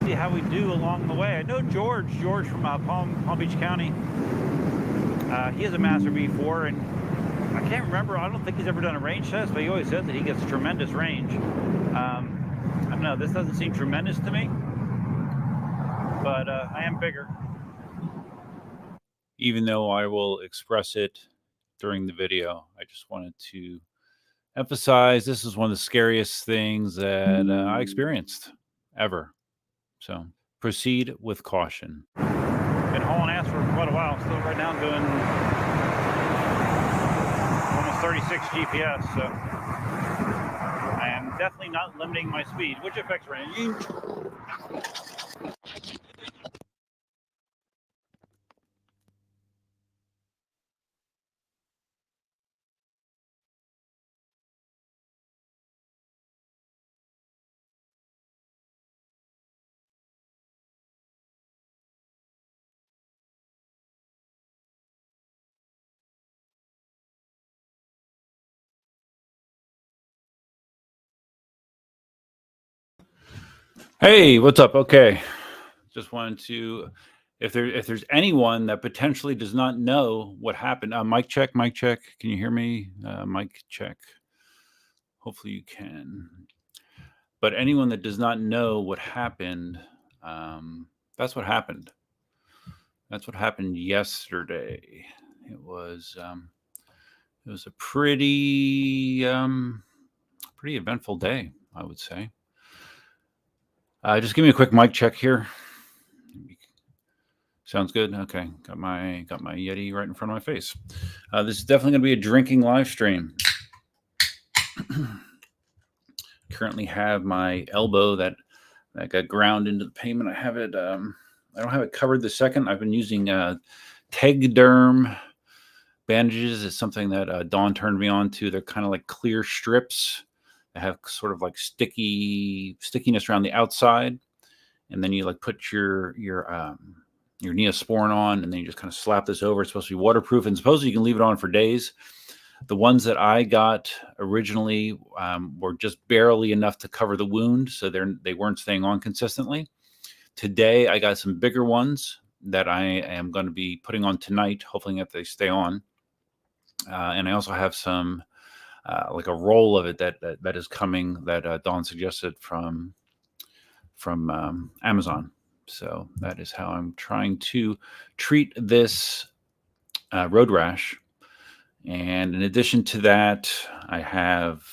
see how we do along the way. I know George from Palm Beach County. He has a Master V4, and I can't remember. I don't think he's ever done a range test, but he always says that he gets tremendous range. I don't know. This doesn't seem tremendous to me, but I am bigger. Even though I will express it during the video, I just wanted to emphasize this is one of the scariest things that I experienced ever. So proceed with caution. Been hauling ass for quite a while. Still right now doing almost 36 GPS. So I am definitely not limiting my speed, which affects range. Hey, what's up? Okay, just wanted to, if there's anyone that potentially does not know what happened, mic check. Can you hear me? Mic check. Hopefully you can. But anyone that does not know what happened, that's what happened. That's what happened yesterday. It was a pretty eventful day, I would say. Just give me a quick mic check here. Sounds good. Okay, got my Yeti right in front of my face. This is definitely going to be a drinking live stream. Currently have my elbow that got ground into the pavement. I have it. I don't have it covered the second. I've been using Tegderm bandages. It's something that Dawn turned me on to. They're kind of like clear strips that have sort of like stickiness around the outside, and then you like put your Neosporin on, and then you just kind of slap this over. It's supposed to be waterproof, and supposedly you can leave it on for days. The ones that I got originally were just barely enough to cover the wound, so they weren't staying on consistently. Today, I got some bigger ones that I am going to be putting on tonight, hoping that they stay on. And I also have some, like a roll of it that is coming that Dawn suggested from Amazon. So that is how I'm trying to treat this road rash. And in addition to that, I have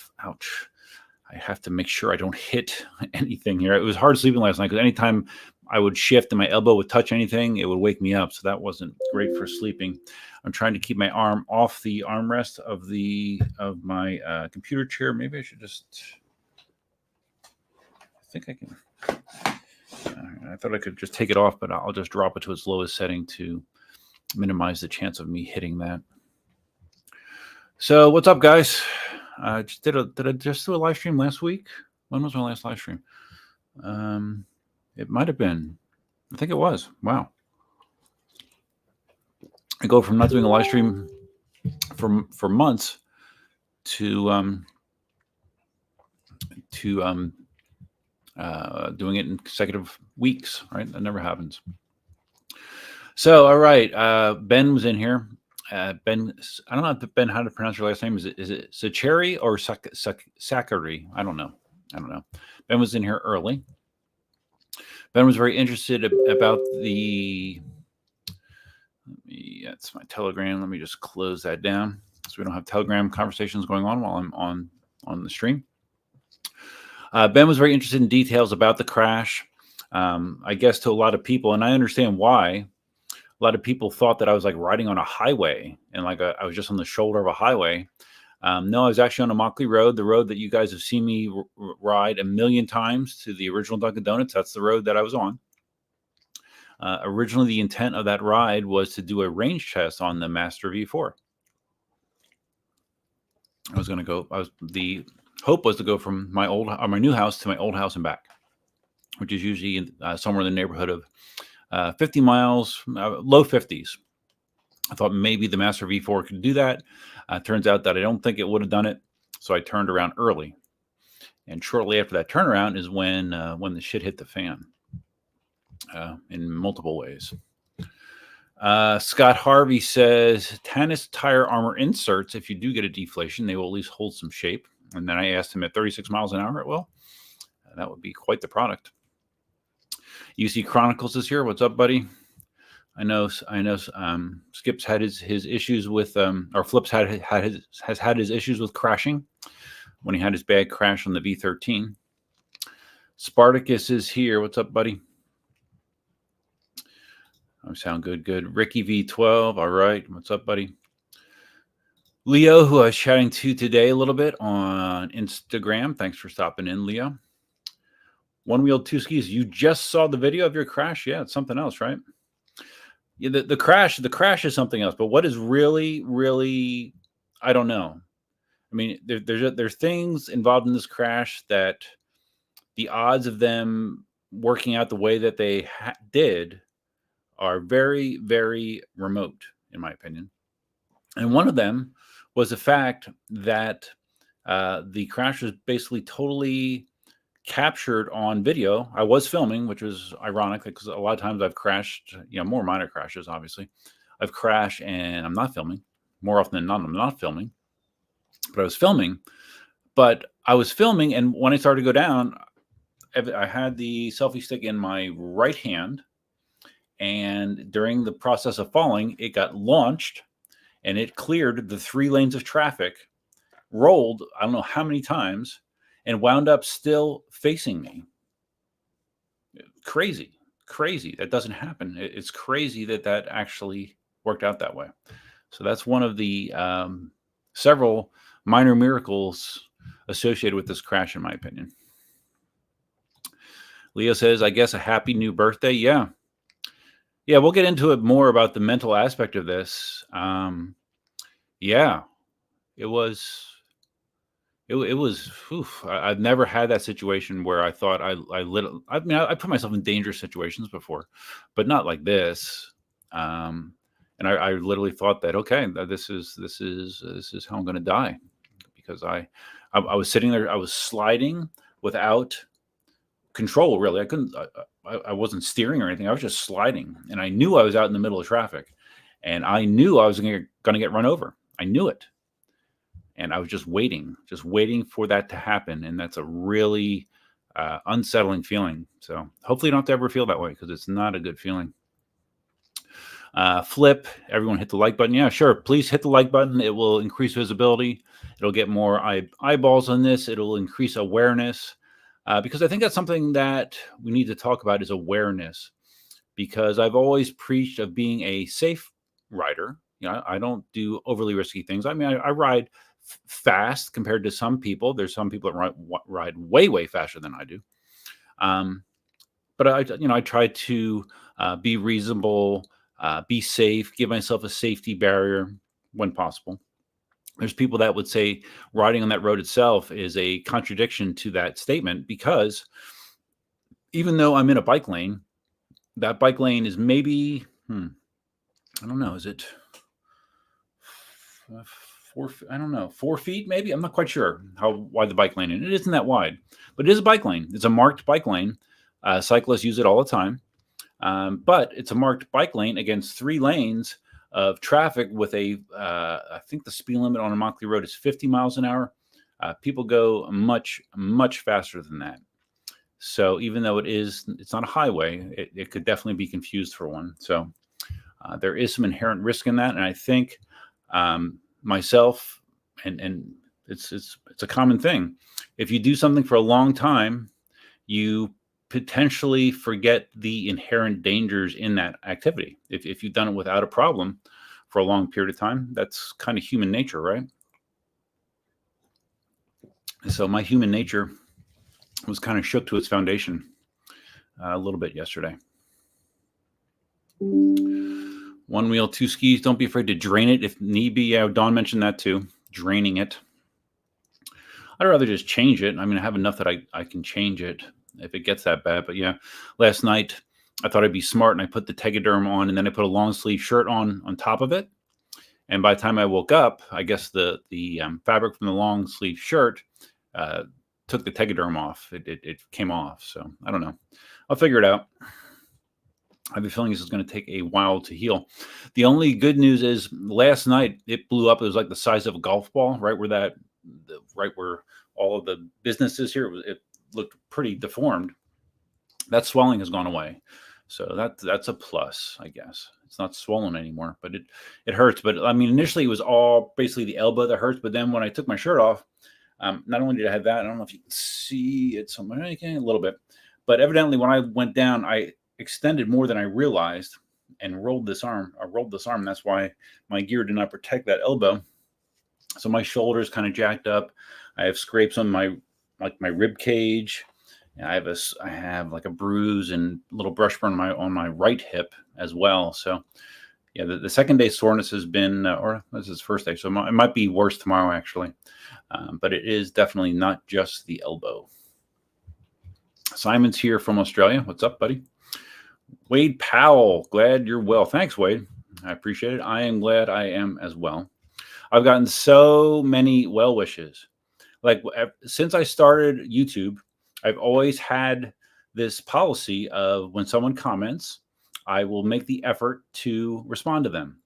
to make sure I don't hit anything here. It was hard sleeping last night because anytime I would shift and my elbow would touch anything, it would wake me up. So that wasn't great for sleeping. I'm trying to keep my arm off the armrest of my computer chair. Maybe I should just. I think I can. I thought I could just take it off, but I'll just drop it to its lowest setting to minimize the chance of me hitting that. So what's up, guys? Did I just do a live stream last week? When was my last live stream? It might have been. I think it was. Wow. I go from not doing a live stream for months to doing it in consecutive weeks. Right? That never happens. So, all right. Ben was in here. Ben, I don't know, Ben, how to pronounce your last name. Is it Sacheri or Sakari? I don't know. Ben was in here early. Ben was very interested about the. That's my Telegram. Let me just close that down so we don't have Telegram conversations going on while I'm on the stream. Ben was very interested in details about the crash. I guess to a lot of people, and I understand why. A lot of people thought that I was like riding on a highway and like I was just on the shoulder of a highway. No, I was actually on a Mockley Road, the road that you guys have seen me ride a million times to the original Dunkin' Donuts. That's the road that I was on. Originally, the intent of that ride was to do a range test on the Master V4. The hope was to go from my new house to my old house and back, which is usually somewhere in the neighborhood of 50 miles, low 50s. I thought maybe the Master V4 could do that. Turns out that I don't think it would have done it. So I turned around early. And shortly after that turnaround is when the shit hit the fan. in multiple ways. Scott Harvey says, Tannis tire armor inserts, if you do get a deflation, they will at least hold some shape. And then I asked him at 36 miles an hour, it will. That would be quite the product. UC Chronicles is here. What's up, buddy? I know. Skip's had his issues with, or Flips has had his issues with crashing when he had his bad crash on the V13. Spartacus is here. What's up, buddy? I sound good. Good. Ricky V12. All right. What's up, buddy? Leo, who I was chatting to today a little bit on Instagram. Thanks for stopping in, Leo. One Wheel Two Skis. You just saw the video of your crash? Yeah, it's something else, right? Yeah, the crash is something else. But what is really, I don't know. I mean, there's things involved in this crash that the odds of them working out the way that they did are very, very remote, in my opinion. And one of them was the fact that the crash was basically totally captured on video. I was filming, which was ironic because a lot of times I've crashed, more minor crashes, obviously. I've crashed and I'm not filming. More often than not, I'm not filming. But I was filming. And when I started to go down, I had the selfie stick in my right hand. And during the process of falling, it got launched and it cleared the 3 lanes of traffic, rolled, I don't know how many times, and wound up still facing me. Crazy. That doesn't happen. It's crazy that actually worked out that way. So that's one of the several minor miracles associated with this crash, in my opinion. Leo says, I guess a happy new birthday. Yeah, we'll get into it more about the mental aspect of this. It was. I've never had that situation where I thought I put myself in dangerous situations before, but not like this. And I literally thought that, okay, this is how I'm going to die, because I was sitting there, I was sliding without control. Really, I wasn't steering or anything. I was just sliding, and I knew I was out in the middle of traffic, and I knew I was going to get run over. I knew it. And I was just waiting for that to happen. And that's a really unsettling feeling. So hopefully you don't have to ever feel that way, because it's not a good feeling. Flip, everyone hit the like button. Yeah, sure. Please hit the like button. It will increase visibility. It'll get more eyeballs on this. It'll increase awareness. Because I think that's something that we need to talk about, is awareness. Because I've always preached of being a safe rider. I don't do overly risky things. I mean, I ride fast compared to some people. There's some people that ride way faster than I do. But I try to be reasonable, be safe, give myself a safety barrier when possible. There's people that would say riding on that road itself is a contradiction to that statement, because even though I'm in a bike lane, that bike lane is maybe, I don't know, is it 4 feet maybe? I'm not quite sure how wide the bike lane is. It isn't that wide, but it is a bike lane. It's a marked bike lane. Cyclists use it all the time. But it's a marked bike lane against 3 lanes of traffic with I think the speed limit on a Immokalee road is 50 miles an hour. People go much faster than that. So even though it's not a highway, it could definitely be confused for one. So there is some inherent risk in that. And I think myself, and it's a common thing. If you do something for a long time, you potentially forget the inherent dangers in that activity. If you've done it without a problem for a long period of time, that's kind of human nature, right? So my human nature was kind of shook to its foundation a little bit yesterday. One Wheel, Two Skis. Don't be afraid to drain it if need be. Yeah, Dawn mentioned that too, draining it. I'd rather just change it. I mean, I have enough that I can change it if it gets that bad. But yeah, last night I thought I'd be smart and I put the Tegaderm on, and then I put a long sleeve shirt on top of it. And by the time I woke up, I guess the fabric from the long sleeve shirt took the Tegaderm off. It came off. So I don't know. I'll figure it out. I have a feeling this is going to take a while to heal. The only good news is last night it blew up. It was like the size of a golf ball, right where all of the businesses here. It looked pretty deformed. That swelling has gone away, so that's a plus, I guess. It's not swollen anymore, but it hurts. But I mean, initially it was all basically the elbow that hurts. But then when I took my shirt off, not only did I have that, I don't know if you can see it somewhere, a little bit, but evidently when I went down, I extended more than I realized and rolled this arm. That's why my gear did not protect that elbow. So my shoulder's kind of jacked up. I have scrapes on my rib cage. And I have like a bruise and a little brush burn on my right hip as well. So yeah, the second day soreness has been, or this is the first day, so it might be worse tomorrow actually. But it is definitely not just the elbow. Simon's here from Australia. What's up, buddy? Wade Powell, glad you're well. Thanks, Wade. I appreciate it. I am glad I am as well. I've gotten so many well wishes. Like since I started YouTube, I've always had this policy of when someone comments, I will make the effort to respond to them.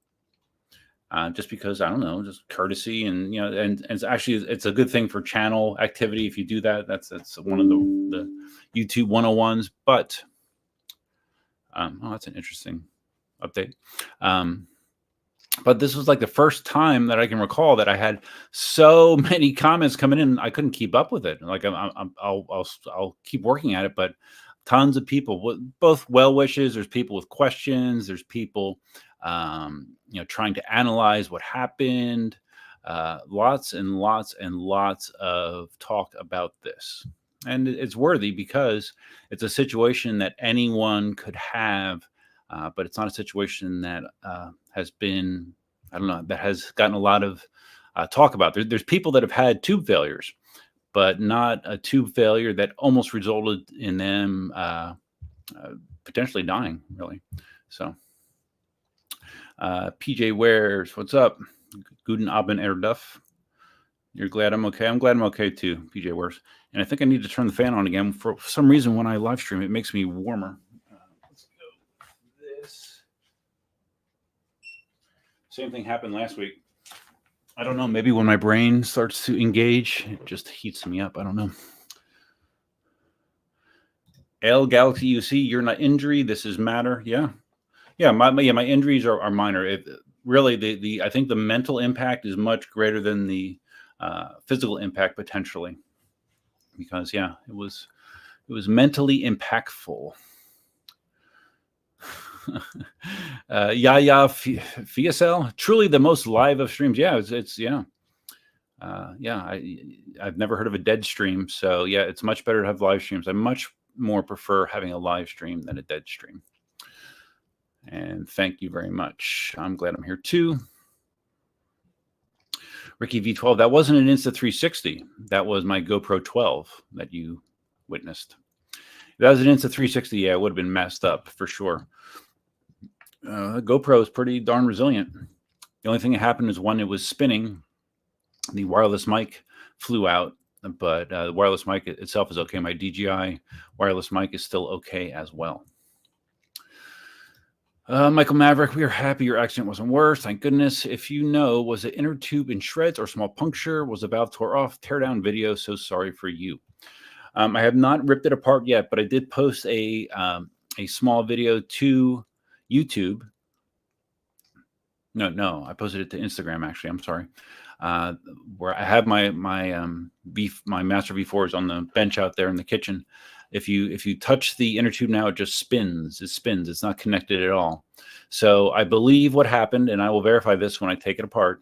Just because, I don't know, just courtesy and it's actually, it's a good thing for channel activity. If you do that, that's one of the YouTube 101s, but that's an interesting update. But this was like the first time that I can recall that I had so many comments coming in. I couldn't keep up with it. Like I'll keep working at it, but tons of people, both well wishes. There's people with questions. There's people, trying to analyze what happened. Lots and lots and lots of talk about this, and it's worthy because it's a situation that anyone could have. But it's not a situation that has been, that has gotten a lot of talk about. There's people that have had tube failures, but not a tube failure that almost resulted in them potentially dying, really. So, PJ Wares, what's up? Guten Abend, Erduff. You're glad I'm okay? I'm glad I'm okay too, PJ Wares. And I think I need to turn the fan on again. For some reason, when I live stream, it makes me warmer. Same thing happened last week. I don't know. Maybe when my brain starts to engage, it just heats me up. I don't know. L Galaxy UC, you're not injury. This is matter. Yeah. My injuries are minor. Really, I think the mental impact is much greater than the physical impact potentially, because it was mentally impactful. Fiesel, truly the most live of streams. I've never heard of a dead stream, so it's much better to have live streams. I much more prefer having a live stream than a dead stream. And thank you very much. I'm glad I'm here too. Ricky V12, that wasn't an Insta360. That was my GoPro 12 that you witnessed. If that was an Insta360, it would have been messed up for sure. GoPro is pretty darn resilient. The only thing that happened is when it was spinning, the wireless mic flew out, but the wireless mic itself is okay. My DJI wireless mic is still okay as well. Michael Maverick, we are happy your accident wasn't worse. Thank goodness. If you know, was the inner tube in shreds or small puncture? Was the valve tore off? Tear down video. So sorry for you. I have not ripped it apart yet, but I did post a small video to YouTube. No, I posted it to Instagram actually. I'm sorry. Where I have my Master V4s on the bench out there in the kitchen. If you touch the inner tube now, it just spins. It spins. It's not connected at all. So I believe what happened, and I will verify this when I take it apart.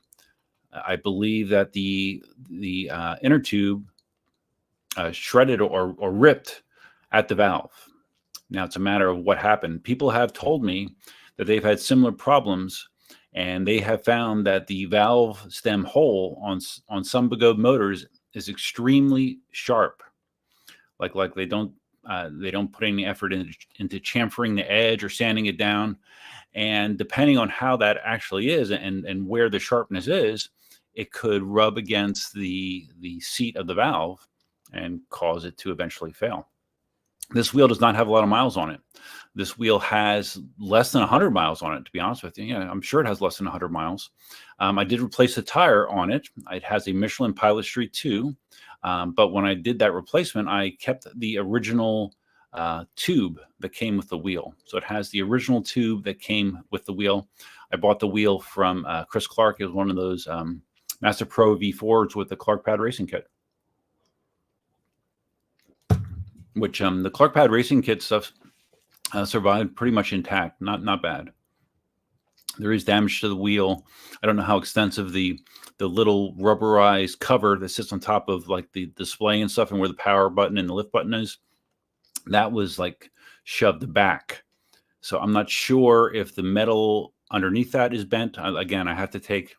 I believe that the inner tube shredded or ripped at the valve. Now it's a matter of what happened. People have told me that they've had similar problems, and they have found that the valve stem hole on some Begode motors is extremely sharp. Like they don't put any effort into chamfering the edge or sanding it down. And depending on how that actually is and where the sharpness is, it could rub against the seat of the valve and cause it to eventually fail. This wheel does not have a lot of miles on it. This wheel has less than 100 miles on it, to be honest with you. Yeah, I'm sure it has less than 100 miles. I did replace the tire on it. It has a Michelin Pilot Street 2. But when I did that replacement, I kept the original tube that came with the wheel. So it has the original tube that came with the wheel. I bought the wheel from Chris Clark. It was one of those Master Pro V4s with the Clark Pad Racing Kit. Which the Clark Pad Racing Kit stuff survived pretty much intact. Not bad. There is damage to the wheel. I don't know how extensive the little rubberized cover that sits on top of like the display and stuff, and where the power button and the lift button is, that was like shoved back. So I'm not sure if the metal underneath that is bent. Again, I have to take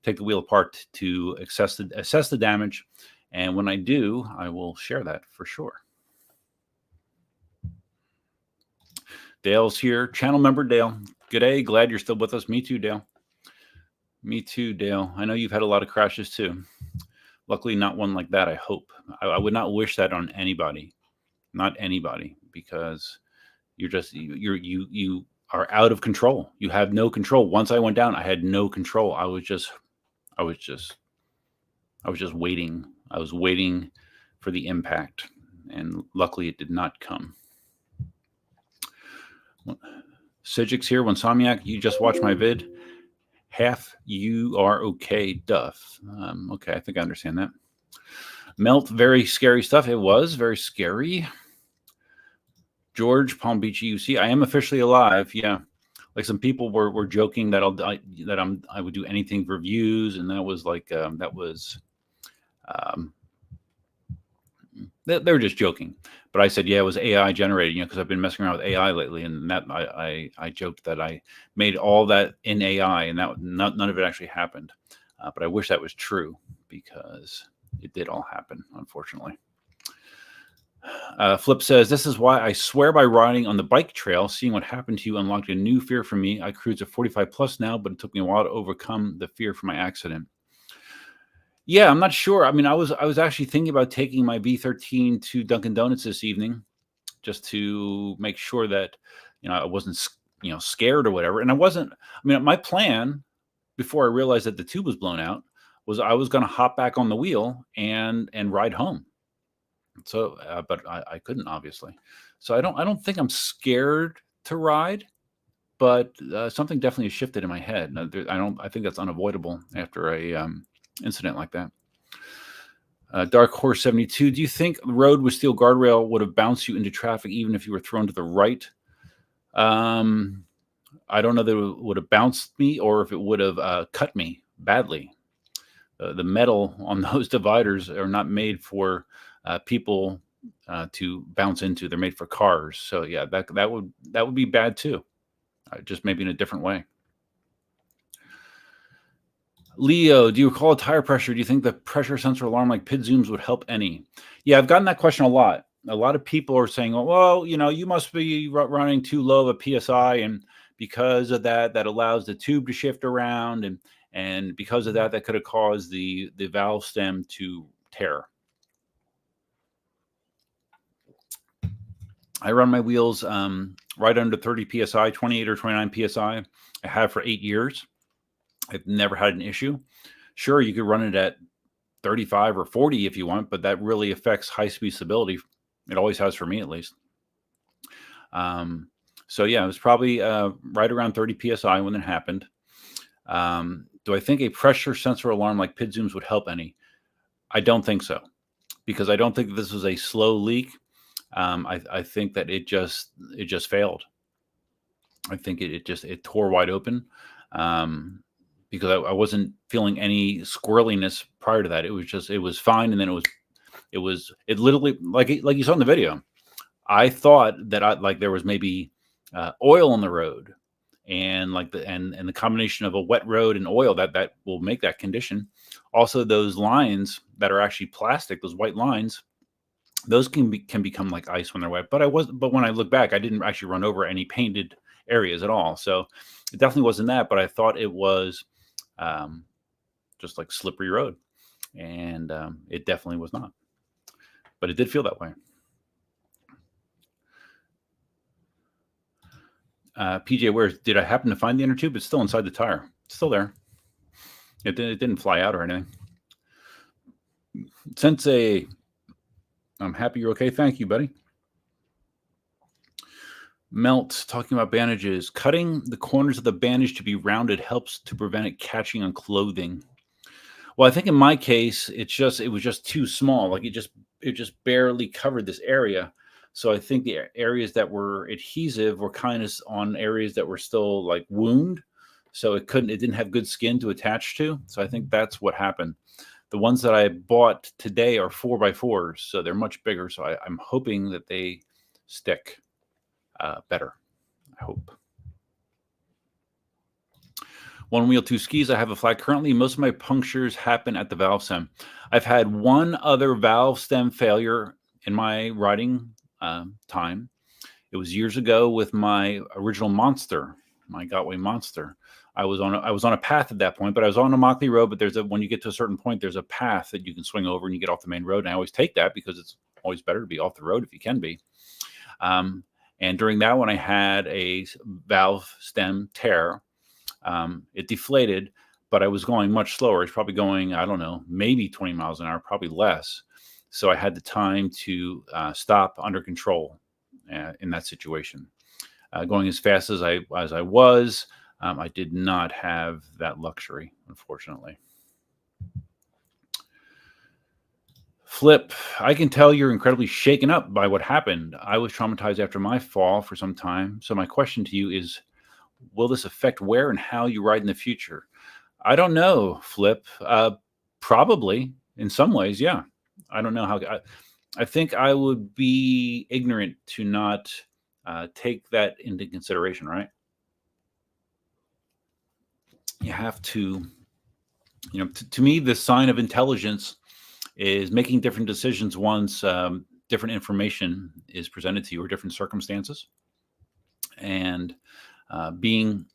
the wheel apart to assess the damage. And when I do, I will share that for sure. Dale's here. Channel member Dale. G'day. Glad you're still with us. Me too, Dale. Me too, Dale. I know you've had a lot of crashes too. Luckily, not one like that, I hope. I would not wish that on anybody. Not anybody, because you are out of control. You have no control. Once I went down, I had no control. I was just waiting. I was waiting for the impact, and luckily it did not come. Sigic's here. Wonsamiak, you just watched my vid. Half you are okay, Duff. Okay, I think I understand that. Melt, very scary stuff. It was very scary. George, Palm Beach UC. I am officially alive. Yeah, like some people were joking that I would do anything for views, and that was like they were just joking. But I said, yeah, it was AI generated, because I've been messing around with AI lately, and that I joked that I made all that in AI, and that none of it actually happened. But I wish that was true, because it did all happen, unfortunately. Flip says, this is why I swear by riding on the bike trail. Seeing what happened to you unlocked a new fear for me. I cruise at 45 plus now, but it took me a while to overcome the fear from my accident. Yeah, I'm not sure. I mean, I was actually thinking about taking my V13 to Dunkin' Donuts this evening, just to make sure that I wasn't scared or whatever. And I wasn't. I mean, my plan before I realized that the tube was blown out was I was going to hop back on the wheel and ride home. So, but I couldn't, obviously. So I don't think I'm scared to ride, but something definitely shifted in my head. I think that's unavoidable after a incident like that. Dark Horse 72. Do you think the road with steel guardrail would have bounced you into traffic even if you were thrown to the right? I don't know that it would have bounced me or if it would have cut me badly. The metal on those dividers are not made for people to bounce into. They're made for cars. So yeah, that would be bad too. Just maybe in a different way. Leo, do you recall tire pressure? Do you think the pressure sensor alarm like PID zooms would help any? Yeah, I've gotten that question a lot. A lot of people are saying, well, you must be running too low of a PSI, and because of that allows the tube to shift around, and because of that could have caused the valve stem to tear. I run my wheels right under 30 PSI, 28 or 29 PSI. I have for 8 years. I've never had an issue. Sure, you could run it at 35 or 40 if you want, but that really affects high-speed stability. It always has for me, at least. So yeah, it was probably right around 30 PSI when it happened. Do I think a pressure sensor alarm like PID zooms would help any? I don't think so, because I don't think this was a slow leak. I think that it just failed. I think it tore wide open. Because I wasn't feeling any squirreliness prior to that. It was fine. And then it literally, like you saw in the video, I thought that there was maybe oil on the road, and the combination of a wet road and oil that will make that condition. Also, those lines that are actually plastic, those white lines, those can become like ice when they're wet. But when I look back, I didn't actually run over any painted areas at all. So it definitely wasn't that, but I thought it was just like slippery road, and it definitely was not, but it did feel that way. PJ, where did I happen to find the inner tube? It's still inside the tire. It's still there. It didn't fly out or anything. Sensei, I'm happy you're okay. Thank you, buddy. Melt, talking about bandages. Cutting the corners of the bandage to be rounded helps to prevent it catching on clothing. Well, I think in my case, it was just too small. Like it just barely covered this area. So I think the areas that were adhesive were kind of on areas that were still like wound. So it didn't have good skin to attach to. So I think that's what happened. The ones that I bought today are 4x4s, so they're much bigger. So I'm hoping that they stick better. I hope. One wheel, two skis. I have a flat currently. Most of my punctures happen at the valve stem. I've had one other valve stem failure in my riding time. It was years ago with my original Monster, my Gotway Monster. I was on a path at that point, but I was on a Mockley road. But when you get to a certain point, there's a path that you can swing over and you get off the main road. And I always take that because it's always better to be off the road if you can be. And during that one, I had a valve stem tear. It deflated, but I was going much slower. It's probably going, I don't know, maybe 20 miles an hour, probably less. So I had the time to stop under control in that situation. Going as fast as I was, I did not have that luxury, unfortunately. Flip, I can tell you're incredibly shaken up by what happened. I was traumatized after my fall for some time. So my question to you is, will this affect where and how you ride in the future? I don't know, Flip. Probably in some ways, yeah. I don't know how. I think I would be ignorant to not take that into consideration, right? You have to, to me, the sign of intelligence is making different decisions once different information is presented to you or different circumstances. And being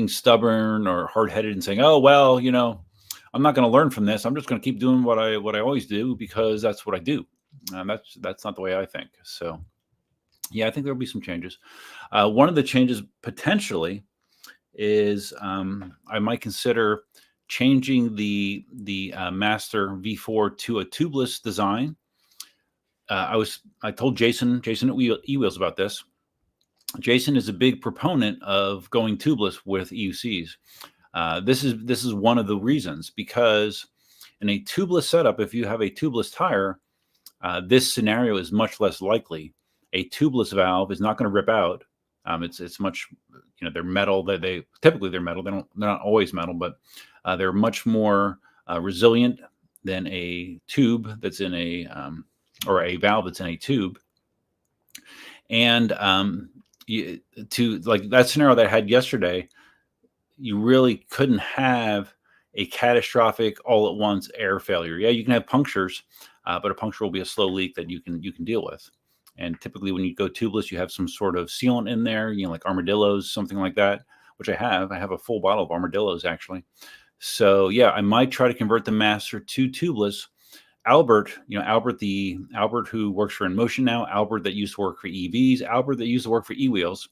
stubborn or hard-headed and saying, "Oh well, I'm not going to learn from this. I'm just going to keep doing what I always do because that's what I do." That's not the way I think. So, yeah, I think there'll be some changes. One of the changes potentially is I might consider changing the Master V4 to a tubeless design. I told Jason at eWheels about this. Jason is a big proponent of going tubeless with EUCs. This is one of the reasons, because in a tubeless setup, if you have a tubeless tire, this scenario is much less likely. A tubeless valve is not going to rip out. It's much, they're metal. Typically they're metal. They're not always metal, but they're much more resilient than a tube that's in or a valve that's in a tube. And to like that scenario that I had yesterday, you really couldn't have a catastrophic all at once air failure. Yeah, you can have punctures, but a puncture will be a slow leak that you can deal with. And typically when you go tubeless, you have some sort of sealant in there, like armadillos, something like that, which I have. I have a full bottle of armadillos actually. So yeah, I might try to convert the Master to tubeless. Albert who works for Inmotion now, Albert that used to work for EVs, Albert that used to work for eWheels,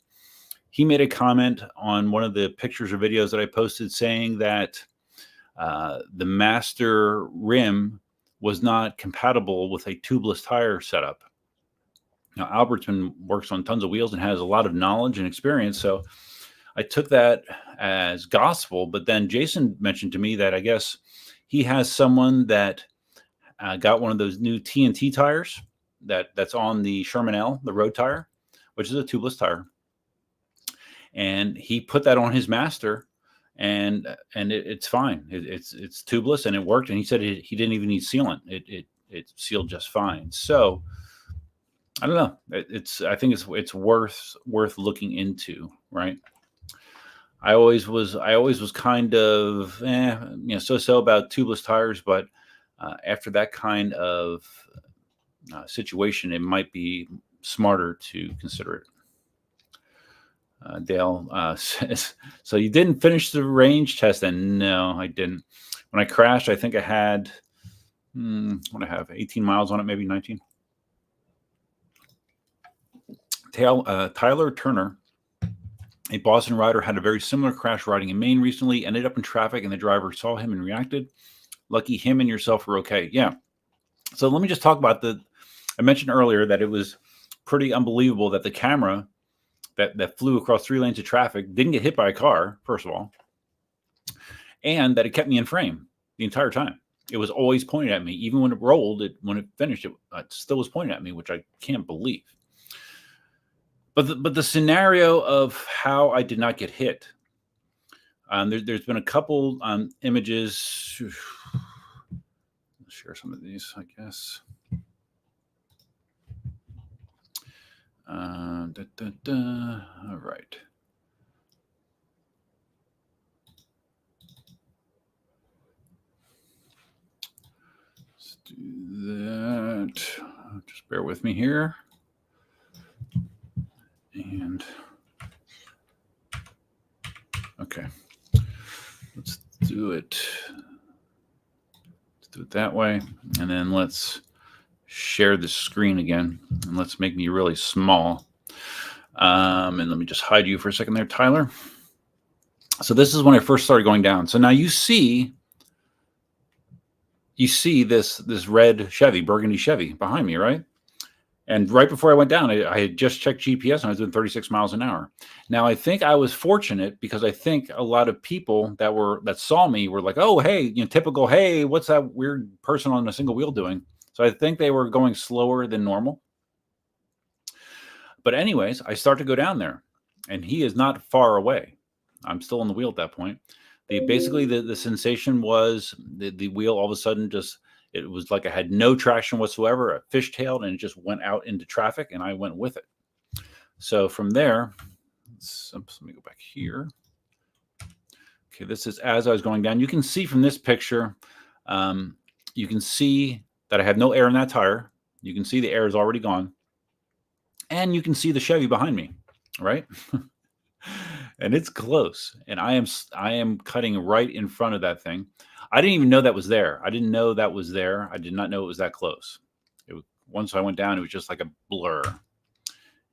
he made a comment on one of the pictures or videos that I posted saying that the Master rim was not compatible with a tubeless tire setup. Now, Albert works on tons of wheels and has a lot of knowledge and experience, so I took that as gospel. But then Jason mentioned to me that I guess he has someone that got one of those new TNT tires that's on the Sherman L, the road tire, which is a tubeless tire. And he put that on his Master, and it's fine. It's tubeless and it worked. And he said he didn't even need sealant. It sealed just fine. So I don't know. I think it's worth looking into, right? I always was kind of so about tubeless tires, but after that kind of situation, it might be smarter to consider it. Dale says, so you didn't finish the range test then? No, I didn't. When I crashed, I think I had, what I have, 18 miles on it, maybe 19. Tyler Turner A Boston rider had a very similar crash riding in Maine recently, ended up in traffic, and the driver saw him and reacted. Lucky him and yourself were okay. Yeah. So let me just talk about I mentioned earlier that it was pretty unbelievable that the camera that flew across 3 lanes of traffic didn't get hit by a car, first of all, and that it kept me in frame the entire time. It was always pointed at me. Even when it rolled, when it finished, it still was pointing at me, which I can't believe. But the scenario of how I did not get hit, there's been a couple images. Let's share some of these, I guess. All right. Let's do that. Just bear with me here. And okay, let's do it. Let's do it that way. And then let's share the screen again. And let's make me really small. And let me just hide you for a second there, Tyler. So this is when I first started going down. So now you see this red Chevy, burgundy Chevy behind me, right? And right before I went down, I had just checked GPS and I was doing 36 miles an hour. Now, I think I was fortunate because I think a lot of people that saw me were like, oh, hey, typical, hey, what's that weird person on a single wheel doing? So I think they were going slower than normal. But anyways, I start to go down there and he is not far away. I'm still on the wheel at that point. Basically, the sensation was the wheel all of a sudden it was like I had no traction whatsoever. I fishtailed and it just went out into traffic and I went with it. So from there, let me go back here. Okay, this is as I was going down. You can see from this picture, you can see that I have no air in that tire. You can see the air is already gone. And you can see the Chevy behind me, right? And it's close. And I am cutting right in front of that thing. I didn't even know that was there. I didn't know that was there. I did not know it was that close. Once I went down, it was just like a blur.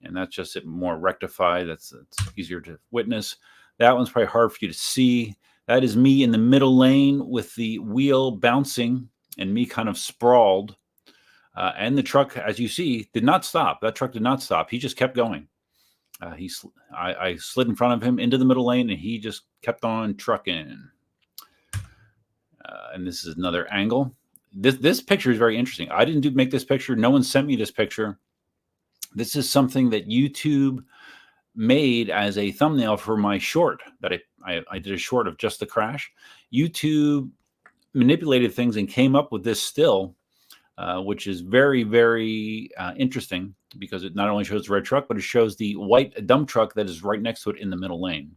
And that's just it more rectified. That's easier to witness. That one's probably hard for you to see. That is me in the middle lane with the wheel bouncing and me kind of sprawled. And the truck, as you see, did not stop. That truck did not stop. He just kept going. I slid in front of him into the middle lane, and he just kept on trucking. And this is another angle. This picture is very interesting. I didn't make this picture. No one sent me this picture. This is something that YouTube made as a thumbnail for my short that I did a short of just the crash. YouTube manipulated things and came up with this still, which is very, very interesting because it not only shows the red truck, but it shows the white dump truck that is right next to it in the middle lane.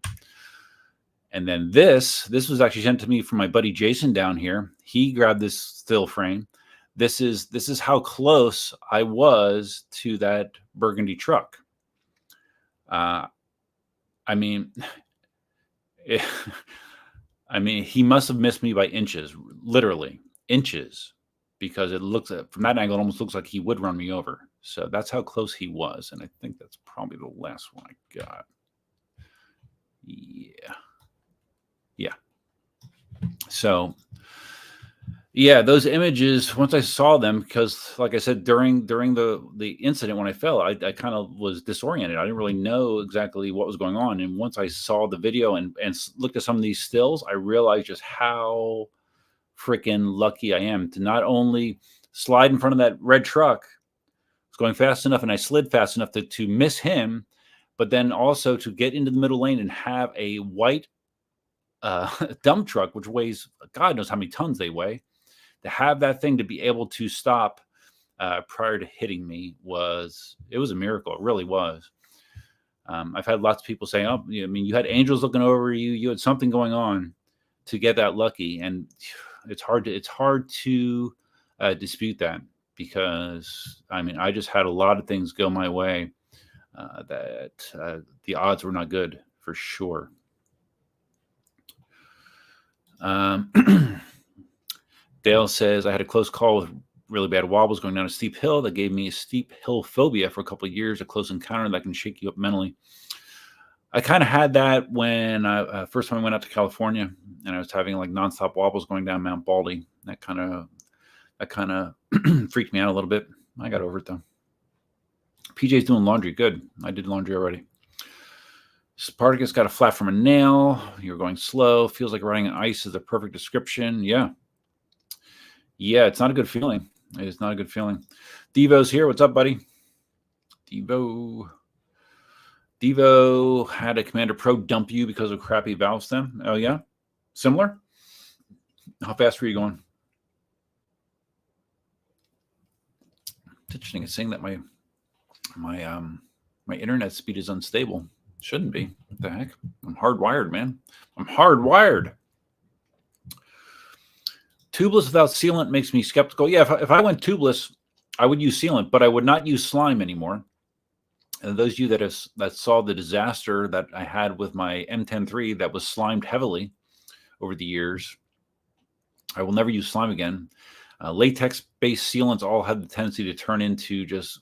And then this was actually sent to me from my buddy Jason down here. He grabbed this still frame. This is how close I was to that burgundy truck. I mean, he must have missed me by inches, literally inches, because from that angle, it almost looks like he would run me over. So that's how close he was. And I think that's probably the last one I got. Yeah. So, yeah, those images, once I saw them, because like I said, during the incident when I fell, I kind of was disoriented. I didn't really know exactly what was going on. And once I saw the video and looked at some of these stills, I realized just how freaking lucky I am to not only slide in front of that red truck. It's going fast enough and I slid fast enough to miss him, but then also to get into the middle lane and have a white dump truck, which weighs God knows how many tons they weigh, to have that thing to be able to stop prior to hitting me was a miracle. It really was. I've had lots of people saying, oh, you had angels looking over you. You had something going on to get that lucky. And it's hard to dispute that because, I just had a lot of things go my way that the odds were not good for sure. Dale says, I had a close call with really bad wobbles going down a steep hill that gave me a steep hill phobia for a couple of years, a close encounter that can shake you up mentally. I kind of had that when I first time I went out to California, and I was having like nonstop wobbles going down Mount Baldy. That kind of freaked me out a little bit. I got over it though. PJ's doing laundry. Good. I did laundry already. Spartacus got a flat from a nail. You're going slow. Feels like riding on ice is the perfect description. Yeah. Yeah, it's not a good feeling. It is not a good feeling. Devo's here. What's up, buddy? Devo had a Commander Pro dump you because of crappy valve stem. Oh, yeah? Similar? How fast were you going? It's interesting. It's saying that my internet speed is unstable. Shouldn't be. What the heck? I'm hardwired, man. I'm hardwired. Tubeless without sealant makes me skeptical. Yeah, if I went tubeless, I would use sealant, but I would not use slime anymore. And those of you that saw the disaster that I had with my M10-3 that was slimed heavily over the years, I will never use slime again. Latex-based sealants all have the tendency to turn into just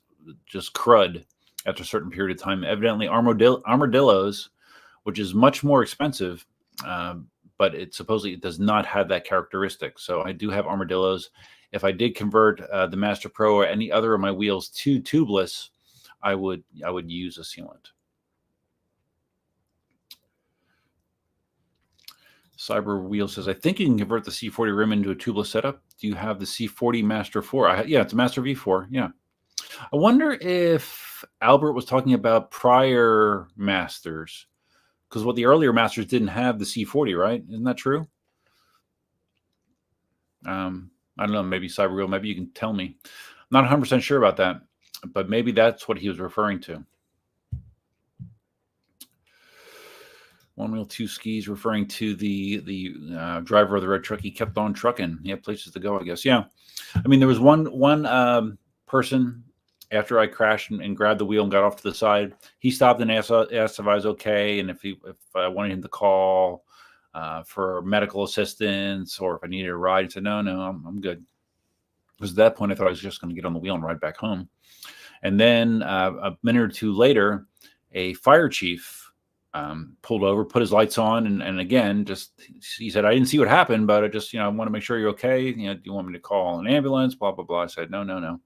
crud after a certain period of time. Evidently, armadillos, which is much more expensive, but it supposedly does not have that characteristic. So I do have armadillos. If I did convert the Master Pro or any other of my wheels to tubeless, I would use a sealant. Cyber Wheel says, I think you can convert the C40 rim into a tubeless setup. Do you have the C40 Master 4? Yeah, it's a Master V4. Yeah. I wonder if Albert was talking about prior Masters, because what the earlier Masters didn't have the C40, right? Isn't that true? I don't know. Maybe Cyber Wheel. Maybe you can tell me. I'm not 100% sure about that, but maybe that's what he was referring to. One Wheel Two Skis referring to the driver of the red truck. He kept on trucking. He had places to go, I guess. Yeah. I mean, there was one person after I crashed and grabbed the wheel and got off to the side. He stopped and asked if I was okay and if I wanted him to call for medical assistance or if I needed a ride. He said, no, I'm good. Because at that point, I thought I was just going to get on the wheel and ride back home. And then a minute or two later, a fire chief pulled over, put his lights on, and again, he said, I didn't see what happened, but I just, I want to make sure you're okay. Do you want me to call an ambulance? Blah, blah, blah. I said, no.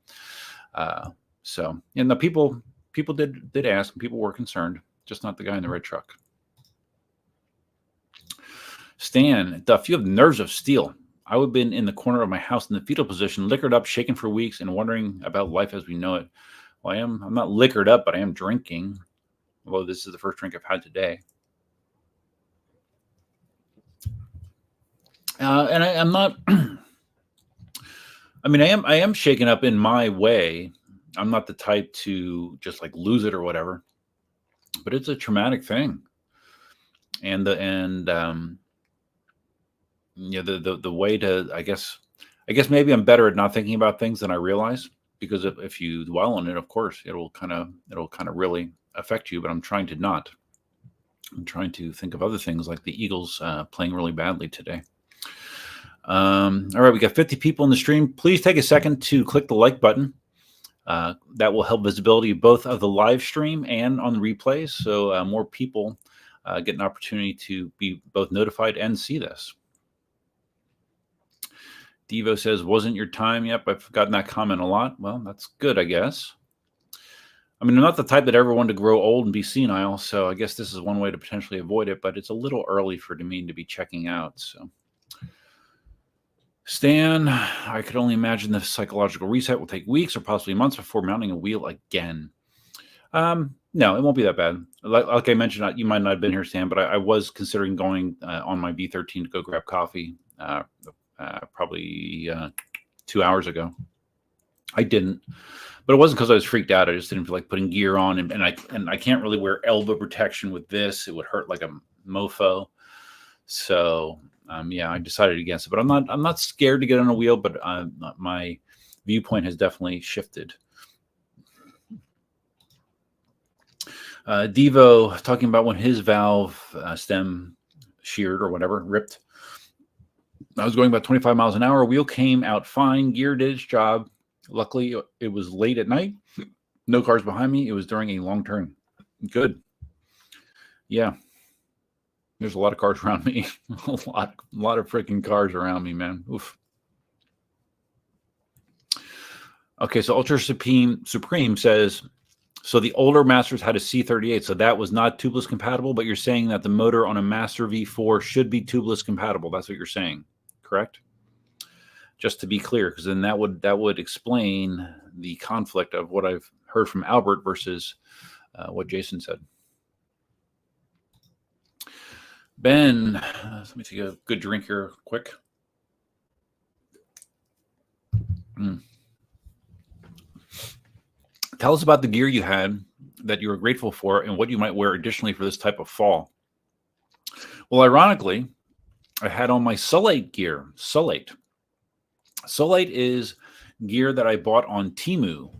So, and the people did ask, and people were concerned, just not the guy in the red truck. Stan, Duff, you have nerves of steel. I would have been in the corner of my house in the fetal position, liquored up, shaken for weeks, and wondering about life as we know it. Well, I'm not liquored up, but I am drinking. Although this is the first drink I've had today. And I'm not, I mean, I am shaken up in my way. I'm not the type to just like lose it or whatever, but it's a traumatic thing. And the way to, I guess maybe I'm better at not thinking about things than I realize, because if you dwell on it, of course, it'll kind of really affect you, but I'm trying to not. I'm trying to think of other things like the Eagles playing really badly today. All right, we got 50 people in the stream. Please take a second to click the like button. That will help visibility both of the live stream and on the replays, so more people get an opportunity to be both notified and see this. Devo says, wasn't your time? Yep, I've gotten that comment a lot. Well, that's good, I guess. I mean, I'm not the type that ever wanted to grow old and be senile, so I guess this is one way to potentially avoid it, but it's a little early for me to be checking out. So, Stan, I could only imagine the psychological reset will take weeks or possibly months before mounting a wheel again. No, it won't be that bad. Like I mentioned, you might not have been here, Stan, but I was considering going on my V13 to go grab coffee probably 2 hours ago. I didn't. But it wasn't because I was freaked out. I just didn't feel like putting gear on, and I can't really wear elbow protection with this. It would hurt like a mofo. So yeah, I decided against it. But I'm not scared to get on a wheel. But my viewpoint has definitely shifted. Devo talking about when his valve stem sheared or whatever, ripped. I was going about 25 miles an hour. Wheel came out fine. Gear did its job. Luckily, it was late at night. No cars behind me. It was during a long turn. Good. Yeah, there's a lot of cars around me. a lot of freaking cars around me, man. Oof. Okay, so Ultra Supreme says, so the older Masters had a C38, so that was not tubeless compatible, but you're saying that the motor on a Master V4 should be tubeless compatible. That's what you're saying, correct? Just to be clear, because then that would explain the conflict of what I've heard from Albert versus what Jason said. Ben, let me take a good drink here quick. Tell us about the gear you had that you were grateful for and what you might wear additionally for this type of fall. Well, ironically, I had on my Sullite gear. Sullite is gear that I bought on Temu.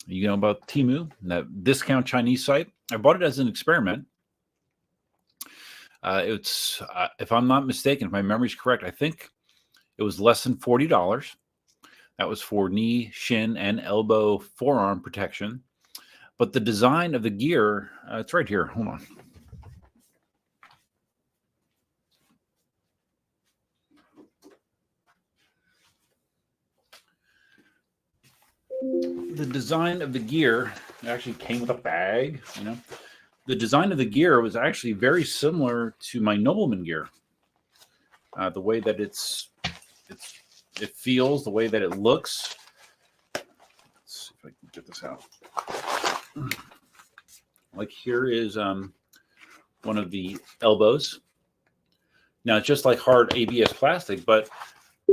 You know about Temu, that discount Chinese site? I bought it as an experiment. It's, if I'm not mistaken, if my memory's correct, I think it was less than $40. That was for knee, shin, and elbow forearm protection. But the design of the gear, it's right here. Hold on. The design of the gear actually came with a bag, you know. The design of the gear was actually very similar to my Nobleman gear. The way that it feels, the way that it looks. Let's see if I can get this out. Like here is one of the elbows. Now it's just like hard ABS plastic, but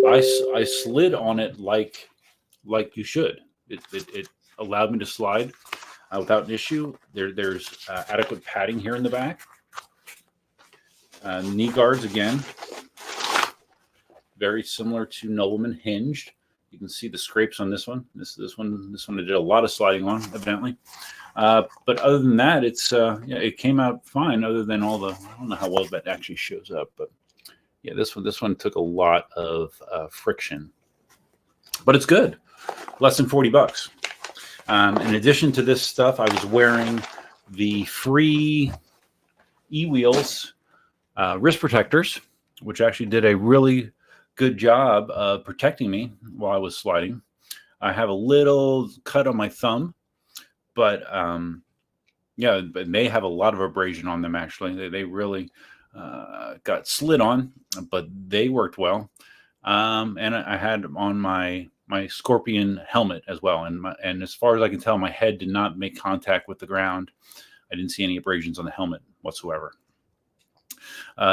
I slid on it like you should. It allowed me to slide without an issue. There's adequate padding here in the back. Knee guards again, very similar to Nobleman, hinged. You can see the scrapes on this one. This one I did a lot of sliding on, evidently. But other than that, it came out fine. Other than all the, I don't know how well that actually shows up, but yeah, this one took a lot of friction, but it's good. Less than $40. In addition to this stuff, I was wearing the free eWheels wrist protectors, which actually did a really good job of protecting me while I was sliding. I have a little cut on my thumb, but yeah, but they have a lot of abrasion on them. Actually, they really got slid on, but they worked well. And I had on my Scorpion helmet as well, and as far as I can tell, my head did not make contact with the ground. I didn't see any abrasions on the helmet whatsoever.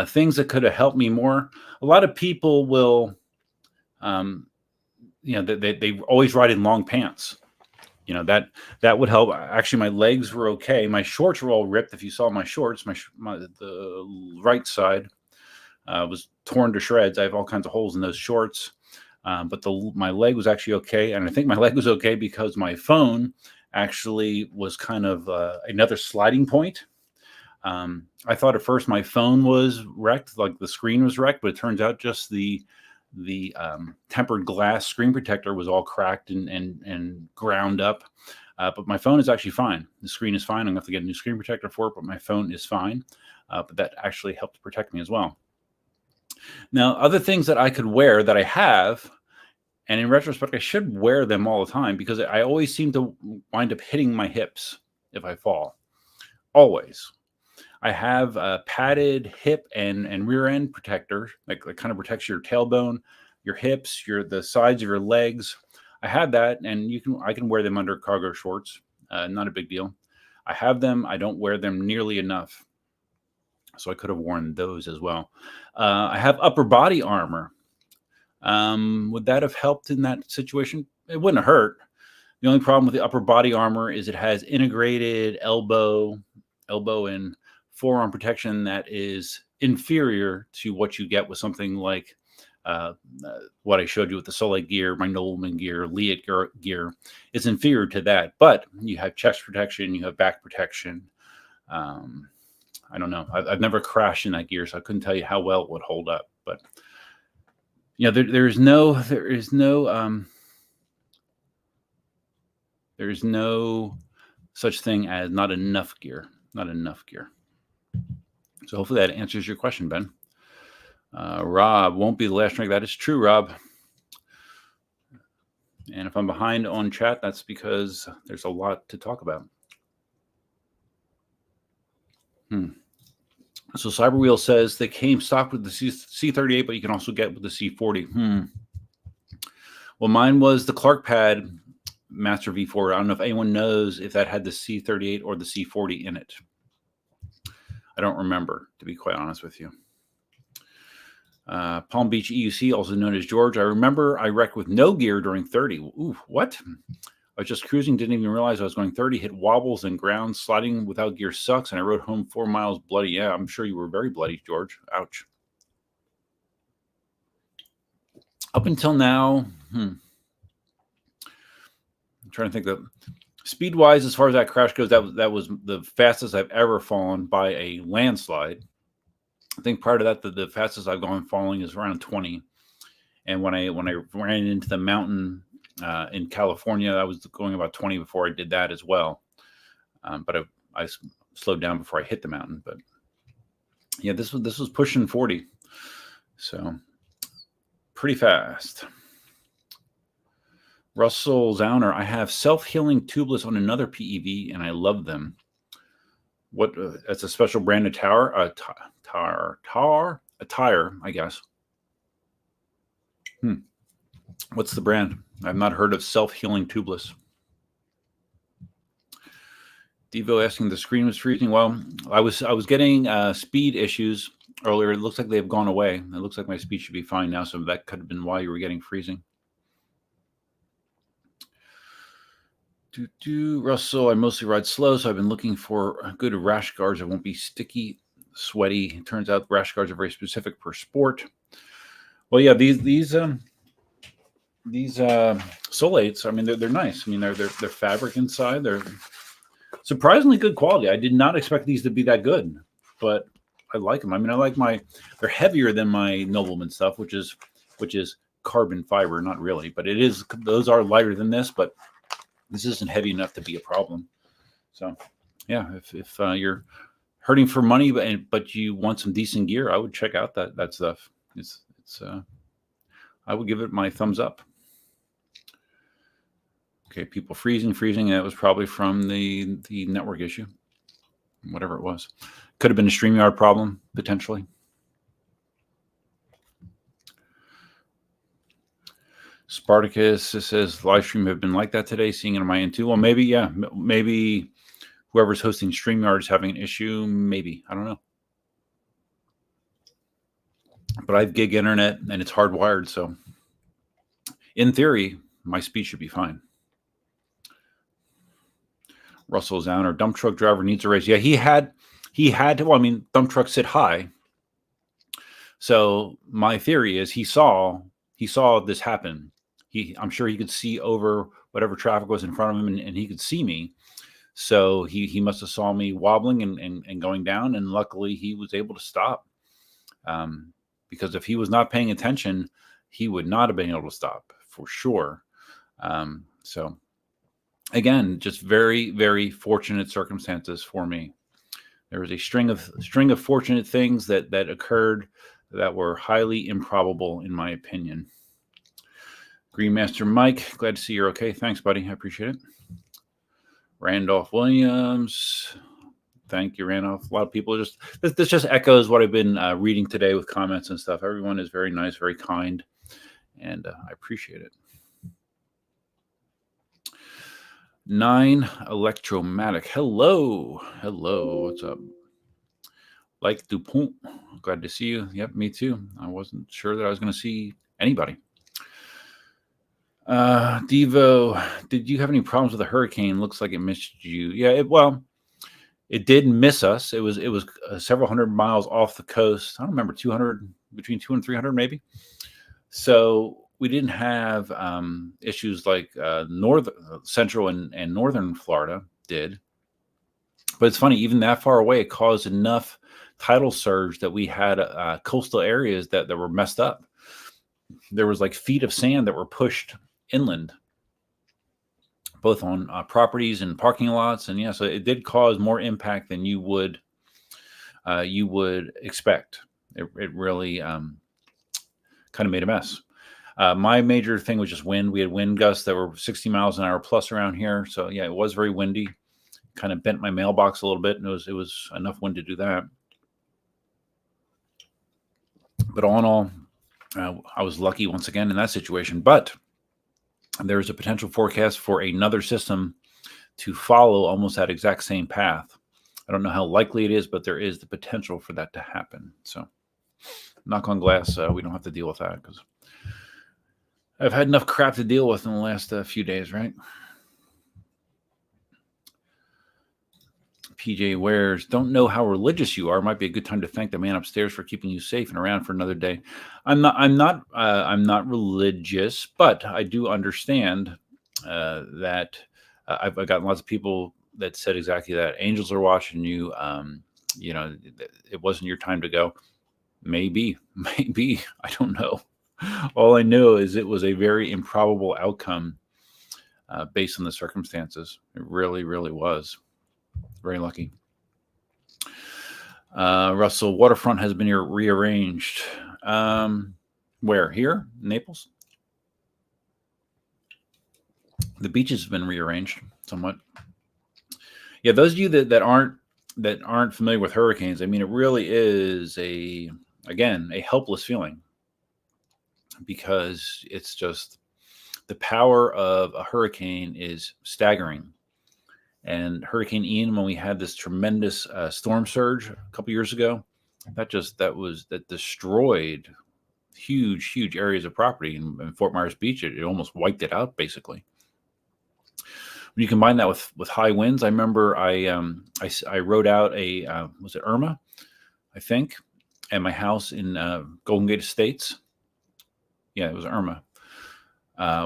Things that could have helped me more. A lot of people will, they always ride in long pants. You know, that would help. Actually, my legs were okay. My shorts were all ripped. If you saw my shorts, the right side was torn to shreds. I have all kinds of holes in those shorts. But my leg was actually okay. And I think my leg was okay because my phone actually was kind of another sliding point. I thought at first my phone was wrecked, like the screen was wrecked, but it turns out just the tempered glass screen protector was all cracked and ground up. But my phone is actually fine. The screen is fine. I'm going to have to get a new screen protector for it, but my phone is fine. But that actually helped protect me as well. Now, other things that I could wear that I have, and in retrospect, I should wear them all the time because I always seem to wind up hitting my hips if I fall. Always. I have a padded hip and rear end protector that kind of protects your tailbone, your hips, the sides of your legs. I have that, and I can wear them under cargo shorts. Not a big deal. I have them. I don't wear them nearly enough. So I could have worn those as well. I have upper body armor. Would that have helped in that situation? It wouldn't have hurt. The only problem with the upper body armor is it has integrated elbow and forearm protection that is inferior to what you get with something like what I showed you with the Soleil gear, my Nobleman gear, Lead gear. It's inferior to that, but you have chest protection, you have back protection. I don't know. I've never crashed in that gear, so I couldn't tell you how well it would hold up. But you know, there is no such thing as not enough gear. Not enough gear. So hopefully that answers your question, Ben. Rob, won't be the last drink. That is true, Rob. And if I'm behind on chat, that's because there's a lot to talk about. So Cyberwheel says they came stocked with the C38, but you can also get with the C40. Well, mine was the Clark Pad Master V4. I don't know if anyone knows if that had the C38 or the C40 in it. I don't remember, to be quite honest with you. Palm Beach EUC, also known as George. I remember I wrecked with no gear during 30. Ooh, what? I was just cruising, didn't even realize I was going 30, hit wobbles and ground. Sliding without gear sucks, and I rode home 4 miles bloody. Yeah, I'm sure you were very bloody, George. Ouch. Up until now, I'm trying to think that speed-wise, as far as that crash goes, that was the fastest I've ever fallen by a landslide. I think prior to that, the fastest I've gone falling is around 20. And when I ran into the mountain in California, I was going about 20 before I did that as well. But I slowed down before I hit the mountain. But yeah, this was pushing 40, so pretty fast. Russell Zauner, I have self-healing tubeless on another PEV, and I love them. What? That's a special brand of a tire, I guess. What's the brand? I've not heard of self-healing tubeless. Devo asking, the screen was freezing. Well, I was getting speed issues earlier. It looks like they've gone away. It looks like my speed should be fine now. So that could have been why you were getting freezing. Russell, I mostly ride slow, so I've been looking for good rash guards that won't be sticky, sweaty. It turns out rash guards are very specific per sport. Well, yeah, these Solates, I mean, they're nice. I mean, they're fabric inside. They're surprisingly good quality. I did not expect these to be that good, but I like them. I mean, they're heavier than my Nobleman stuff, which is carbon fiber, not really, but those are lighter than this, but this isn't heavy enough to be a problem. So yeah, if you're hurting for money, but you want some decent gear, I would check out that stuff. It's I would give it my thumbs up. Okay, people freezing. That was probably from the network issue, whatever it was. Could have been a StreamYard problem, potentially. Spartacus says, live stream have been like that today, seeing it on my end too. Well, maybe, yeah. Maybe whoever's hosting StreamYard is having an issue. Maybe. I don't know. But I have gig internet, and it's hardwired, so in theory, my speed should be fine. Russell Zauner, dump truck driver needs a raise. Yeah, he had to. Well, I mean, dump trucks sit high. So my theory is he saw this happen. I'm sure he could see over whatever traffic was in front of him, and he could see me. So he must have saw me wobbling and going down, and luckily he was able to stop. Because if he was not paying attention, he would not have been able to stop for sure. So again, just very, very fortunate circumstances for me. There was a string of fortunate things that occurred that were highly improbable, in my opinion. Greenmaster Mike, glad to see you're okay. Thanks, buddy. I appreciate it. Randolph Williams, thank you, Randolph. A lot of people this just echoes what I've been reading today with comments and stuff. Everyone is very nice, very kind, and I appreciate it. 9 Electromatic. Hello. What's up? Like Dupont, glad to see you. Yep, me too. I wasn't sure that I was going to see anybody. Devo, did you have any problems with the hurricane? Looks like it missed you. Yeah, it did miss us. It was several hundred miles off the coast. I don't remember, between 200 and 300 maybe. So we didn't have issues like central and northern Florida did. But it's funny, even that far away, it caused enough tidal surge that we had coastal areas that were messed up. There was like feet of sand that were pushed inland, both on properties and parking lots. And yeah, so it did cause more impact than you would you would expect. It really kind of made a mess. My major thing was just wind. We had wind gusts that were 60 miles an hour plus around here. So yeah, it was very windy. Kind of bent my mailbox a little bit, and it was enough wind to do that. But all in all, I was lucky once again in that situation. But there is a potential forecast for another system to follow almost that exact same path. I don't know how likely it is, but there is the potential for that to happen. So knock on glass, we don't have to deal with that, because I've had enough crap to deal with in the last few days, right? PJ Wares, don't know how religious you are. Might be a good time to thank the man upstairs for keeping you safe and around for another day. I'm not religious, but I do understand that I've gotten lots of people that said exactly that. Angels are watching you. It wasn't your time to go. Maybe. I don't know. All I know is it was a very improbable outcome based on the circumstances. It really, really was. Very lucky. Russell, waterfront has been rearranged. Where? Here? Naples? The beaches have been rearranged somewhat. Yeah, those of you that aren't familiar with hurricanes, I mean, it really is a helpless feeling, because it's just the power of a hurricane is staggering. And Hurricane Ian, when we had this tremendous storm surge a couple years ago, that destroyed huge areas of property in Fort Myers Beach. It almost wiped it out, basically. When you combine that with high winds, I remember I rode out was it Irma, I think, at my house in Golden Gate Estates. Yeah, it was Irma.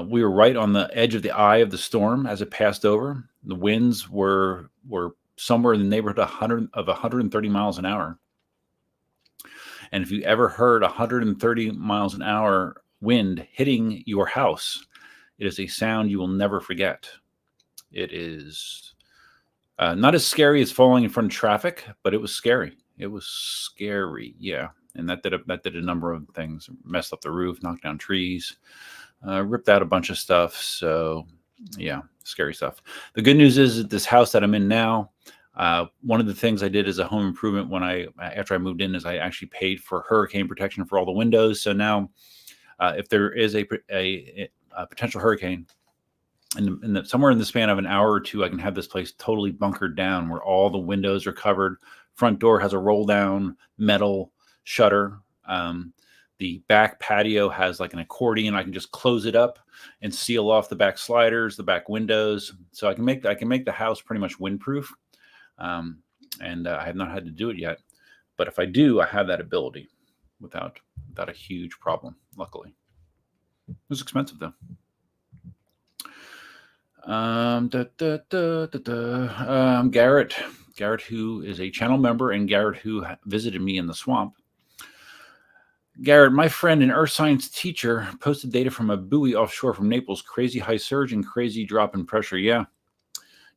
We were right on the edge of the eye of the storm as it passed over. The winds were somewhere in the neighborhood of 130 miles an hour. And if you ever heard 130 miles an hour wind hitting your house, it is a sound you will never forget. It is not as scary as falling in front of traffic, but it was scary. It was scary, yeah. And that did a number of things. Messed up the roof, knocked down trees, ripped out a bunch of stuff. So yeah, scary stuff. The good news is that this house that I'm in now, one of the things I did as a home improvement after I moved in is I actually paid for hurricane protection for all the windows. So now if there is a potential hurricane, and somewhere in the span of an hour or two, I can have this place totally bunkered down where all the windows are covered. Front door has a roll down metal shutter. The back patio has like an accordion. I can just close it up and seal off the back sliders, the back windows. So I can make the house pretty much windproof. And I have not had to do it yet, but if I do, I have that ability without a huge problem. Luckily, it was expensive though. Garrett, who is a channel member, and Garrett, who visited me in the swamp. Garrett, my friend and earth science teacher, posted data from a buoy offshore from Naples. Crazy high surge and crazy drop in pressure. Yeah,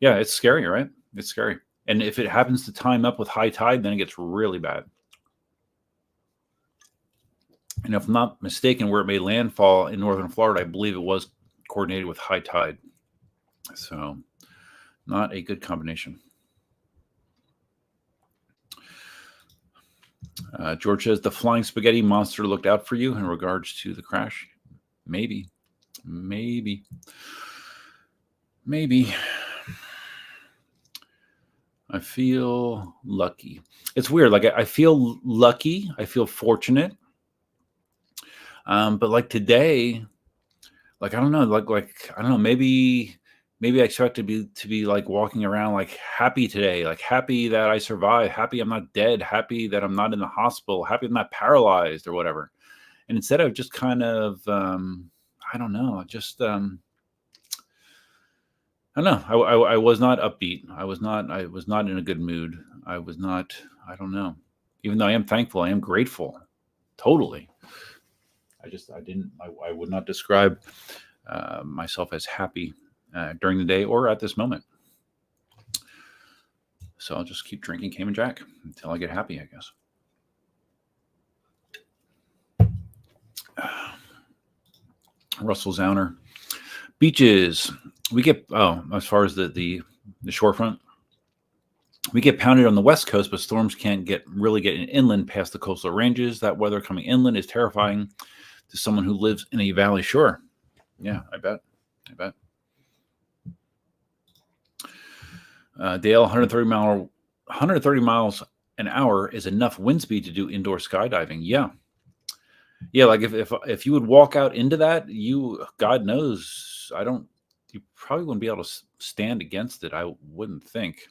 it's scary, right? It's scary. And if it happens to time up with high tide, then it gets really bad. And if I'm not mistaken, where it made landfall in northern Florida, I believe it was coordinated with high tide. So not a good combination. George says, the flying spaghetti monster looked out for you in regards to the crash. Maybe. I feel lucky. It's weird. Like I feel lucky. I feel fortunate. But like today, like I don't know, like I don't know, maybe I expect to be like walking around like happy today, like happy that I survived, happy I'm not dead, happy that I'm not in the hospital, happy I'm not paralyzed or whatever. And instead of just kind of I don't know, just I don't know. I was not upbeat. I was not in a good mood. I don't know. Even though I am thankful, I am grateful. Totally. I would not describe myself as happy during the day or at this moment. So I'll just keep drinking Cayman Jack until I get happy, I guess. Russell Zauner. Beaches. We get, as far as the shorefront, we get pounded on the West Coast, but storms can't really get inland past the coastal ranges. That weather coming inland is terrifying to someone who lives in a valley shore. Yeah, I bet. Dale, 130 miles an hour is enough wind speed to do indoor skydiving. Yeah. Like if you would walk out into that, God knows, you probably wouldn't be able to stand against it. I wouldn't think.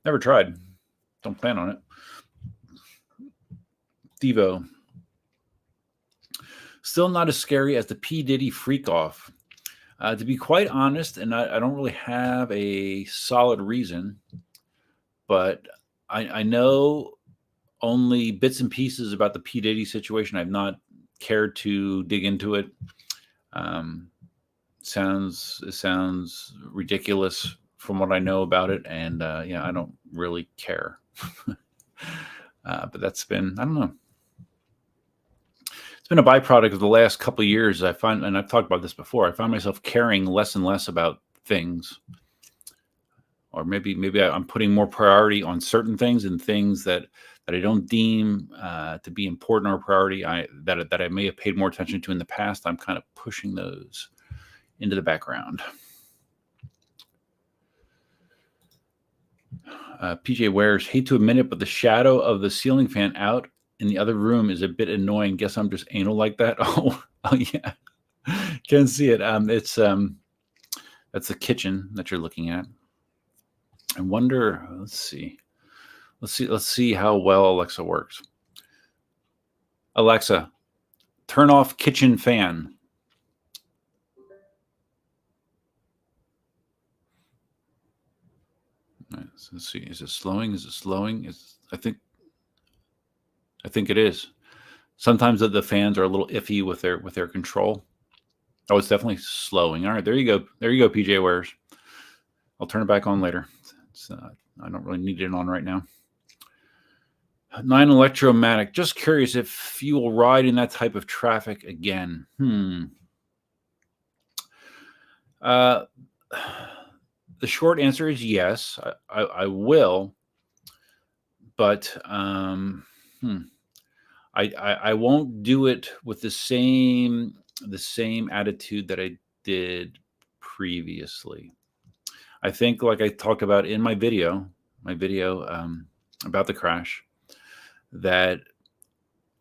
Never tried. Don't plan on it. Devo. Still not as scary as the P. Diddy freak off. To be quite honest, and I don't really have a solid reason, but I know only bits and pieces about the P. Diddy situation. I've not cared to dig into it. It sounds ridiculous from what I know about it, and I don't really care. But that's been, I don't know. It's been a byproduct of the last couple of years. I find, and I've talked about this before, I find myself caring less and less about things, or maybe I'm putting more priority on certain things and things that I don't deem to be important or priority. That I may have paid more attention to in the past. I'm kind of pushing those into the background. PJ Wares, hate to admit it, but the shadow of the ceiling fan out in the other room is a bit annoying. Guess I'm just anal like that. Oh yeah, can't see it. It's that's the kitchen that you're looking at. I wonder. Let's see how well Alexa works. Alexa, turn off kitchen fan. Let's see. Is it slowing? I think it is. Sometimes the fans are a little iffy with their control. Oh, it's definitely slowing. All right, there you go, PJ Wares. I'll turn it back on later. I don't really need it on right now. 9 Electromatic. Just curious if you will ride in that type of traffic again. The short answer is yes, I will, but I won't do it with the same attitude that I did previously. I think, like I talked about in my video about the crash, that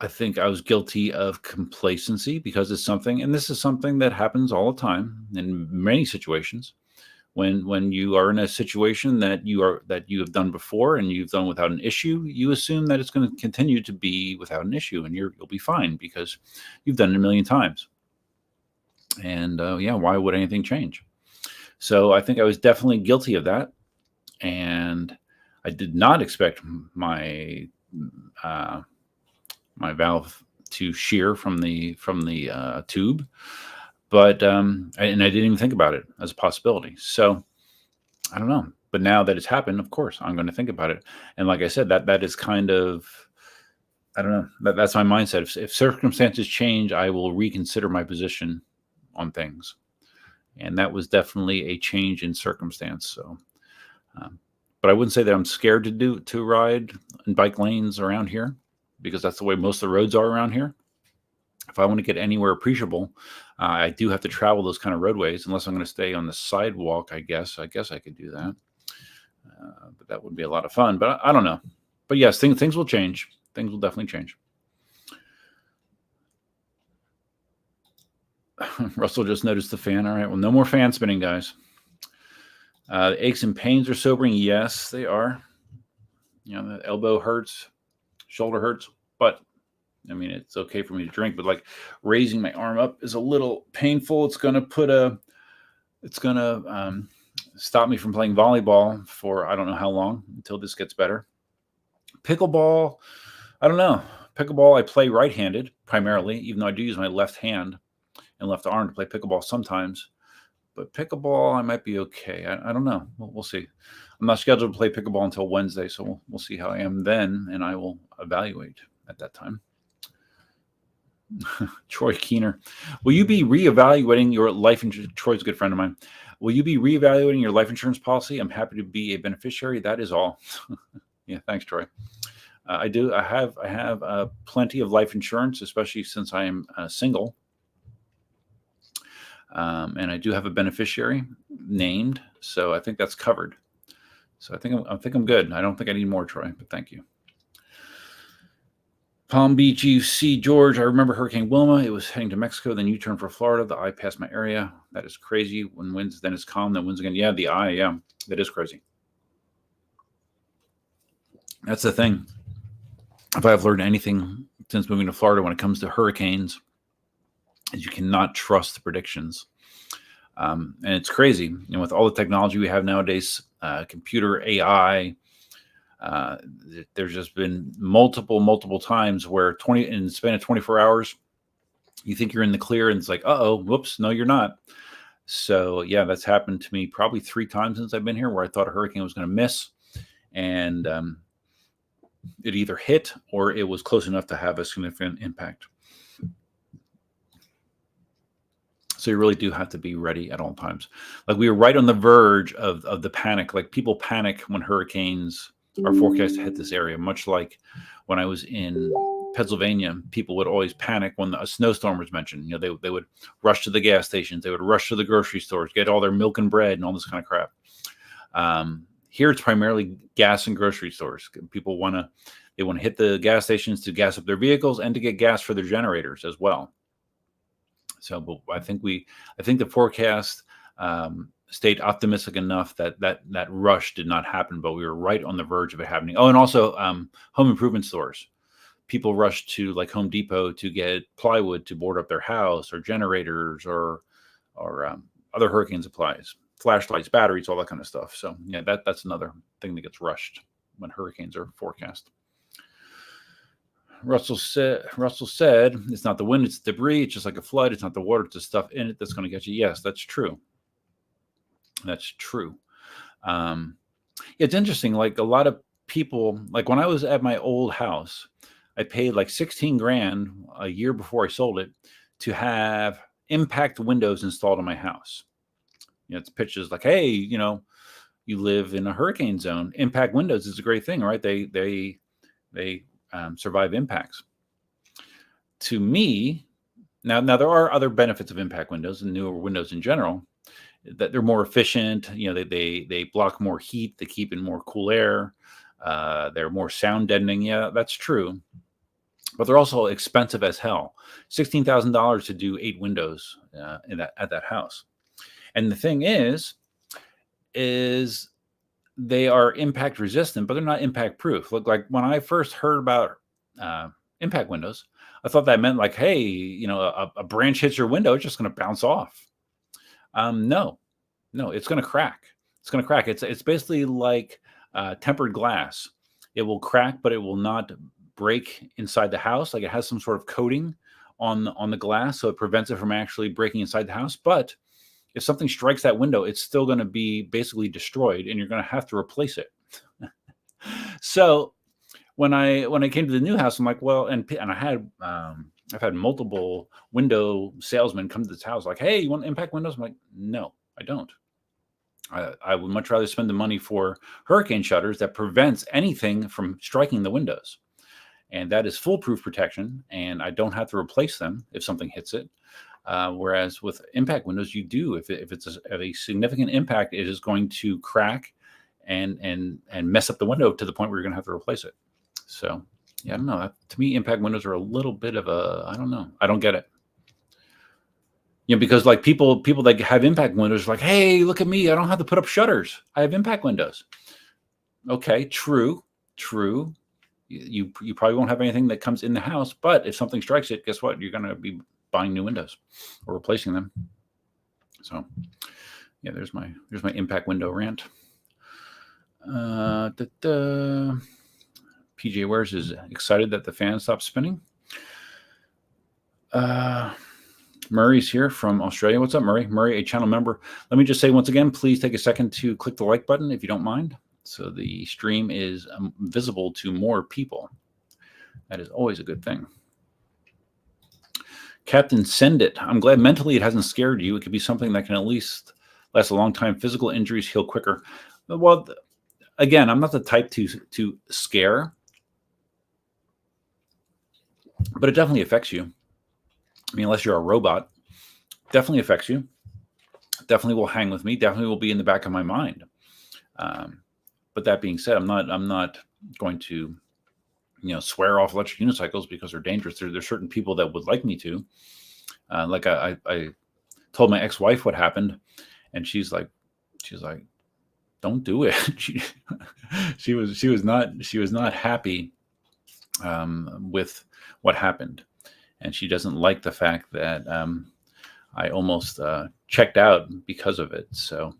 I think I was guilty of complacency because it's something, and this is something that happens all the time in many situations. When you are in a situation that you have done before and you've done without an issue, you assume that it's going to continue to be without an issue, and you'll be fine because you've done it a million times. And why would anything change? So I think I was definitely guilty of that, and I did not expect my valve to shear from the tube. But and I didn't even think about it as a possibility. So I don't know. But now that it's happened, of course, I'm going to think about it. And like I said, that is kind of, I don't know. That's my mindset. If circumstances change, I will reconsider my position on things. And that was definitely a change in circumstance. So, but I wouldn't say that I'm scared to ride in bike lanes around here, because that's the way most of the roads are around here. If I want to get anywhere appreciable, I do have to travel those kind of roadways, unless I'm going to stay on the sidewalk. I guess I could do that, but that would be a lot of fun. But I don't know. But yes, things will change. Things will definitely change. Russell just noticed the fan. All right, well, no more fan spinning, guys. The aches and pains are sobering. Yes, they are. The elbow hurts, shoulder hurts, but I mean, it's okay for me to drink, but like raising my arm up is a little painful. It's going to stop me from playing volleyball for I don't know how long, until this gets better. Pickleball, I don't know. Pickleball, I play right-handed primarily, even though I do use my left hand and left arm to play pickleball sometimes. but pickleball, I might be okay. I don't know. We'll see. I'm not scheduled to play pickleball until Wednesday, so we'll see how I am then, and I will evaluate at that time. Troy Keener, will you be reevaluating your life insurance? Troy's a good friend of mine. Will you be reevaluating your life insurance policy? I'm happy to be a beneficiary. That is all. Yeah, thanks, Troy. I do. I have plenty of life insurance, especially since I am single. And I do have a beneficiary named, so I think that's covered. So I think I'm good. I don't think I need more, Troy, but thank you. Palm Beach, UC, George. I remember Hurricane Wilma. It was heading to Mexico, then U-turn for Florida. The eye passed my area. That is crazy. When winds, then it's calm, then winds again. Yeah, the eye. Yeah, that is crazy. That's the thing. If I've learned anything since moving to Florida when it comes to hurricanes, is you cannot trust the predictions. And it's crazy. With all the technology we have nowadays, computer AI, there's just been multiple times where in the span of 24 hours, you think you're in the clear and it's like, whoops, no, you're not. So yeah, that's happened to me probably 3 times since I've been here, where I thought a hurricane was going to miss, and it either hit or it was close enough to have a significant impact. So you really do have to be ready at all times. Like, we were right on the verge of the panic. Like, people panic when hurricanes are forecast to hit this area, much like when I was in Pennsylvania, people would always panic when a snowstorm was mentioned. They would rush to the gas stations, they would rush to the grocery stores, get all their milk and bread and all this kind of crap. Here it's primarily gas and grocery stores. People want to hit the gas stations to gas up their vehicles and to get gas for their generators as well. So, but I think the forecast stayed optimistic enough that rush did not happen, but we were right on the verge of it happening. Oh, and also home improvement stores. People rushed to like Home Depot to get plywood to board up their house, or generators, or other hurricane supplies, flashlights, batteries, all that kind of stuff. So yeah, that's another thing that gets rushed when hurricanes are forecast. Russell said, it's not the wind, it's debris. It's just like a flood. It's not the water, it's the stuff in it that's going to get you. Yes, that's true. That's true. It's interesting. Like, a lot of people, like when I was at my old house, I paid like 16 grand a year before I sold it to have impact windows installed in my house. It's pitches like, hey, you live in a hurricane zone. Impact windows is a great thing, right? They survive impacts. To me, now there are other benefits of impact windows and newer windows in general, that they're more efficient. They block more heat, they keep in more cool air, they're more sound deadening. Yeah, that's true. But they're also expensive as hell. $16,000 to do 8 windows at that house. And the thing is they are impact resistant, but they're not impact proof. Look, like when I first heard about impact windows, I thought that meant like, hey, a branch hits your window, it's just going to bounce off. No, it's going to crack. It's going to crack. It's basically like tempered glass. It will crack, but it will not break inside the house. Like, it has some sort of coating on the glass, so it prevents it from actually breaking inside the house. But if something strikes that window, it's still going to be basically destroyed, and you're going to have to replace it. So when I came to the new house, I'm like, well, and I've had multiple window salesmen come to this house like, hey, you want impact windows? I'm like, no, I don't. I would much rather spend the money for hurricane shutters that prevents anything from striking the windows. And that is foolproof protection, and I don't have to replace them if something hits it. Whereas with impact windows, you do. If it's a significant impact, it is going to crack and mess up the window to the point where you're going to have to replace it. So yeah, I don't know. To me, impact windows are a little bit of I don't know. I don't get it. Because like people that have impact windows are like, hey, look at me. I don't have to put up shutters. I have impact windows. Okay, true. You probably won't have anything that comes in the house, but if something strikes it, guess what? You're going to be buying new windows or replacing them. So yeah, there's my impact window rant. PJ Wares is excited that the fan stopped spinning. Murray's here from Australia. What's up, Murray? Murray, a channel member. Let me just say once again, please take a second to click the like button if you don't mind, so the stream is visible to more people. That is always a good thing. Captain, send it. I'm glad mentally it hasn't scared you. It could be something that can at least last a long time. Physical injuries heal quicker. Well, again, I'm not the type to scare, but it definitely affects you. I mean, unless you're a robot, definitely affects you. Definitely will hang with me. Definitely will be in the back of my mind. But that being said, I'm not going to, swear off electric unicycles because they're dangerous. There's certain people that would like me to. Like I told my ex-wife what happened, and she's like, don't do it. she was not happy with what happened, and she doesn't like the fact that I almost checked out because of it. So,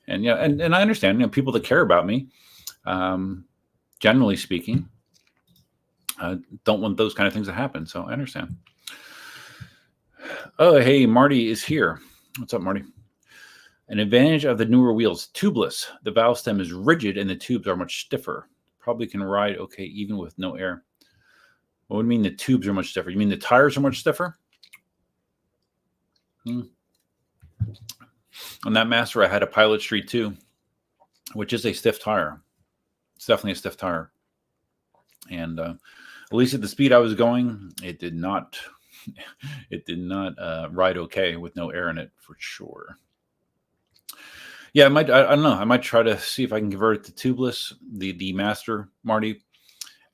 and and I understand, people that care about me, generally speaking, don't want those kind of things to happen. So I understand. Oh, hey, Marty is here. What's up, Marty? An advantage of the newer wheels, tubeless. The valve stem is rigid and the tubes are much stiffer. Probably can ride okay even with no air. What would you mean the tubes are much stiffer? You mean the tires are much stiffer? On that Master, I had a Pilot Street 2, which is a stiff tire. It's definitely a stiff tire. And at least at the speed I was going, it did not ride okay with no air in it for sure. Yeah, I don't know. I might try to see if I can convert it to tubeless. The Master, Marty.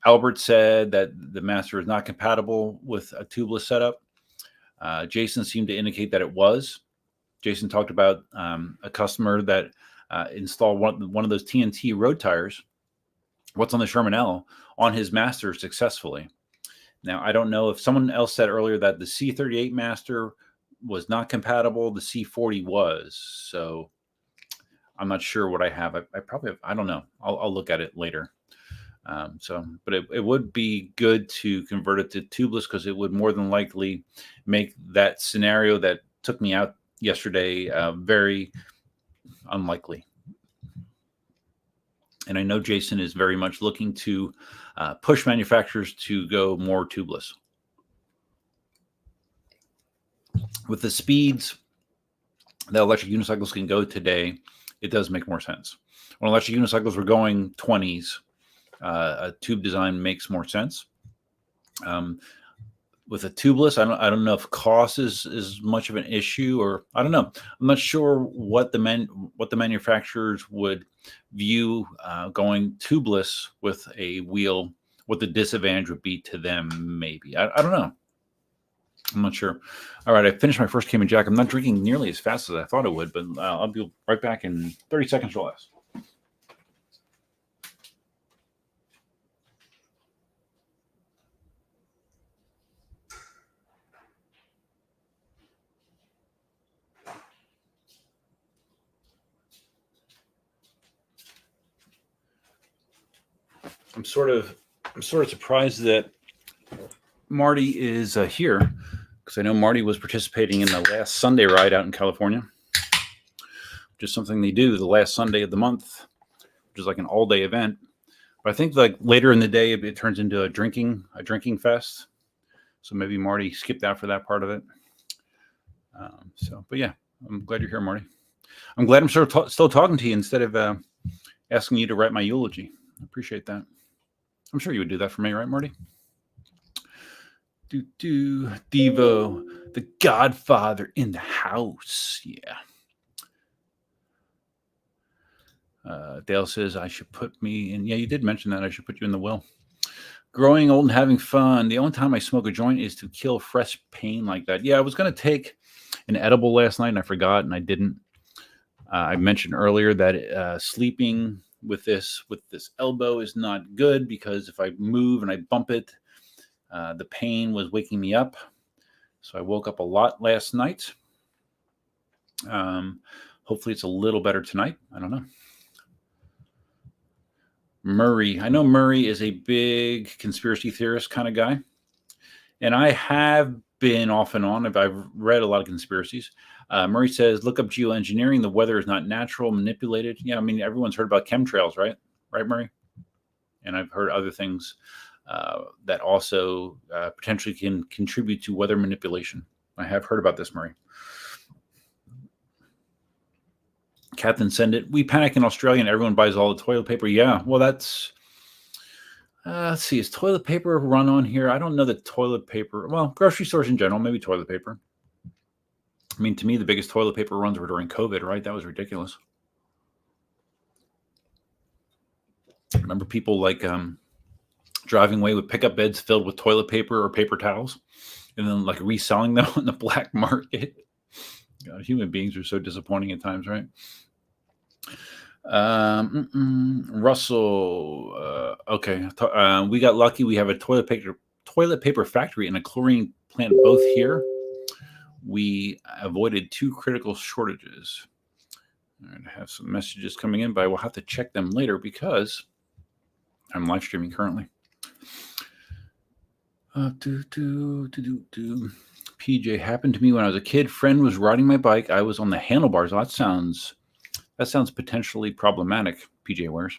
Albert said that the Master is not compatible with a tubeless setup. Jason seemed to indicate that it was. Jason talked about a customer that installed one of those TNT road tires, what's on the Sherman L, on his Master successfully. Now, I don't know if someone else said earlier that the C38 Master was not compatible. The C40 was. So I'm not sure what I have. I probably have, I don't know. I'll look at it later. But it would be good to convert it to tubeless because it would more than likely make that scenario that took me out yesterday very unlikely. And I know Jason is very much looking to push manufacturers to go more tubeless. With the speeds that electric unicycles can go today, it does make more sense. When electric unicycles were going 20s, a tube design makes more sense. With a tubeless, I don't know if cost is much of an issue, or I don't know. I'm not sure what the manufacturers would view going tubeless with a wheel, what the disadvantage would be to them. Maybe I don't know. I'm not sure. All right, I finished my first Cayman Jack. I'm not drinking nearly as fast as I thought it would, but I'll be right back in 30 seconds or less. I'm sort of surprised that Marty is here, because I know Marty was participating in the last Sunday ride out in California, which is something they do the last Sunday of the month, which is like an all-day event. But I think like later in the day it turns into a drinking fest. So maybe Marty skipped out for that part of it. But yeah, I'm glad you're here, Marty. I'm glad I'm still talking to you instead of asking you to write my eulogy. I appreciate that. I'm sure you would do that for me, right, Marty? Devo, the Godfather in the house. Yeah. Dale says I should put me in. Yeah, you did mention that. I should put you in the will. Growing old and having fun. The only time I smoke a joint is to kill fresh pain like that. Yeah, I was going to take an edible last night and I forgot and I didn't. I mentioned earlier that sleeping with this elbow is not good because if I move and I bump it, the pain was waking me up. So I woke up a lot last night. Hopefully it's a little better tonight. I don't know. Murray. I know Murray is a big conspiracy theorist kind of guy. And I have been off and on. I've read a lot of conspiracies. Murray says, look up geoengineering. The weather is not natural, manipulated. Yeah, I mean, everyone's heard about chemtrails, right? Right, Murray? And I've heard other things that also potentially can contribute to weather manipulation. I have heard about this, Murray. Captain, send it. We panic in Australia and everyone buys all the toilet paper. Yeah, well, that's... let's see. Is toilet paper run on here? I don't know that toilet paper... Well, grocery stores in general, maybe toilet paper. I mean, to me, the biggest toilet paper runs were during COVID, right? That was ridiculous. Remember people like driving away with pickup beds filled with toilet paper or paper towels and then like reselling them on the black market? God, human beings are so disappointing at times, right? Russell, okay. We got lucky. We have a toilet paper factory and a chlorine plant both here. We avoided 2 critical shortages. All right, I have some messages coming in, but I will have to check them later because I'm live streaming currently. PJ happened to me when I was a kid. Friend was riding my bike. I was on the handlebars. Oh, that sounds potentially problematic. PJ wears.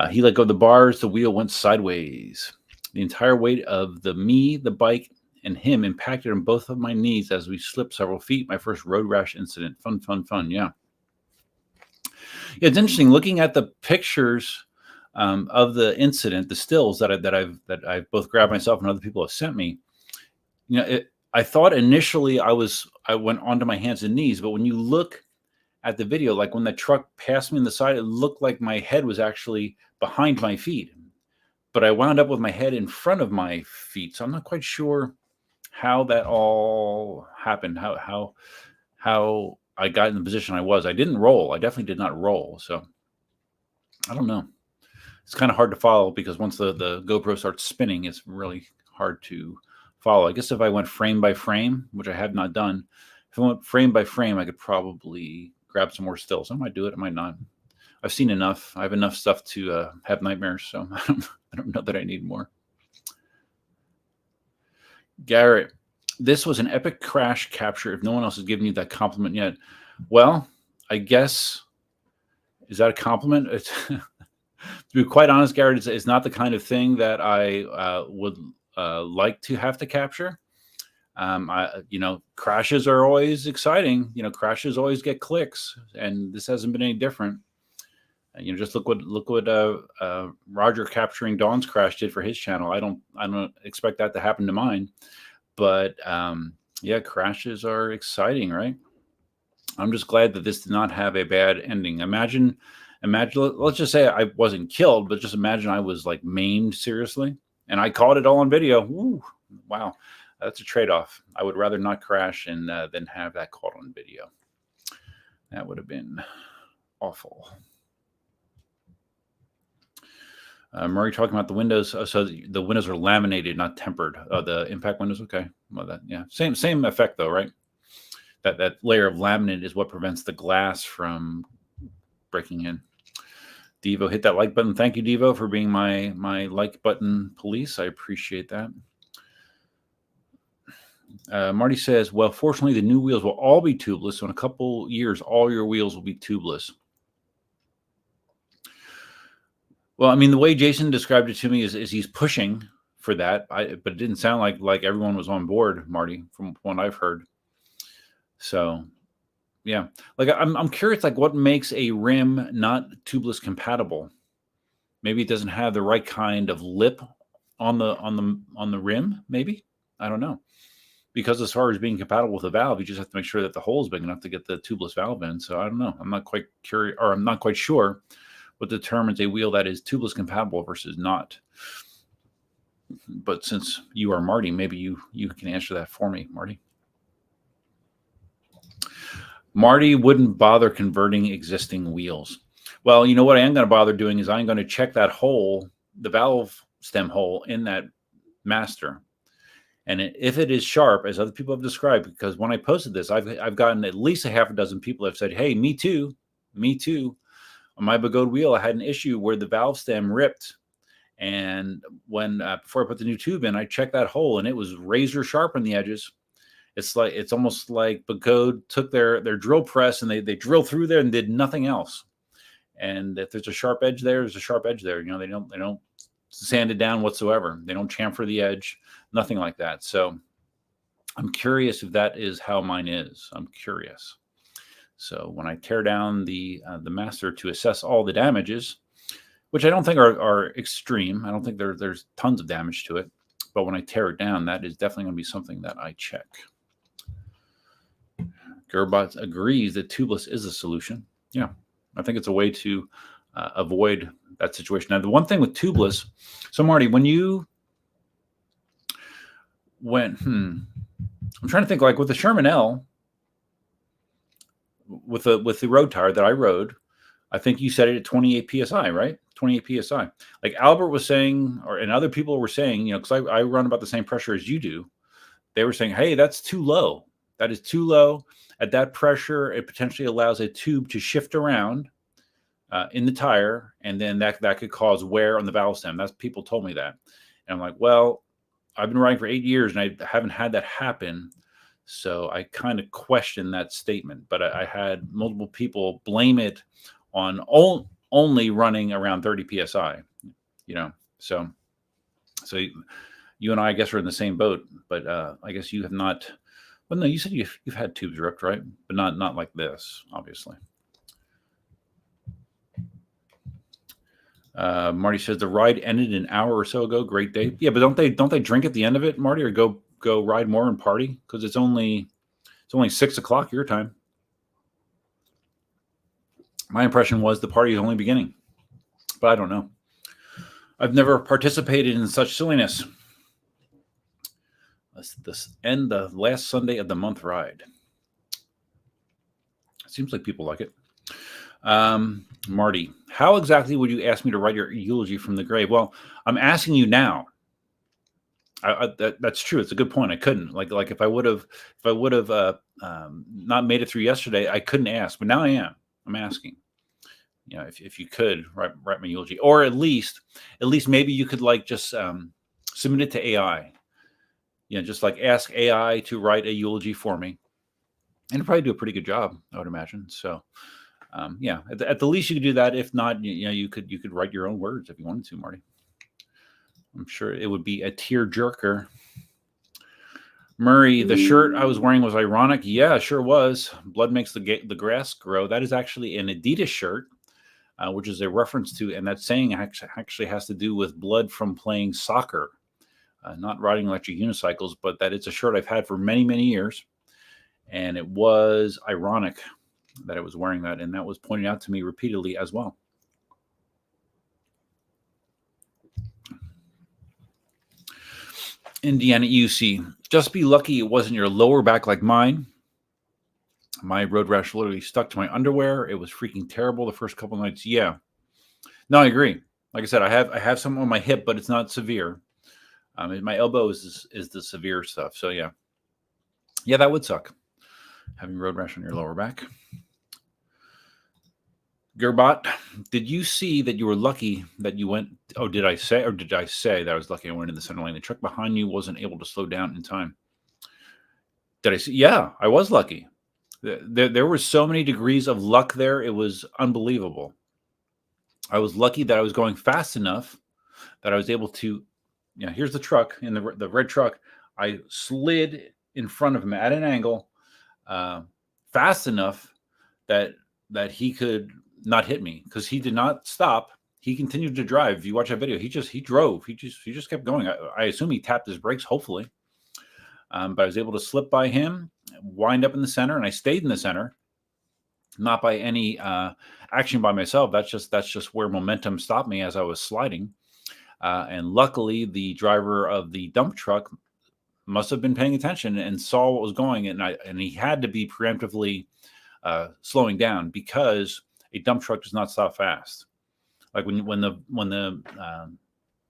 He let go of the bars. The wheel went sideways. The entire weight of the bike, and him impacted on both of my knees as we slipped several feet. My first road rash incident. Fun. Yeah. It's interesting looking at the pictures of the incident, the stills that I've both grabbed myself and other people have sent me. You know, I thought initially I went onto my hands and knees, but when you look at the video, like when the truck passed me on the side, it looked like my head was actually behind my feet, but I wound up with my head in front of my feet. So I'm not quite sure how that all happened, how I got in the position I was. I didn't roll. I definitely did not roll. So I don't know. It's kind of hard to follow because once the GoPro starts spinning, it's really hard to follow. I guess if I went frame by frame, which I have not done, if I went frame by frame, I could probably grab some more stills. I might do it. I might not. I've seen enough. I have enough stuff to have nightmares, so I don't know that I need more. Garrett, this was an epic crash capture if no one else has given you that compliment yet. Well, I guess, is that a compliment? It's, to be quite honest, Garrett, it's not the kind of thing that I would like to have to capture. Crashes are always exciting. Crashes always get clicks, and this hasn't been any different. Just look what Roger capturing Dawn's crash did for his channel. I don't expect that to happen to mine, but yeah, crashes are exciting, right? I'm just glad that this did not have a bad ending. Imagine, let's just say I wasn't killed, but just imagine I was like maimed seriously, and I caught it all on video. Ooh, wow. That's a trade-off. I would rather not crash and than have that caught on video. That would have been awful. Murray talking about the windows. So the windows are laminated, not tempered. The impact windows. Okay. Well, same effect though, right? That layer of laminate is what prevents the glass from breaking in. Devo, hit that like button. Thank you, Devo, for being my like button police. I appreciate that. Marty says, well, fortunately, the new wheels will all be tubeless. So in a couple years, all your wheels will be tubeless. Well, I mean, the way Jason described it to me is he's pushing for that. But it didn't sound like everyone was on board, Marty, from what I've heard. So, yeah. Like, I'm curious, like, what makes a rim not tubeless compatible? Maybe it doesn't have the right kind of lip on the rim, maybe? I don't know. Because as far as being compatible with a valve, you just have to make sure that the hole is big enough to get the tubeless valve in. So I don't know. I'm not quite curious, or I'm not quite sure what determines a wheel that is tubeless compatible versus not. But since you are Marty, maybe you can answer that for me, Marty. Marty wouldn't bother converting existing wheels. Well, you know what I am going to bother doing is I'm going to check that hole, the valve stem hole in that master. And if it is sharp, as other people have described, because when I posted this, I've gotten at least a half a dozen people that have said, hey, me too. On my Begode wheel, I had an issue where the valve stem ripped And when before I put the new tube in, I checked that hole, and it was razor sharp on the edges. It's almost like Bagode took their drill press and they drilled through there and did nothing else. And if there's a sharp edge there, there's a sharp edge there. They don't sand it down whatsoever. They don't chamfer the edge, nothing like that. So I'm curious if that is how mine is. I'm curious. So when I tear down the master to assess all the damages, which I don't think are extreme. I don't think there's tons of damage to it. But when I tear it down, that is definitely going to be something that I check. Gerbot agrees that tubeless is a solution. Yeah, I think it's a way to avoid that situation. Now, the one thing with tubeless, so Marty, when you went, I'm trying to think, like with the Sherman L, with the road tire that I rode, I think you set it at 28 psi, right? 28 psi. Like Albert was saying, and other people were saying, because I run about the same pressure as you do. They were saying, hey, that's too low. That is too low. At that pressure, it potentially allows a tube to shift around in the tire, and then that could cause wear on the valve stem. That's people told me that. And I'm like, well, I've been riding for 8 years, and I haven't had that happen. So I kind of question that statement. But I had multiple people blame it on only running around 30 psi. So you and I guess are in the same boat. But I guess you have not. Well, no, you said you've had tubes ripped, right? But not like this, obviously. Marty says the ride ended an hour or so ago. Great day. Yeah, but don't they drink at the end of it, Marty, or go ride more and party? Because it's only 6 o'clock your time. My impression was the party is only beginning, but I don't know. I've never participated in such silliness. Let's end the last Sunday of the month ride. It seems like people like it. Marty, how exactly would you ask me to write your eulogy from the grave? Well, I'm asking you now. That's true. It's a good point. I couldn't like if I would have not made it through yesterday, I couldn't ask, but now I am. I'm asking. If you could write my eulogy, or at least maybe you could just submit it to AI. Just ask AI to write a eulogy for me, and it'll probably do a pretty good job, I would imagine. So, at the least you could do that. If not, you could write your own words if you wanted to, Marty. I'm sure it would be a tear jerker. Murray, the shirt I was wearing was ironic. Yeah, it sure was. Blood makes the grass grow. That is actually an Adidas shirt, which is a reference to, and that saying actually has to do with blood from playing soccer. Not riding electric unicycles, but that it's a shirt I've had for many, many years. And it was ironic that I was wearing that. And that was pointed out to me repeatedly as well. Indiana UC, just be lucky it wasn't your lower back like mine. My road rash literally stuck to my underwear. It was freaking terrible the first couple of nights. Yeah. No, I agree. Like I said, I have some on my hip, but it's not severe. My elbow is the severe stuff. So yeah, that would suck, having road rash on your lower back. Gerbot, did you see that you were lucky that you went? Oh, did I say that I was lucky I went in the center lane? The truck behind you wasn't able to slow down in time. Did I see? Yeah, I was lucky. There were so many degrees of luck there. It was unbelievable. I was lucky that I was going fast enough that I was able to. Here's the truck, in the red truck. I slid in front of him at an angle fast enough that he could not hit me, because he did not stop. He continued to drive. If you watch that video, he drove. He just kept going. I assume he tapped his brakes, hopefully. But I was able to slip by him, wind up in the center, and I stayed in the center. Not by any action by myself. That's just where momentum stopped me as I was sliding. And luckily, the driver of the dump truck must have been paying attention and saw what was going, and he had to be preemptively slowing down, because a dump truck does not stop fast. Like when the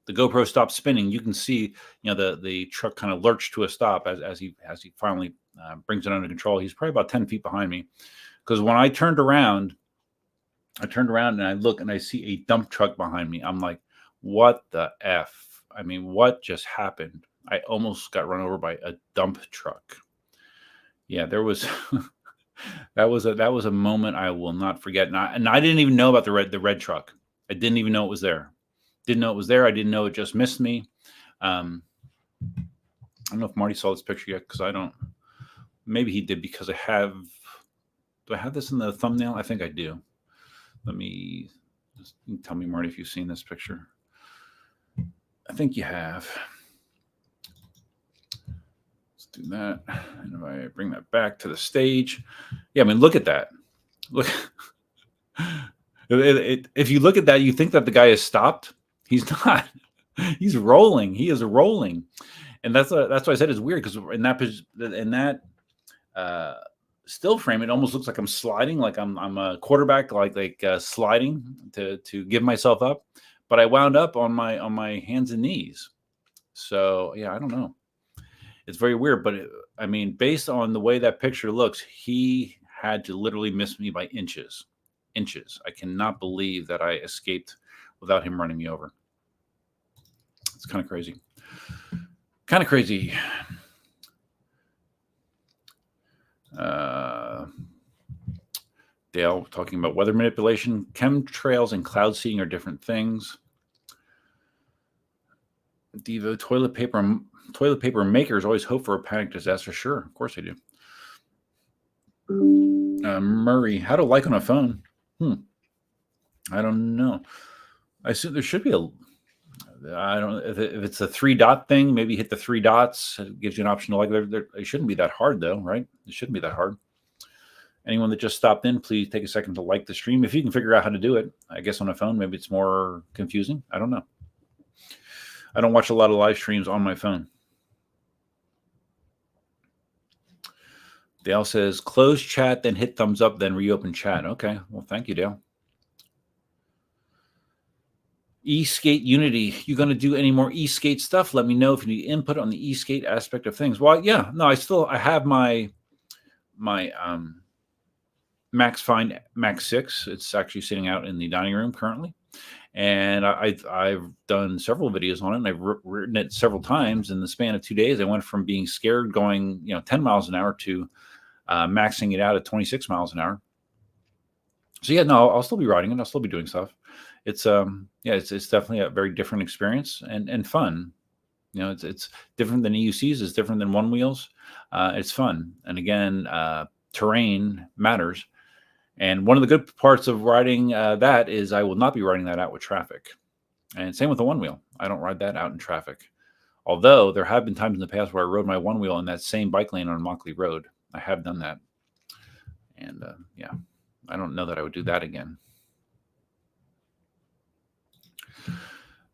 GoPro stops spinning, you can see the truck kind of lurch to a stop as he finally brings it under control. He's probably about 10 feet behind me, because when I turned around and I look and I see a dump truck behind me. I'm like, What the F? I mean, what just happened? I almost got run over by a dump truck. Yeah, there was that was a moment I will not forget. And I didn't even know about the red truck. I didn't even know it was there. Didn't know it was there. I didn't know it just missed me. I don't know if Marty saw this picture yet, because I don't. Maybe he did, because do I have this in the thumbnail? I think I do. Let me just tell me, Marty, if you've seen this picture. I think you have. Let's do that. And if I bring that back to the stage, yeah, I mean, look at that. Look. If you look at that, you think that the guy has stopped. He's not. He's rolling. He is rolling, and that's why I said it's weird, because in that still frame, it almost looks like I'm sliding, like I'm a quarterback, like sliding to give myself up, but I wound up on my hands and knees. So yeah, I don't know. It's very weird, but I mean, based on the way that picture looks, he had to literally miss me by inches. I cannot believe that I escaped without him running me over. It's kind of crazy. Dale talking about weather manipulation. Chemtrails and cloud seeding are different things. Devo, toilet paper makers always hope for a panic disaster. Sure, of course they do. Murray, how to like on a phone? I don't know. I assume there should be I don't know if it's a 3-dot thing. Maybe hit the 3 dots. It gives you an option to like. It shouldn't be that hard, though, right? It shouldn't be that hard. Anyone that just stopped in, please take a second to like the stream. If you can figure out how to do it, I guess on a phone, maybe it's more confusing. I don't know. I don't watch a lot of live streams on my phone. Dale says, close chat, then hit thumbs up, then reopen chat. Okay. Well, thank you, Dale. eSkate Unity. You going to do any more eSkate stuff? Let me know if you need input on the eSkate aspect of things. Well, yeah. No, I have my Max Find Max 6. It's actually sitting out in the dining room currently. And I've done several videos on it, and I've written it several times in the span of 2 days. I went from being scared going 10 miles an hour to maxing it out at 26 miles an hour. So yeah, no, I'll still be riding it. I'll still be doing stuff. It's it's definitely a very different experience and fun. It's different than EUCs. It's different than one wheels. It's fun, and again, terrain matters. And one of the good parts of riding that is I will not be riding that out with traffic. And same with the one wheel. I don't ride that out in traffic. Although there have been times in the past where I rode my one wheel in that same bike lane on Mockley Road. I have done that. And yeah, I don't know that I would do that again.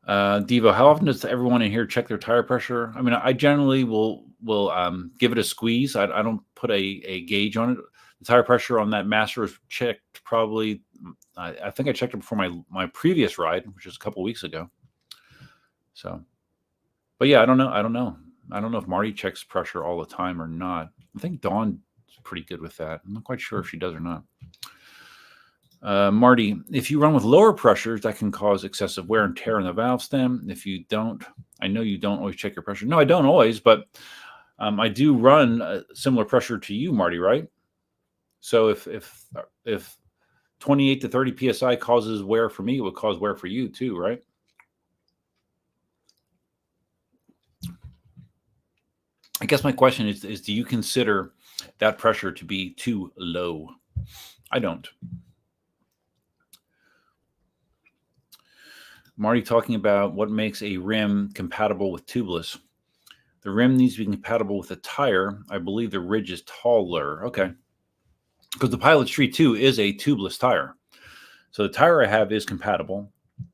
Devo, how often does everyone in here check their tire pressure? I mean, I generally will give it a squeeze. I don't put a gauge on it. The tire pressure on that Master was checked probably. I think I checked it before my previous ride, which was a couple weeks ago. So, but yeah, I don't know. I don't know if Marty checks pressure all the time or not. I think Dawn's pretty good with that. I'm not quite sure if she does or not. Marty, if you run with lower pressures, that can cause excessive wear and tear in the valve stem. If you don't, I know you don't always check your pressure. No, I don't always, but I do run a similar pressure to you, Marty, right? So if 28 to 30 psi causes wear for me, it would cause wear for you too, right? I guess my question is do you consider that pressure to be too low? I don't. Marty talking about what makes a rim compatible with tubeless. The rim needs to be compatible with the tire. I believe the ridge is taller. Okay. Because the Pilot Street 2 is a tubeless tire. So the tire I have is compatible,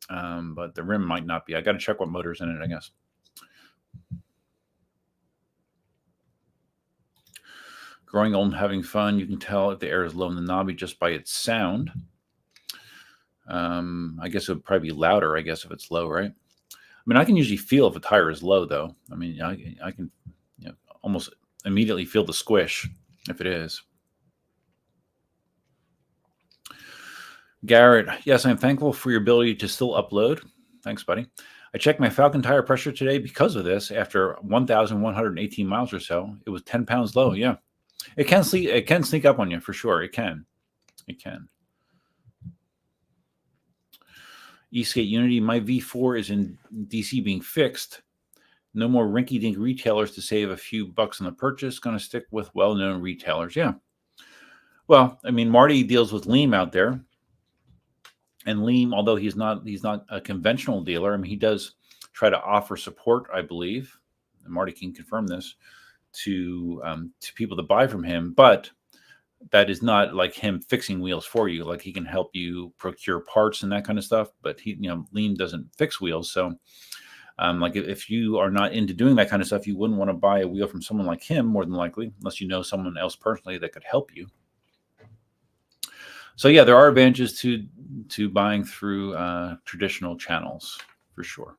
but the rim might not be. I got to check what motor's in it, I guess. Growing old and having fun. You can tell if the air is low in the knobby just by its sound. I guess it would probably be louder, I guess, if it's low, right? I mean, I can usually feel if a tire is low, though. I mean, I can almost immediately feel the squish if it is. Garrett, yes, I'm thankful for your ability to still upload. Thanks, buddy. I checked my Falcon tire pressure today because of this. After 1,118 miles or so, it was 10 pounds low. Yeah, it can sneak up on you for sure. It can. Eastgate Unity, my V4 is in DC being fixed. No more rinky-dink retailers to save a few bucks on the purchase. Going to stick with well-known retailers. Yeah. Well, I mean, Marty deals with Leam out there, and Leam, although he's not a conventional dealer, I mean, he does try to offer support, I believe, and Marty can confirm this, to people that buy from him. But that is not like him fixing wheels for you. Like, he can help you procure parts and that kind of stuff, but Leam doesn't fix wheels. So like, if you are not into doing that kind of stuff, you wouldn't want to buy a wheel from someone like him, more than likely, unless you know someone else personally that could help you. So yeah, there are advantages to buying through traditional channels, for sure.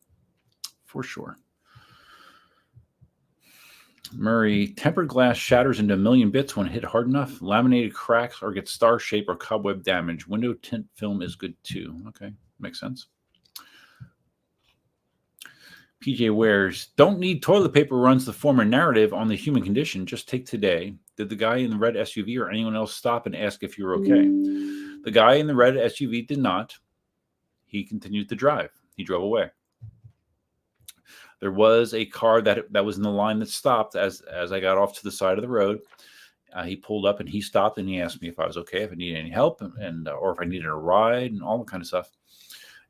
Murray, tempered glass shatters into a million bits when hit hard enough. Laminated cracks or gets star shape or cobweb damage. Window tint film is good too. Okay, makes sense. PJ Wares, don't need toilet paper runs to form a narrative on the human condition. Just take today. Did the guy in the red SUV or anyone else stop and ask if you were okay? The guy in the red SUV did not. He continued to drive. He drove away. There was a car that was in the line that stopped as I got off to the side of the road. He pulled up and he stopped and he asked me if I was okay, if I needed any help, and or if I needed a ride and all that kind of stuff.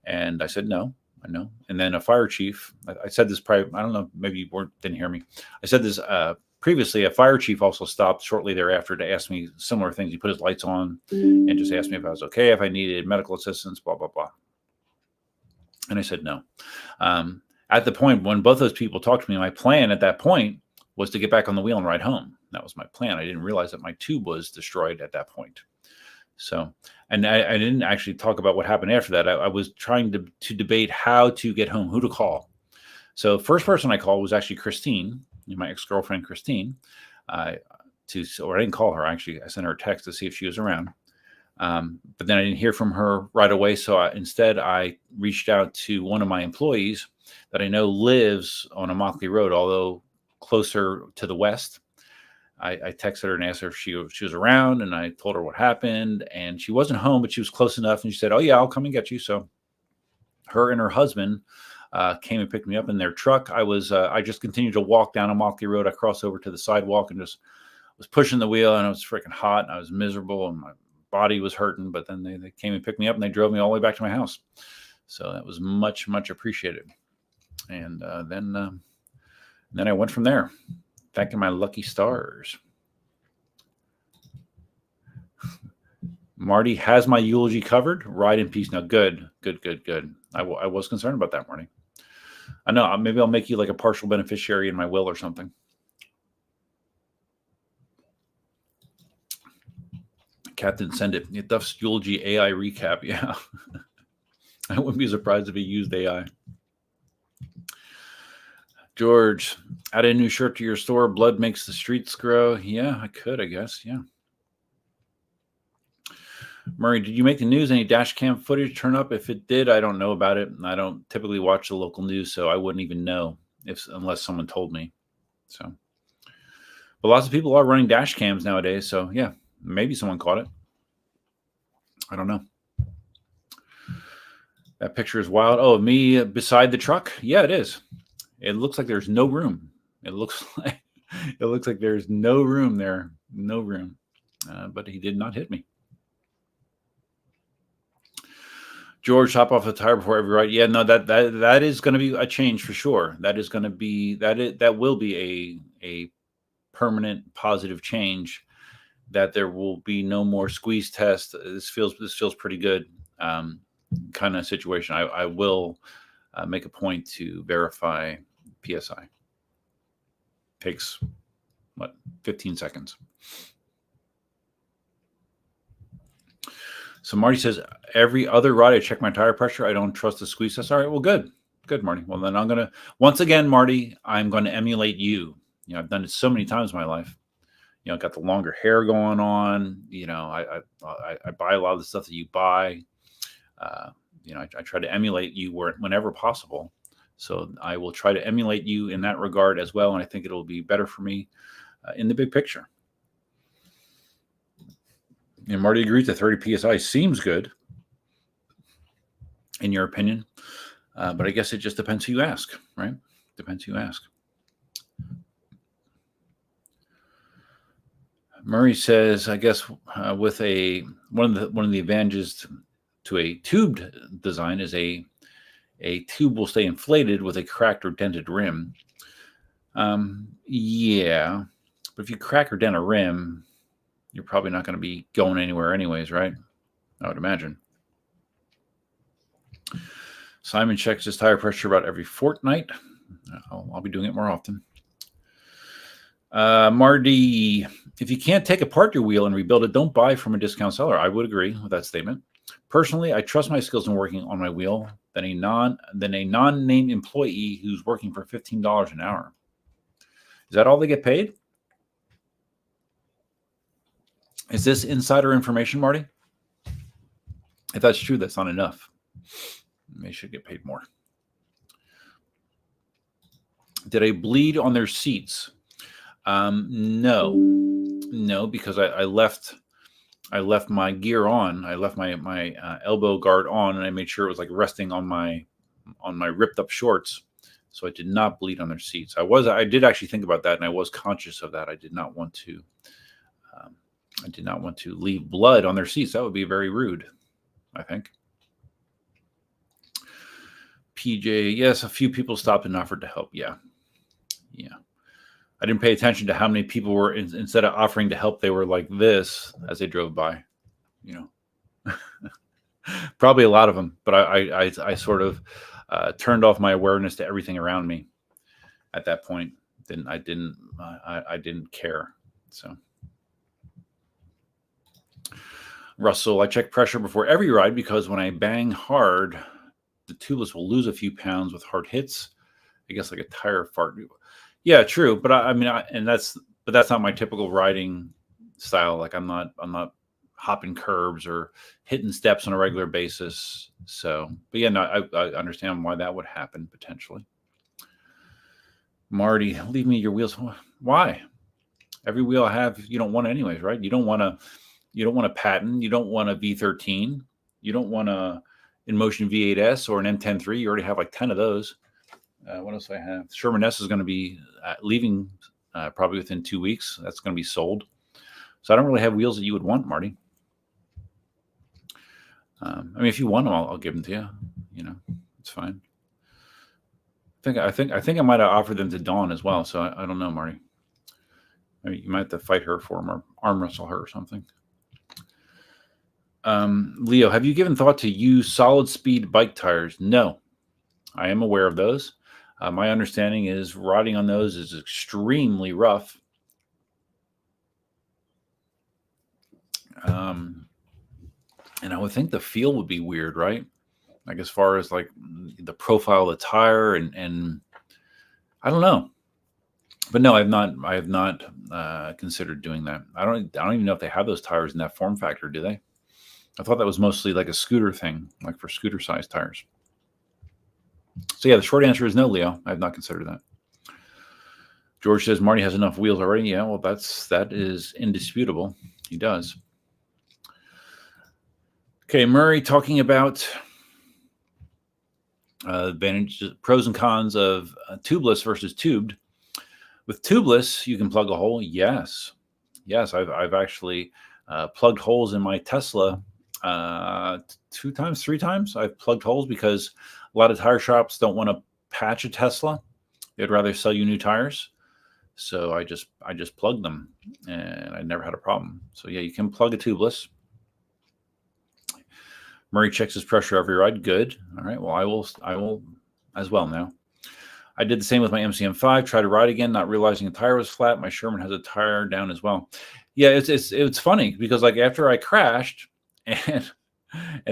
And I said no. I know. And then a fire chief, I said this probably, I don't know, maybe you didn't hear me. I said this previously. A fire chief also stopped shortly thereafter to ask me similar things. He put his lights on and just asked me if I was okay, if I needed medical assistance, blah, blah, blah. And I said no. At the point when both those people talked to me, my plan at that point was to get back on the wheel and ride home. That was my plan. I didn't realize that my tube was destroyed at that point. So, and I didn't actually talk about what happened after that. I was trying to debate how to get home, who to call. So first person I called was actually Christine, my ex-girlfriend, Christine. Or I didn't call her. Actually, I sent her a text to see if she was around. But then I didn't hear from her right away. So instead, I reached out to one of my employees that I know lives on Immokalee Road, although closer to the west. I texted her and asked her if she was around, and I told her what happened, and she wasn't home, but she was close enough, and she said, "Oh yeah, I'll come and get you." So her and her husband came and picked me up in their truck. I just continued to walk down Immokalee Road. I crossed over to the sidewalk and just was pushing the wheel, and it was freaking hot, and I was miserable, and my body was hurting. But then they came and picked me up, and they drove me all the way back to my house. So that was much, much appreciated. And then I went from there. Thanking my lucky stars. Marty has my eulogy covered. Ride in peace. Now, good. I was concerned about that, Marty. I know. Maybe I'll make you like a partial beneficiary in my will or something. Cat didn't send it. Duff's eulogy AI recap. Yeah. I wouldn't be surprised if he used AI. George, add a new shirt to your store. Blood makes the streets grow. Yeah, I could, I guess. Yeah. Murray, did you make the news? Any dash cam footage turn up? If it did, I don't know about it. I don't typically watch the local news, so I wouldn't even know unless someone told me. So, but lots of people are running dash cams nowadays. So yeah, maybe someone caught it. I don't know. That picture is wild. Oh, me beside the truck. Yeah, it is. It looks like there's no room. It looks like there's no room there. No room. But he did not hit me. George, hop off the tire before every ride. Yeah, no, that is going to be a change for sure. That is going to be that will be a permanent positive change. That there will be no more squeeze test. This feels pretty good. Kind of situation. I will make a point to verify PSI. Takes 15 seconds. So Marty says, every other ride I check my tire pressure. I don't trust the squeeze test. All right, well, good, Marty. Well, then I'm gonna once again, Marty. I'm going to emulate you. I've done it so many times in my life. Got the longer hair going on. I buy a lot of the stuff that you buy. I try to emulate you whenever possible. So I will try to emulate you in that regard as well. And I think it'll be better for me in the big picture. And Marty agrees that 30 PSI seems good, in your opinion. But I guess it just depends who you ask, right? Depends who you ask. Murray says, I guess with one of the advantages to a tubed design is a tube will stay inflated with a cracked or dented rim. Yeah, but if you crack or dent a rim, you're probably not going to be going anywhere anyways, right? I would imagine. Simon checks his tire pressure about every fortnight. I'll be doing it more often. Marty, if you can't take apart your wheel and rebuild it, don't buy from a discount seller. I would agree with that statement. Personally, I trust my skills in working on my wheel than a non-named employee who's working for $15 an hour. Is that all they get paid? Is this insider information, Marty? If that's true, that's not enough. They should get paid more. Did I bleed on their seats? No, because I left my gear on. I left my elbow guard on, and I made sure it was like resting on my ripped up shorts, so I did not bleed on their seats. I did actually think about that, and I was conscious of that. I did not want to leave blood on their seats. That would be very rude, I think. PJ, yes, a few people stopped and offered to help. Yeah. I didn't pay attention to how many people were, instead of offering to help, they were like this as they drove by, probably a lot of them, but I sort of turned off my awareness to everything around me at that point. I didn't care. So Russell, I check pressure before every ride because when I bang hard, the tubeless will lose a few pounds with hard hits. I guess like a tire fart. Yeah, true. But that's not my typical riding style. Like I'm not hopping curbs or hitting steps on a regular basis. So, but yeah, no, I understand why that would happen potentially. Marty, leave me your wheels. Why? Every wheel I have, you don't want it anyways, right? You don't want a patent. You don't want a V13. You don't want a Inmotion V8S or an M103. You already have like 10 of those. What else do I have? Sherman S is going to be leaving probably within 2 weeks. That's going to be sold. So I don't really have wheels that you would want, Marty. I mean, if you want them, I'll give them to you. It's fine. I think I might have offered them to Dawn as well. So I don't know, Marty. I mean, you might have to fight her for them or arm wrestle her or something. Leo, have you given thought to use solid speed bike tires? No, I am aware of those. My understanding is riding on those is extremely rough. And I would think the feel would be weird, right? Like as far as like the profile of the tire and I don't know. But no, I have not considered doing that. I don't even know if they have those tires in that form factor, do they? I thought that was mostly like a scooter thing, like for scooter sized tires. So yeah, the short answer is no, Leo. I have not considered that. George says Marty has enough wheels already. Yeah, well, that is indisputable. He does. Okay, Murray talking about advantages, pros and cons of tubeless versus tubed. With tubeless, you can plug a hole. Yes, I've actually plugged holes in my Tesla 2 times, 3 times. I've plugged holes because a lot of tire shops don't want to patch a Tesla. They'd rather sell you new tires. So I just plugged them and I never had a problem. So yeah, you can plug a tubeless. Murray checks his pressure every ride. Good. All right. Well, I will as well now. I did the same with my MCM5. Tried to ride again, not realizing the tire was flat. My Sherman has a tire down as well. Yeah, it's funny because like after I crashed and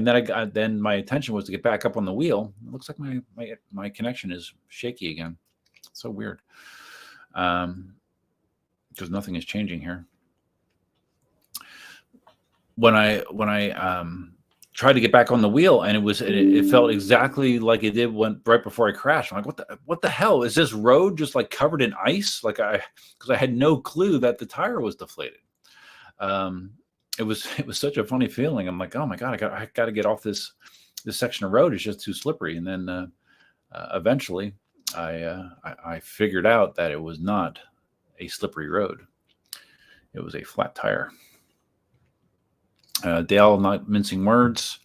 then my intention was to get back up on the wheel. It looks like my connection is shaky again. It's so weird. Because nothing is changing here. When I tried to get back on the wheel, and it felt exactly like it did right before I crashed. I'm like, what the hell is this road just like covered in ice? Because I had no clue that the tire was deflated. It was such a funny feeling. I'm like, oh my god, I got to get off this section of road. It's just too slippery. And then eventually, I figured out that it was not a slippery road. It was a flat tire. Dale, not mincing words.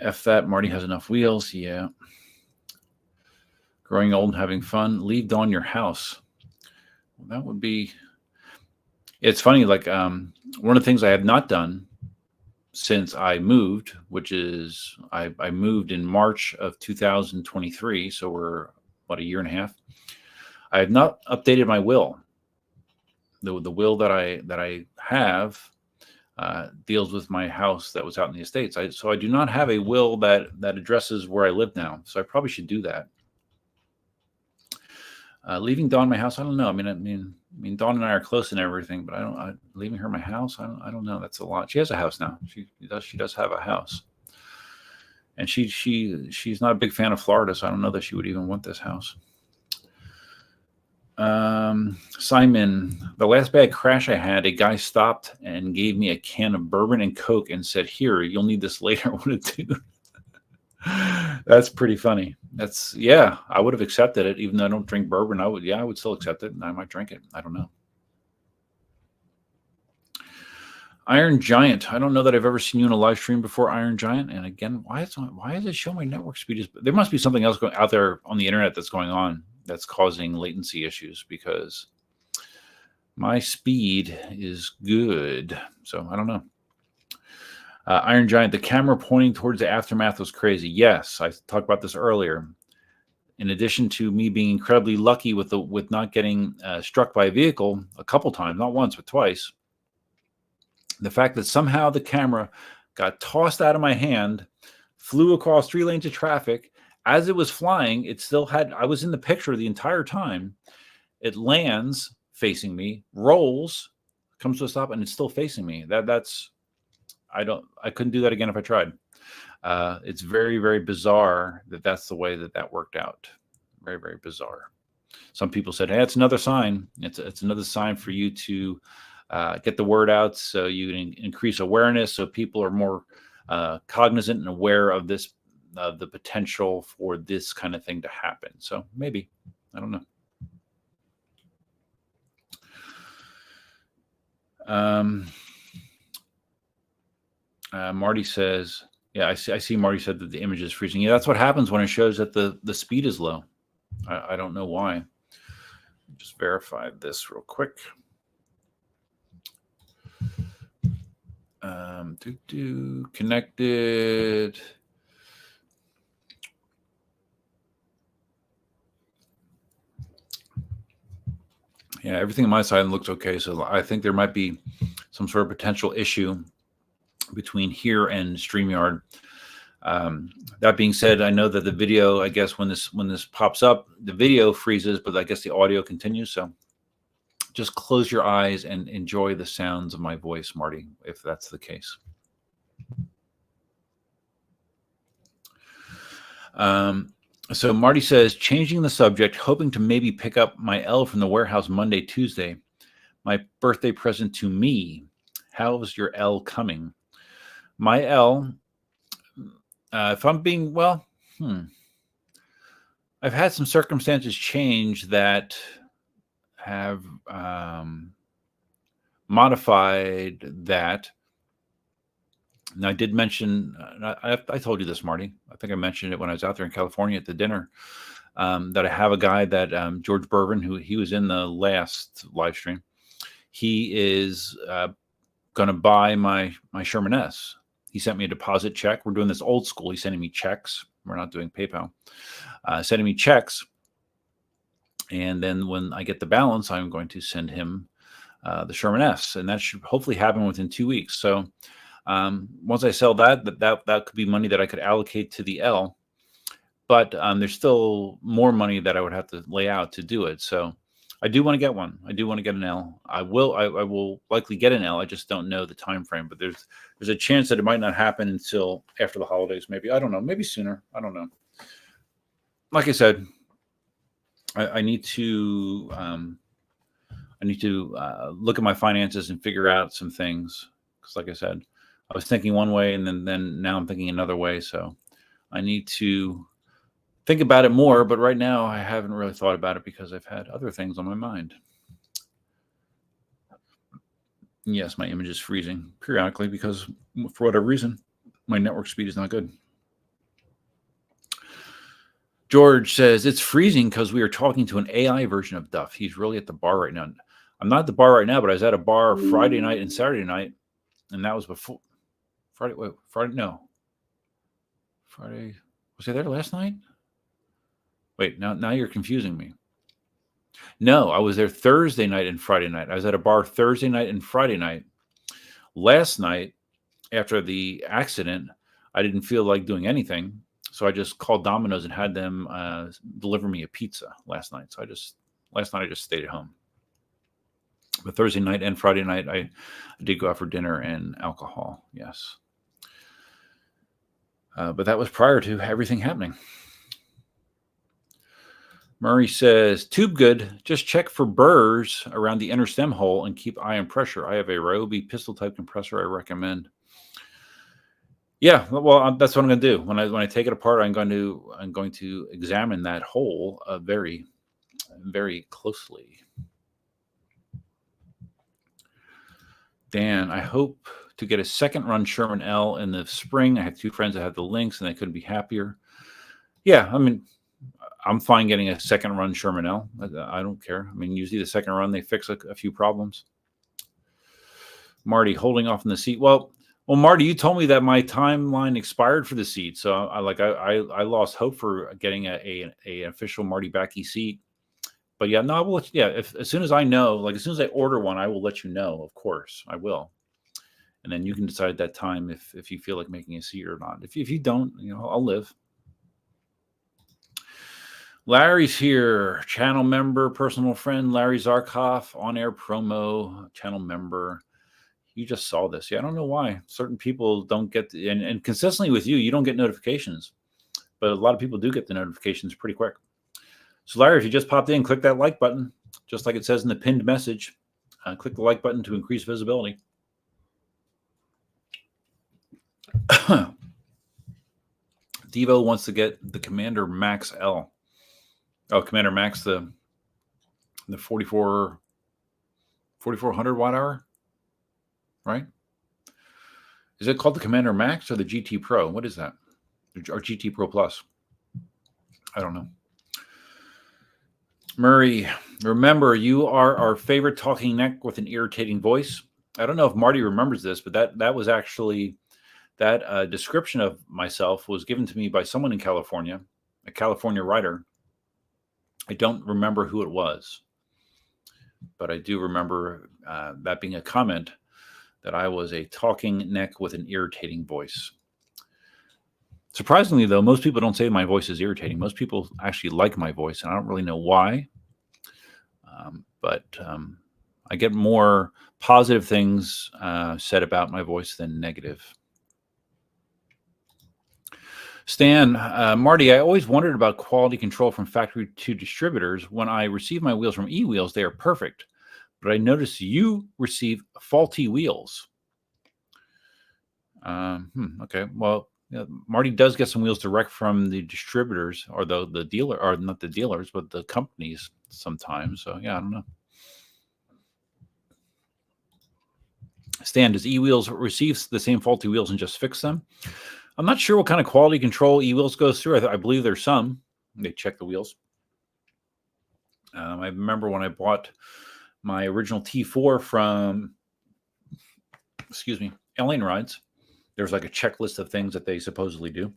F that. Marty has enough wheels. Yeah. Growing old and having fun. Leave Dawn your house. Well, that would be. It's funny. Like one of the things I have not done since I moved, which is I moved in March of 2023. So we're about a year and a half. I have not updated my will. The will that I have deals with my house that was out in the Estates. So I do not have a will that addresses where I live now. So I probably should do that. Leaving Dawn my house, I don't know. I mean, Dawn and I are close and everything, but leaving her my house, I don't know. That's a lot. She has a house now. She does have a house, and she's not a big fan of Florida, so I don't know that she would even want this house. Simon, the last bad crash I had, a guy stopped and gave me a can of bourbon and Coke and said, "Here, you'll need this later." What a dude. That's pretty funny. I would have accepted it, even though I don't drink bourbon. I would still accept it, and I might drink it. I don't know. Iron Giant. I don't know that I've ever seen you in a live stream before, Iron Giant. And again, why is it showing my network speed? There must be something else out there on the internet that's going on that's causing latency issues, because my speed is good. So I don't know. Iron Giant, the camera pointing towards the aftermath was crazy. Yes, I talked about this earlier. In addition to me being incredibly lucky with not getting struck by a vehicle a couple times, not once, but twice, the fact that somehow the camera got tossed out of my hand, flew across 3 lanes of traffic. As it was flying, I was in the picture the entire time. It lands facing me, rolls, comes to a stop, and it's still facing me. I couldn't do that again if I tried. It's very, very bizarre that's the way that worked out. Very, very bizarre. Some people said, hey, it's another sign. It's another sign for you to get the word out, so you can increase awareness, so people are more cognizant and aware of the potential for this kind of thing to happen. So maybe, I don't know. Marty says, yeah, I see Marty said that the image is freezing. Yeah, that's what happens when it shows that the speed is low. I don't know why. Just verify this real quick. Connected. Yeah, everything on my side looks okay. So I think there might be some sort of potential issue between here and StreamYard. That being said, I know that the video, I guess when this pops up, the video freezes, but I guess the audio continues. So just close your eyes and enjoy the sounds of my voice, Marty, if that's the case. So Marty says, changing the subject, hoping to maybe pick up my L from the warehouse Monday, Tuesday. My birthday present to me. How's your L coming? My L, if I'm being, I've had some circumstances change that have modified that. And I did mention, I told you this, Marty. I think I mentioned it when I was out there in California at the dinner, that I have a guy that George Bourbon, who he was in the last live stream. He is going to buy my Sherman S. He sent me a deposit check. We're doing this old school. He's sending me checks. We're not doing PayPal. Sending me checks. And then when I get the balance, I'm going to send him the Sherman S. And that should hopefully happen within 2 weeks. So once I sell that could be money that I could allocate to the L. But there's still more money that I would have to lay out to do it. So I do want to get one. I do want to get an L. I will likely get an L. I just don't know the time frame. But there's a chance that it might not happen until after the holidays. Maybe, I don't know. Maybe sooner. I don't know. Like I said, I need to look at my finances and figure out some things. Because, like I said, I was thinking one way, and then now I'm thinking another way. So I need to think about it more, but right now I haven't really thought about it because I've had other things on my mind. Yes, my image is freezing periodically because for whatever reason, my network speed is not good. George says, it's freezing because we are talking to an AI version of Duff. He's really at the bar right now. I'm not at the bar right now, but I was at a bar Friday night and Saturday night, and that was before Friday. Wait, Friday? No. Friday. Was I there last night? Wait, now you're confusing me. No, I was there Thursday night and Friday night. I was at a bar Thursday night and Friday night. Last night, after the accident, I didn't feel like doing anything, so I just called Domino's and had them deliver me a pizza last night. So last night I just stayed at home. But Thursday night and Friday night, I did go out for dinner and alcohol. Yes, but that was prior to everything happening. Murray says, tube good. Just check for burrs around the inner stem hole and keep eye on pressure. I have a Ryobi pistol type compressor I recommend. Yeah, well, that's what I'm going to do. When I take it apart, I'm going to examine that hole very, very closely. Dan, I hope to get a second run Sherman L in the spring. I have 2 friends that have the links, and they couldn't be happier. Yeah, I mean, I'm fine getting a second run Sherman L. I don't care. I mean, usually the second run, they fix a few problems. Marty, holding off in the seat. Well, Marty, you told me that my timeline expired for the seat. So I lost hope for getting a official Marty Backey seat. But yeah, no, I will. As soon as I know, as soon as I order one, I will let you know. Of course, I will. And then you can decide at that time if you feel like making a seat or not. If you don't, I'll live. Larry's here, channel member, personal friend, Larry Zarkoff, on-air promo, channel member. You just saw this. Yeah, I don't know why. Certain people don't get, and consistently with you don't get notifications. But a lot of people do get the notifications pretty quick. So Larry, if you just popped in, click that like button, just like it says in the pinned message. Click the like button to increase visibility. Devo wants to get the Commander Max L. Oh, Commander Max, the 4400 watt hour, right? Is it called the Commander Max or the GT Pro? What is that? Or GT Pro Plus? I don't know. Murray, remember, you are our favorite talking neck with an irritating voice. I don't know if Marty remembers this, but that was actually, that description of myself was given to me by someone in California, a California writer. I don't remember who it was, but I do remember that being a comment that I was a talking neck with an irritating voice. Surprisingly, though, most people don't say my voice is irritating. Most people actually like my voice, and I don't really know why. But I get more positive things said about my voice than negative. Stan, Marty, I always wondered about quality control from factory to distributors. When I receive my wheels from eWheels, they are perfect. But I notice you receive faulty wheels. Okay, well, Marty does get some wheels direct from the distributors or the dealer, or not the dealers, but the companies sometimes. So, yeah, I don't know. Stan, does eWheels receive the same faulty wheels and just fix them? I'm not sure what kind of quality control eWheels goes through. I believe there's some. They check the wheels. I remember when I bought my original T4 from, Alien Rides, there was like a checklist of things that they supposedly do.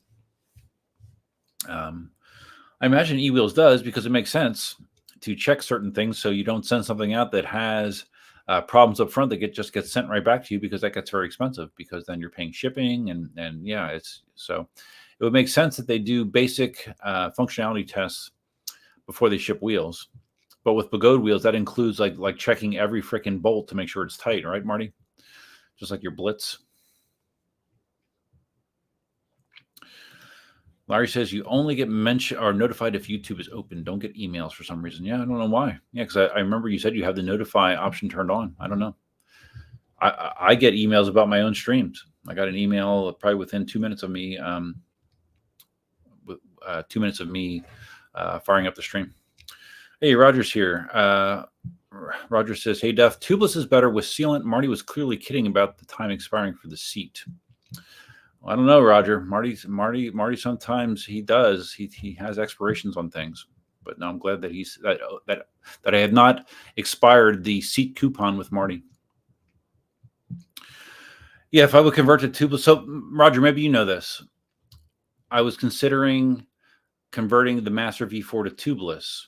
I imagine eWheels does, because it makes sense to check certain things so you don't send something out that has problems up front that just gets sent right back to you, because that gets very expensive, because then you're paying shipping and yeah, so it would make sense that they do basic functionality tests before they ship wheels. But with Begode wheels, that includes like checking every freaking bolt to make sure it's tight, right, Marty? Just like your Blitz. Larry says you only get mentioned or notified if YouTube is open. Don't get emails for some reason. Yeah, I don't know why. Yeah, because I remember you said you have the notify option turned on. I don't know. I get emails about my own streams. I got an email probably within 2 minutes of me, 2 minutes of me firing up the stream. Hey, Roger's here. Roger says, hey, Duff, tubeless is better with sealant. Marty was clearly kidding about the time expiring for the seat. Well, I don't know, Roger. Marty. Sometimes he does. He has expirations on things. But no, I'm glad that that I had not expired the seat coupon with Marty. Yeah, if I would convert to tubeless. So, Roger, maybe you know this. I was considering converting the Master V4 to tubeless.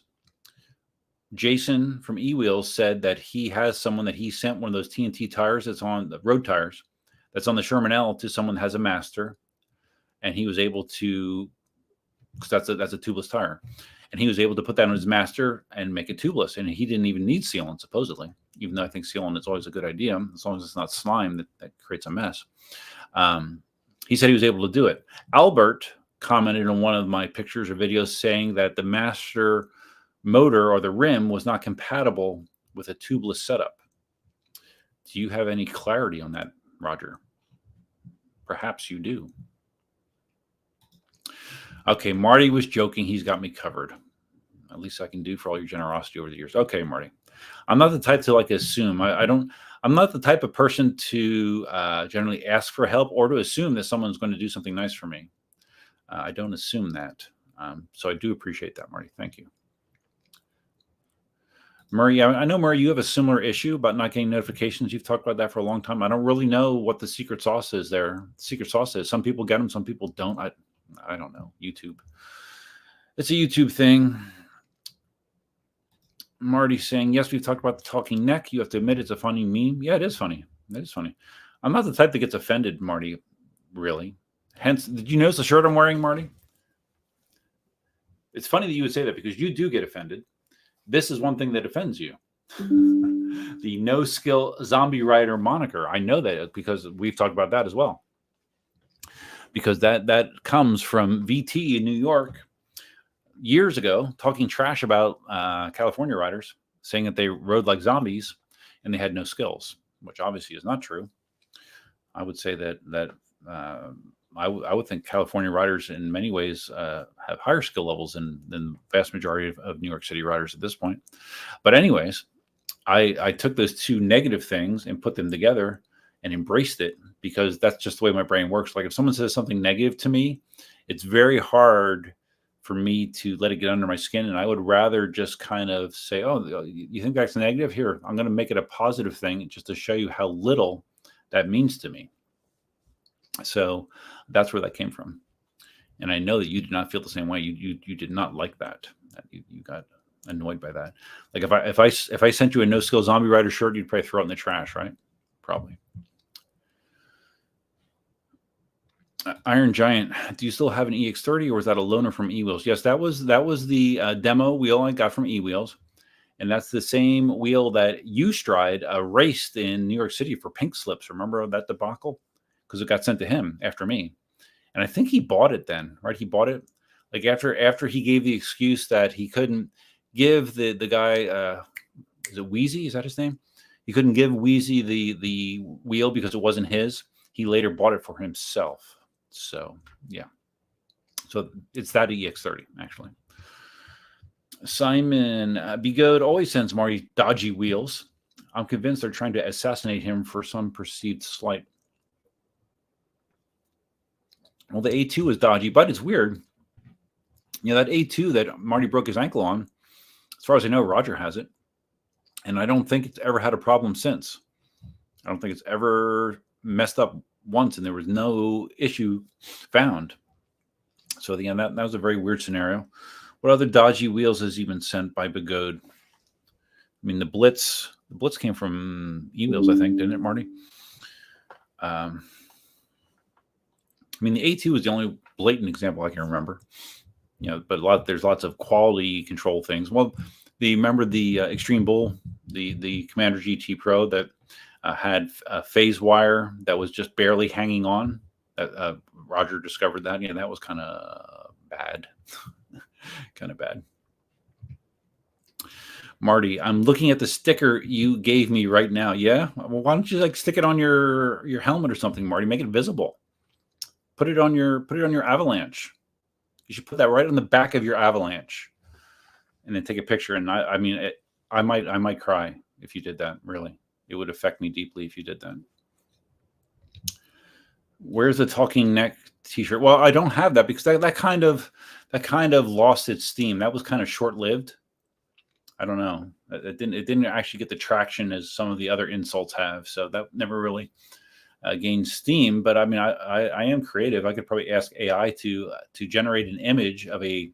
Jason from eWheels said that he has someone that he sent one of those TNT tires that's on the road tires that's on the Sherman L to someone that has a Master, and he was able to, because that's a tubeless tire, and he was able to put that on his Master and make it tubeless, and he didn't even need sealant supposedly, even though I think sealant is always a good idea as long as it's not slime that creates a mess. He said he was able to do it. Albert commented on one of my pictures or videos saying that the Master motor or the rim was not compatible with a tubeless setup. Do you have any clarity on that, Roger? Perhaps you do. Okay, Marty was joking. He's got me covered. At least I can do for all your generosity over the years. Okay, Marty. I'm not the type to assume. I'm not the type of person to generally ask for help or to assume that someone's going to do something nice for me. I don't assume that. So I do appreciate that, Marty. Thank you. Murray, I know, Murray, you have a similar issue about not getting notifications. You've talked about that for a long time. I don't really know what the secret sauce is there. The secret sauce is some people get them, some people don't. I don't know. YouTube. It's a YouTube thing. Marty saying, yes, we've talked about the talking neck. You have to admit it's a funny meme. Yeah, it is funny. It is funny. I'm not the type that gets offended, Marty, really. Hence, did you notice the shirt I'm wearing, Marty? It's funny that you would say that because you do get offended. This is one thing that offends you. The no-skill zombie rider moniker. I know that because we've talked about that as well. Because that comes from VT in New York years ago, talking trash about California riders, saying that they rode like zombies and they had no skills, which obviously is not true. I would say that I would think California riders in many ways have higher skill levels than the vast majority of New York City riders at this point. But anyways, I took those two negative things and put them together and embraced it because that's just the way my brain works. Like if someone says something negative to me, it's very hard for me to let it get under my skin. And I would rather just kind of say, oh, you think that's negative? Here, I'm going to make it a positive thing just to show you how little that means to me. So that's where that came from. And I know that you did not feel the same way. You did not like that. You got annoyed by that. Like if I sent you a no skill zombie rider shirt, you'd probably throw it in the trash, right? Probably. Iron Giant, do you still have an EX30 or is that a loaner from eWheels? Yes, that was the demo wheel I got from eWheels. And that's the same wheel that Ustride raced in New York City for pink slips. Remember that debacle? Because it got sent to him after me. And I think he bought it then, right? He bought it like after he gave the excuse that he couldn't give the guy, is it Wheezy? Is that his name? He couldn't give Wheezy the wheel because it wasn't his. He later bought it for himself. So, yeah. So it's that EX30, actually. Simon, Begode always sends Marty dodgy wheels. I'm convinced they're trying to assassinate him for some perceived slight. Well, the A2 is dodgy, but it's weird. You know, that A2 that Marty broke his ankle on, as far as I know, Roger has it. And I don't think it's ever had a problem since. I don't think it's ever messed up once and there was no issue found. So again, that was a very weird scenario. What other dodgy wheels has he been sent by Begode? I mean, the Blitz came from eWheels, I think, didn't it, Marty? I mean, the A2 is the only blatant example I can remember. You know, but there's lots of quality control things. Well, Remember the Extreme Bull, the Commander GT Pro that had a phase wire that was just barely hanging on. Roger discovered that. Yeah, that was kind of bad. Kind of bad. Marty, I'm looking at the sticker you gave me right now. Yeah, well, why don't you like stick it on your helmet or something, Marty? Make it visible. Put it on your Avalanche. You should put that right on the back of your Avalanche, and then take a picture. And I mean, I might cry if you did that. Really, it would affect me deeply if you did that. Where's the talking neck T-shirt? Well, I don't have that because that kind of lost its steam. That was kind of short lived. I don't know. It didn't actually get the traction as some of the other insults have. So that never really gained steam. But I mean, I am creative. I could probably ask AI to generate an image of a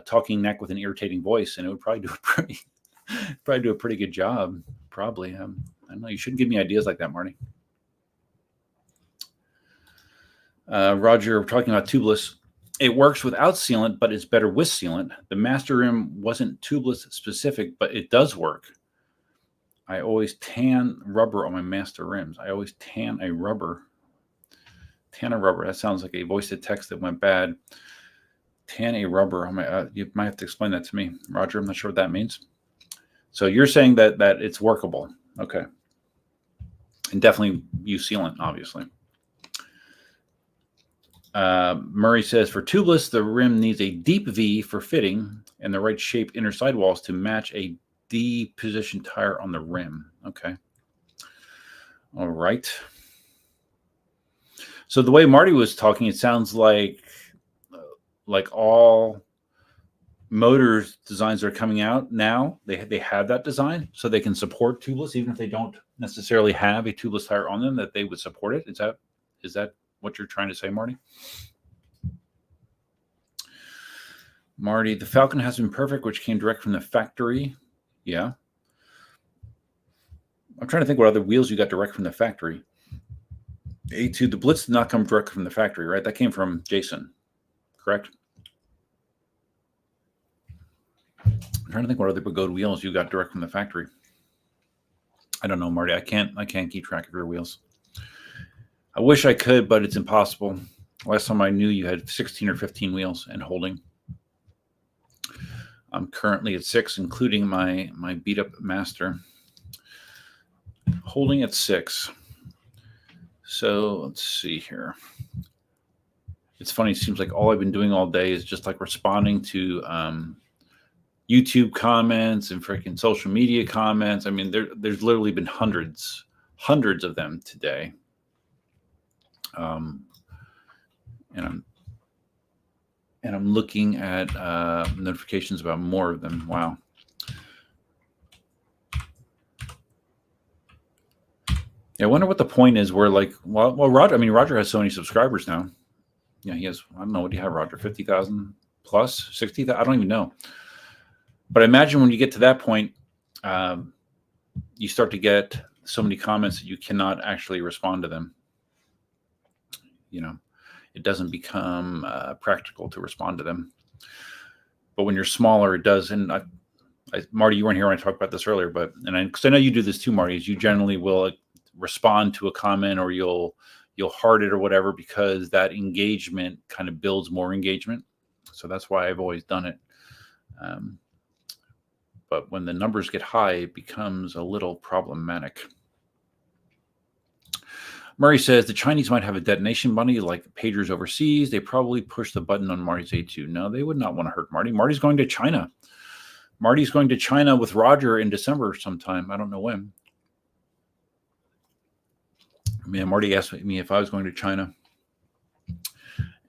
talking neck with an irritating voice, and it would probably do a pretty good job. Probably. I don't know. You shouldn't give me ideas like that, Marty. Roger, we're talking about tubeless. It works without sealant, but it's better with sealant. The master rim wasn't tubeless specific, but it does work. I always tan rubber on my master rims. I always tan a rubber. Tan a rubber. That sounds like a voice to text that went bad. Tan a rubber on my. You might have to explain that to me, Roger. I'm not sure what that means. So you're saying that it's workable. Okay. And definitely use sealant, obviously. Murray says, for tubeless, the rim needs a deep V for fitting and the right shape inner sidewalls to match a D-position tire on the rim. Okay. All right. So the way Marty was talking, it sounds like all motors designs that are coming out now, they have that design so they can support tubeless, even if they don't necessarily have a tubeless tire on them, that they would support it. Is that what you're trying to say, Marty? Marty, the Falcon has been perfect, which came direct from the factory. Yeah. I'm trying to think what other wheels you got direct from the factory. A2, the Blitz did not come direct from the factory, right? That came from Jason, correct? I'm trying to think what other Pagode wheels you got direct from the factory. I don't know, Marty. I can't keep track of your wheels. I wish I could, but it's impossible. Last time I knew you had 16 or 15 wheels and holding. I'm currently at 6, including my beat up master. Holding at 6. So let's see here. It's funny. It seems like all I've been doing all day is just like responding to YouTube comments and freaking social media comments. I mean, there's literally been hundreds of them today. And I'm looking at notifications about more of them. Wow. Yeah, I wonder what the point is where well, Roger has so many subscribers now. Yeah, he has, I don't know, what do you have, Roger? 50,000 plus, 60,000? I don't even know. But I imagine when you get to that point, you start to get so many comments that you cannot actually respond to them. It doesn't become practical to respond to them. But when you're smaller, it does. And Marty, you weren't here when I talked about this earlier, because I know you do this too, Marty, is you generally will respond to a comment or you'll heart it or whatever, because that engagement kind of builds more engagement. So that's why I've always done it. But when the numbers get high, it becomes a little problematic. Murray says the Chinese might have a detonation bunny like pagers overseas. They probably push the button on Marty's A2. No, they would not want to hurt Marty. Marty's going to China. Marty's going to China with Roger in December sometime. I don't know when. Marty asked me if I was going to China.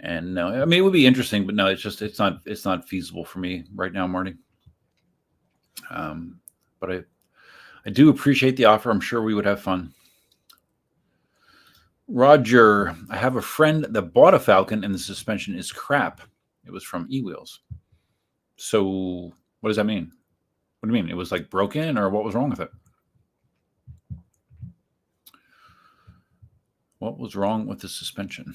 And no, it would be interesting, but no, it's not feasible for me right now, Marty. But I do appreciate the offer. I'm sure we would have fun. Roger, I have a friend that bought a Falcon and the suspension is crap. It was from eWheels. So what does that mean? What do you mean? It was like broken, or what was wrong with it? What was wrong with the suspension?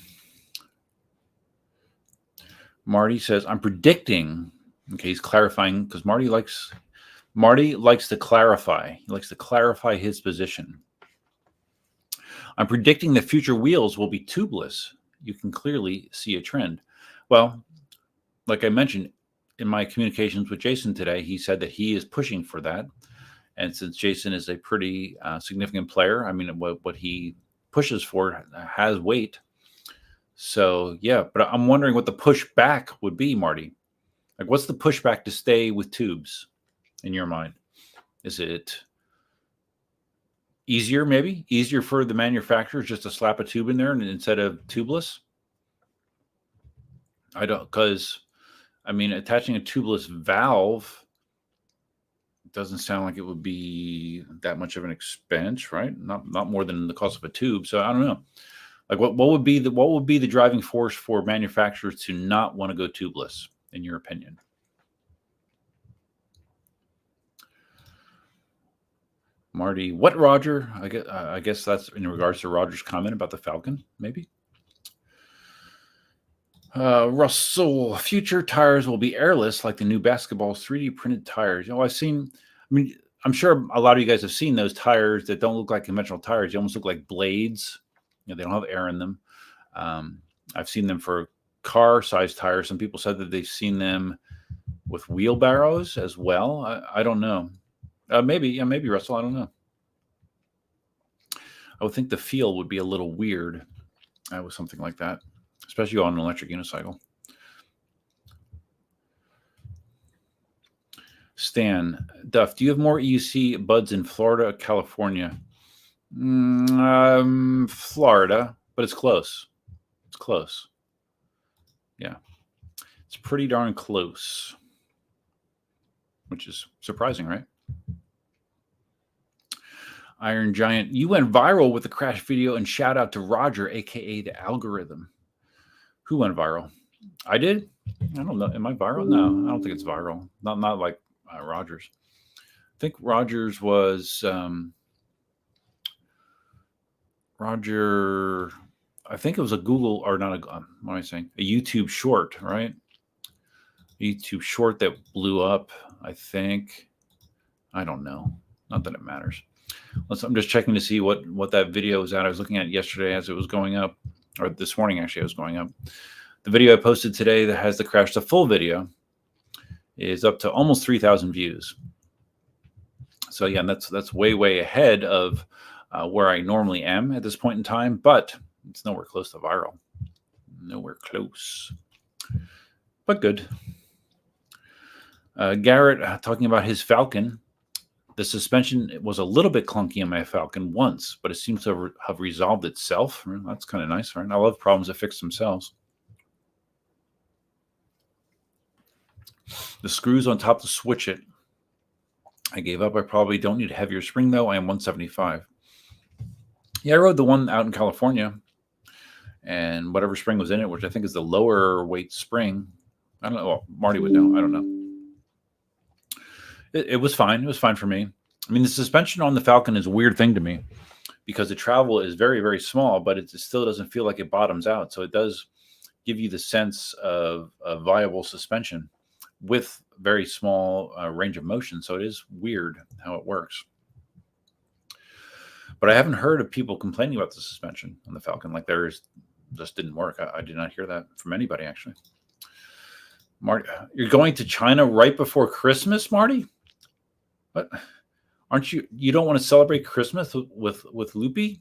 Marty says, I'm predicting, okay, he's clarifying because Marty likes Marty likes to clarify. He likes to clarify his position. I'm predicting that future wheels will be tubeless. You can clearly see a trend. Well, like I mentioned in my communications with Jason today, he said that he is pushing for that. And since Jason is a pretty significant player, I mean, what he pushes for has weight. So, yeah, but I'm wondering what the pushback would be, Marty. Like, what's the pushback to stay with tubes in your mind? Is it easier, maybe? Easier for the manufacturers just to slap a tube in there instead of tubeless? I don't, because, I mean, attaching a tubeless valve doesn't sound like it would be that much of an expense, right? Not more than the cost of a tube. So I don't know. Like what would be the driving force for manufacturers to not want to go tubeless, in your opinion? Marty, what, Roger? I guess that's in regards to Roger's comment about the Falcon, maybe. Russell, future tires will be airless like the new basketball's 3D printed tires. I'm sure a lot of you guys have seen those tires that don't look like conventional tires. They almost look like blades. They don't have air in them. I've seen them for car-sized tires. Some people said that they've seen them with wheelbarrows as well. I don't know. Maybe Russell. I don't know. I would think the feel would be a little weird with something like that, especially on an electric unicycle. Stan, Duff, do you have more EUC buds in Florida or California? Florida, but it's close. It's close. Yeah. It's pretty darn close, which is surprising, right? Iron Giant, you went viral with the crash video, and shout out to Roger, aka the algorithm. Who went viral? I did? I don't know. Am I viral? No, I don't think it's viral. Not like Rogers. I think Rogers was Roger. I think it was a Google, or not a, what am I saying? A YouTube short, right? A YouTube short that blew up, I think. I don't know. Not that it matters. I'm just checking to see what that video was at. I was looking at it yesterday as it was going up, or this morning actually, it was going up. The video I posted today that has the crash, the full video, is up to almost 3,000 views. So yeah, that's way ahead of where I normally am at this point in time, but it's nowhere close to viral. Nowhere close, but good. Garrett talking about his Falcon. The suspension was a little bit clunky in my Falcon once, but it seems to have resolved itself. That's kind of nice, right? I love problems that fix themselves. The screws on top to switch it, I gave up. I probably don't need a heavier spring, though. I am 175. Yeah, I rode the one out in California, and whatever spring was in it, which I think is the lower weight spring. I don't know. Well, Marty would know. I don't know. It was fine. It was fine for me. I mean, the suspension on the Falcon is a weird thing to me because the travel is very small, but it still doesn't feel like it bottoms out. So it does give you the sense of a viable suspension with very small range of motion. So it is weird how it works. But I haven't heard of people complaining about the suspension on the Falcon. Like just didn't work. I did not hear that from anybody, actually. Marty, you're going to China right before Christmas, Marty? What? Aren't you? You don't want to celebrate Christmas with Lupe?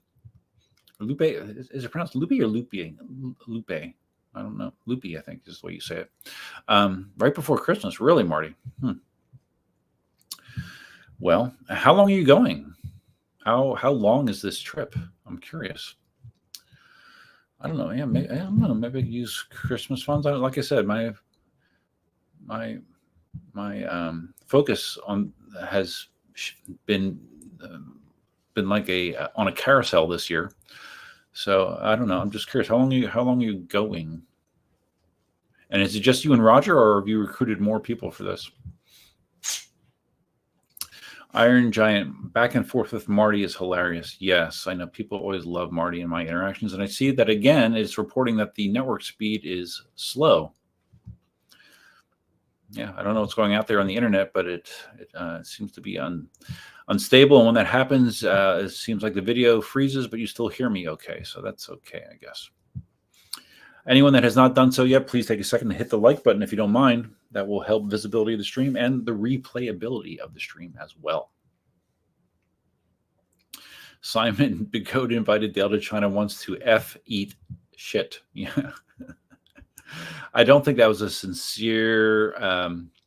Lupe, is it pronounced Lupe or Lupe? Lupe. I don't know. Lupe, I think is the way you say it. Right before Christmas, really, Marty? Well, how long are you going? How long is this trip? I'm curious. I don't know. Yeah, maybe, I don't know. Maybe I could use Christmas funds. Like I said, my focus has been like on a carousel this year. So I don't know. I'm just curious. How long are you going? And is it just you and Roger, or have you recruited more people for this? Iron Giant, back and forth with Marty is hilarious. Yes, I know people always love Marty in my interactions, and I see that again. It's reporting that the network speed is slow. Yeah, I don't know what's going out there on the internet, but it seems to be unstable. And when that happens, it seems like the video freezes, but you still hear me okay. So that's okay, I guess. Anyone that has not done so yet, please take a second to hit the like button if you don't mind. That will help visibility of the stream and the replayability of the stream as well. Simon Bigode invited Dale to China once to eat shit. Yeah. I don't think that was a sincere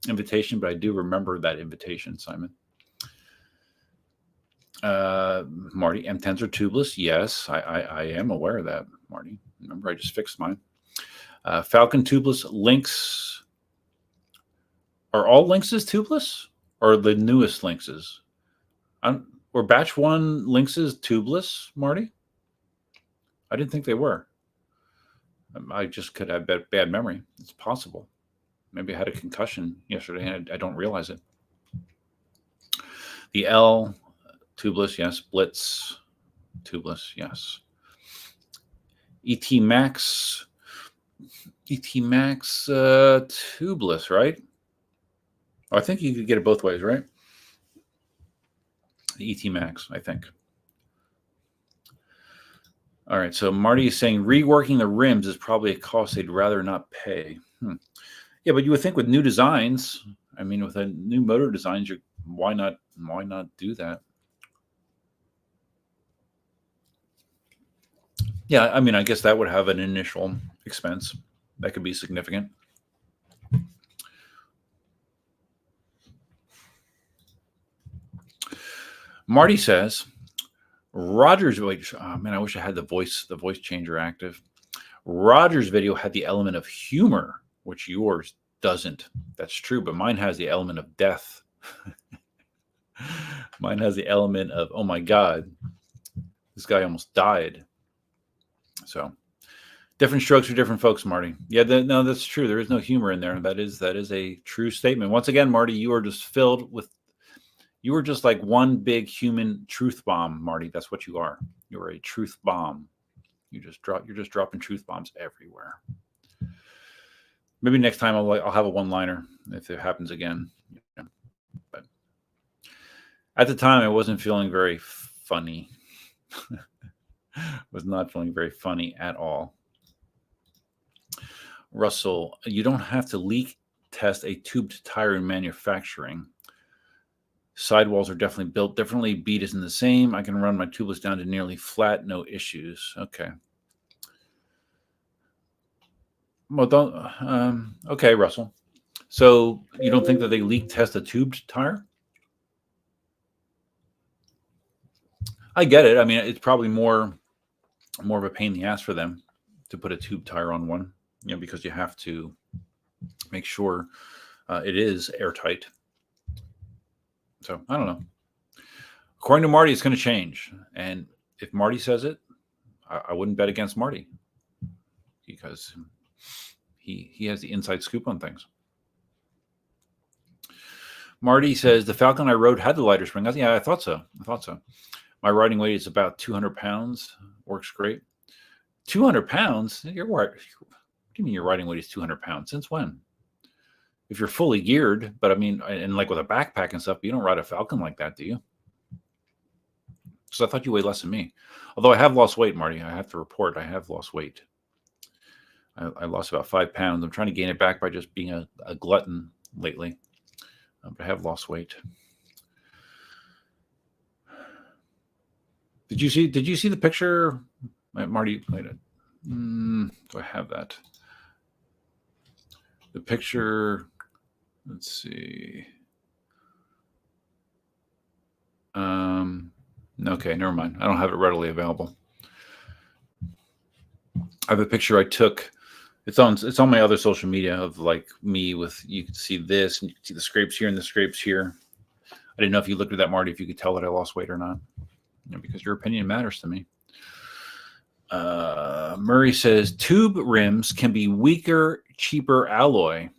invitation, but I do remember that invitation, Simon. Marty, M10s are tubeless. Yes, I am aware of that, Marty. Remember, I just fixed mine. Falcon tubeless. Lynx. Are all Lynxes tubeless? Or the newest Lynxes? Were batch 1 Lynxes tubeless, Marty? I didn't think they were. I just could have bad memory. It's possible. Maybe I had a concussion yesterday and I don't realize it. The L, tubeless, yes. Blitz, tubeless, yes. ET Max, tubeless, right? I think you could get it both ways, right? The ET Max, I think. All right, so Marty is saying reworking the rims is probably a cost they'd rather not pay. Yeah, but you would think with new designs, I mean, with a new motor designs, why not do that? Yeah, I mean, I guess that would have an initial expense that could be significant. Marty says, Roger's man, I wish I had the voice changer active. Roger's video had the element of humor, which yours doesn't. That's true, but mine has the element of death. Mine has the element of, oh my God, this guy almost died. So different strokes for different folks, Marty. Yeah, no, that's true. There is no humor in there. That is a true statement. Once again, Marty, you are just like one big human truth bomb, Marty. That's what you are. You're a truth bomb. You're just dropping truth bombs everywhere. Maybe next time I'll have a one-liner if it happens again. Yeah. But at the time, I wasn't feeling very funny. Was not feeling very funny at all. Russell, you don't have to leak test a tubed tire in manufacturing. Sidewalls are definitely built differently. Bead isn't the same. I can run my tubeless down to nearly flat, no issues. Okay. Well, don't. Okay, Russell. So you don't think that they leak test a tubed tire? I get it. I mean, it's probably more of a pain in the ass for them to put a tube tire on one, because you have to make sure it is airtight. So I don't know. According to Marty, it's going to change. And if Marty says it, I wouldn't bet against Marty because he has the inside scoop on things. Marty says, the Falcon I rode had the lighter spring. Yeah, I thought so. My riding weight is about 200 pounds. Works great. 200 pounds? What do you mean your riding weight is 200 pounds? Since when? If you're fully geared, but I mean, and like with a backpack and stuff, you don't ride a Falcon like that, do you? So I thought you weighed less than me. Although I have lost weight, Marty. I have to report I have lost weight. I lost about 5 pounds. I'm trying to gain it back by just being a glutton lately. But I have lost weight. Did you see the picture, Marty? Wait, do I have that? The picture. Let's see. Okay, never mind. I don't have it readily available. I have a picture I took. It's on my other social media of like me with, you can see this and you can see the scrapes here and the scrapes here. I didn't know if you looked at that, Marty, if you could tell that I lost weight or not, because your opinion matters to me. Murray says tube rims can be weaker, cheaper alloy.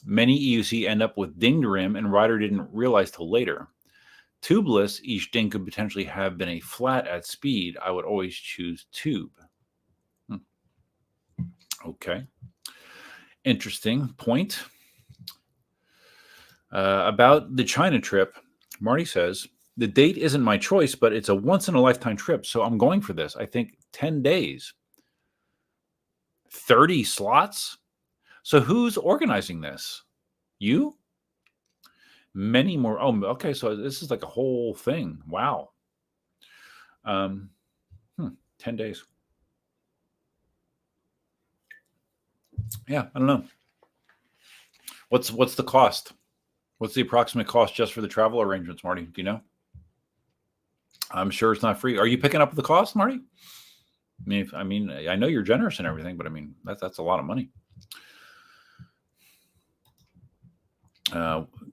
Many EUC end up with dinged rim and rider didn't realize till later. Tubeless, each ding could potentially have been a flat at speed. I would always choose tube. Okay. Interesting point. About the China trip, Marty says, the date isn't my choice, but it's a once-in-a-lifetime trip, so I'm going for this. I think 10 days. 30 slots? So who's organizing this? You? Many more. Oh, okay. So this is like a whole thing. Wow. 10 days. Yeah, I don't know. What's the cost? What's the approximate cost just for the travel arrangements, Marty? Do you know? I'm sure it's not free. Are you picking up the cost, Marty? I mean, I know you're generous and everything, but I mean, that's a lot of money.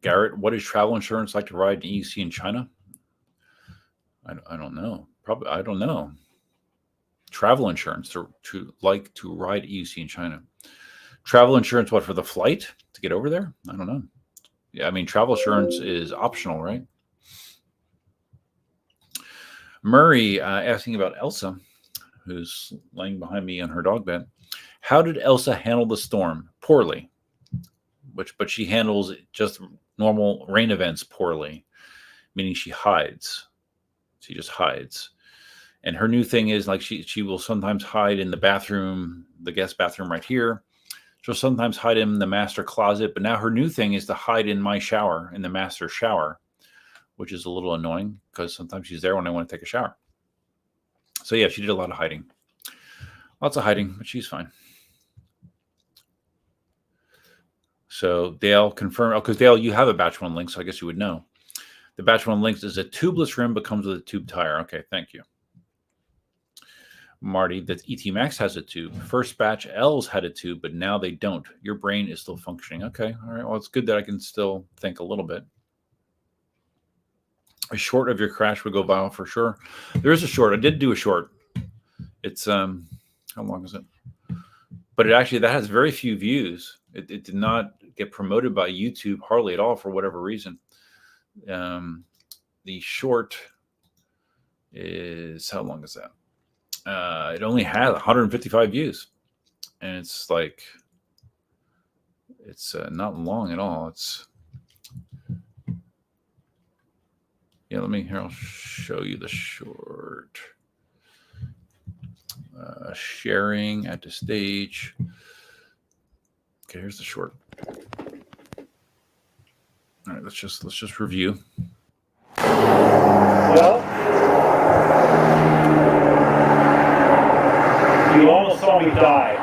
Garrett, what is travel insurance like to ride EUC in China? I don't know. Probably, I don't know. Travel insurance to like to ride EUC in China. Travel insurance, what, for the flight to get over there? I don't know. Yeah, I mean, travel insurance is optional, right? Murray asking about Elsa, who's laying behind me on her dog bed. How did Elsa handle the storm? Poorly. But she handles just normal rain events poorly, meaning she hides. She just hides. And her new thing is, like, she will sometimes hide in the bathroom, the guest bathroom right here. She'll sometimes hide in the master closet. But now her new thing is to hide in my shower, in the master shower, which is a little annoying because sometimes she's there when I want to take a shower. So yeah, she did a lot of hiding. Lots of hiding, but she's fine. So Dale confirmed, because Dale, you have a batch 1 link, so I guess you would know. The batch 1 link is a tubeless rim, but comes with a tube tire. Okay, thank you. Marty, that ET Max has a tube. First batch L's had a tube, but now they don't. Your brain is still functioning. Okay, all right. Well, it's good that I can still think a little bit. A short of your crash would go viral for sure. There is a short. I did do a short. It's how long is it? But it actually, that has very few views. It did not get promoted by YouTube hardly at all for whatever reason. The short is, how long is that? It only had 155 views, and it's like, it's not long at all. It's, yeah, I'll show you the short. Sharing at the stage. Okay, here's the short. All right, let's just review. Well, you almost saw me die.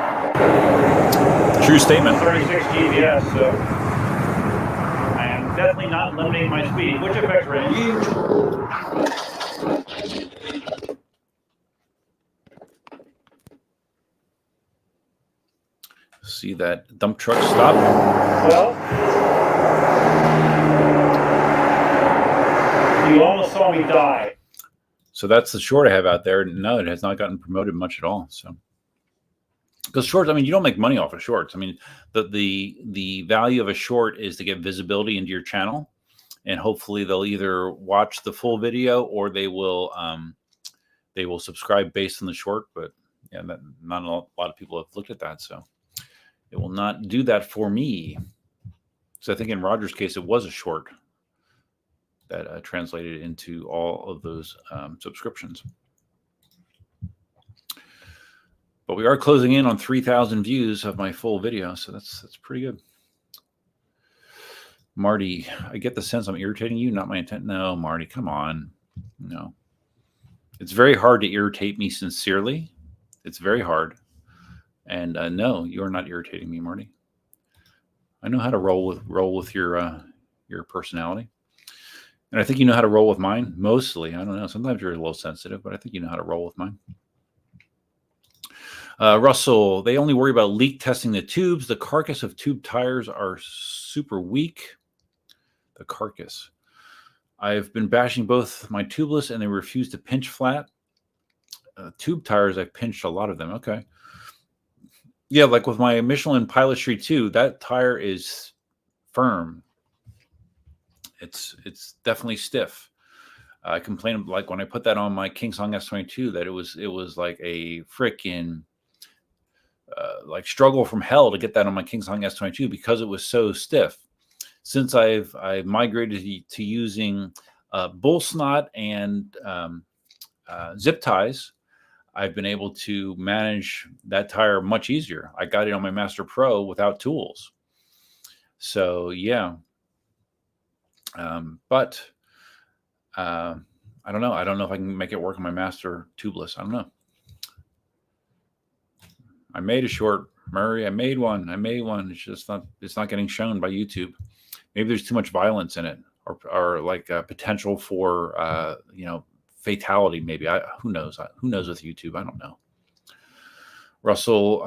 True statement. 36 GPS, so I am definitely not limiting my speed. Which affects range? See that dump truck stop? Well, you almost saw me die. So that's the short I have out there. No, it has not gotten promoted much at all. So, because shorts, I mean, you don't make money off of shorts. I mean, the value of a short is to get visibility into your channel, and hopefully they'll either watch the full video or they will subscribe based on the short. But yeah, not a lot of people have looked at that, so it will not do that for me. So I think in Roger's case, it was a short that translated into all of those subscriptions. But we are closing in on 3,000 views of my full video, so that's pretty good. Marty, I get the sense I'm irritating you, not my intent. No, Marty, come on. No. It's very hard to irritate me sincerely. It's very hard. And no, you're not irritating me, Marty. I know how to roll with your personality. And I think you know how to roll with mine, mostly. I don't know. Sometimes you're a little sensitive, but I think you know how to roll with mine. Russell, they only worry about leak testing the tubes. The carcass of tube tires are super weak. The carcass. I've been bashing both my tubeless, and they refuse to pinch flat. Tube tires, I've pinched a lot of them. Okay. Yeah, like with my Michelin Pilot Street 2, that tire is firm. It's definitely stiff. I complained, like, when I put that on my KingSong S22, that it was like a freaking like struggle from hell to get that on my KingSong S22 because it was so stiff. since I've migrated to using bull snot and zip ties, I've been able to manage that tire much easier. I got it on my Master Pro without tools. So yeah, but I don't know. I don't know if I can make it work on my Master tubeless. I don't know. I made a short, Murray. I made one. It's just not. It's not getting shown by YouTube. Maybe there's too much violence in it, or like potential for fatality. Maybe who knows? Who knows with YouTube? I don't know. Russell,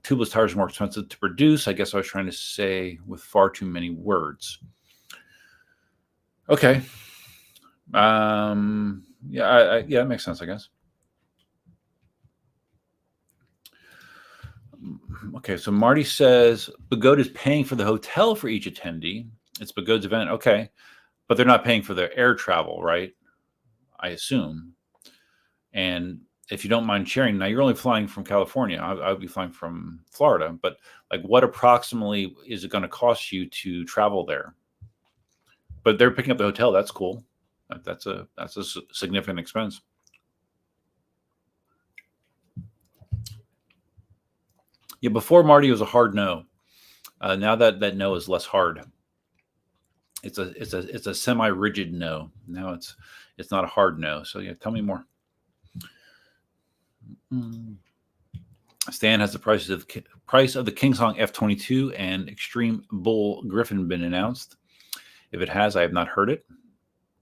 tubeless tires are more expensive to produce. I guess I was trying to say with far too many words. Okay. Yeah, it makes sense, I guess. Okay, so Marty says Begode is paying for the hotel for each attendee. It's Begode's event. Okay, but they're not paying for their air travel, right? I assume. And if you don't mind sharing, now you're only flying from California. I would be flying from Florida, but like, what approximately is it going to cost you to travel there? But they're picking up the hotel. That's cool. That's a significant expense. Yeah, before Marty was a hard no. Now that no is less hard. It's a semi-rigid no. Now it's not a hard no. So yeah, tell me more. Stan, has the price of the KingSong F22 and Extreme Bull Griffin been announced? If it has, I have not heard it.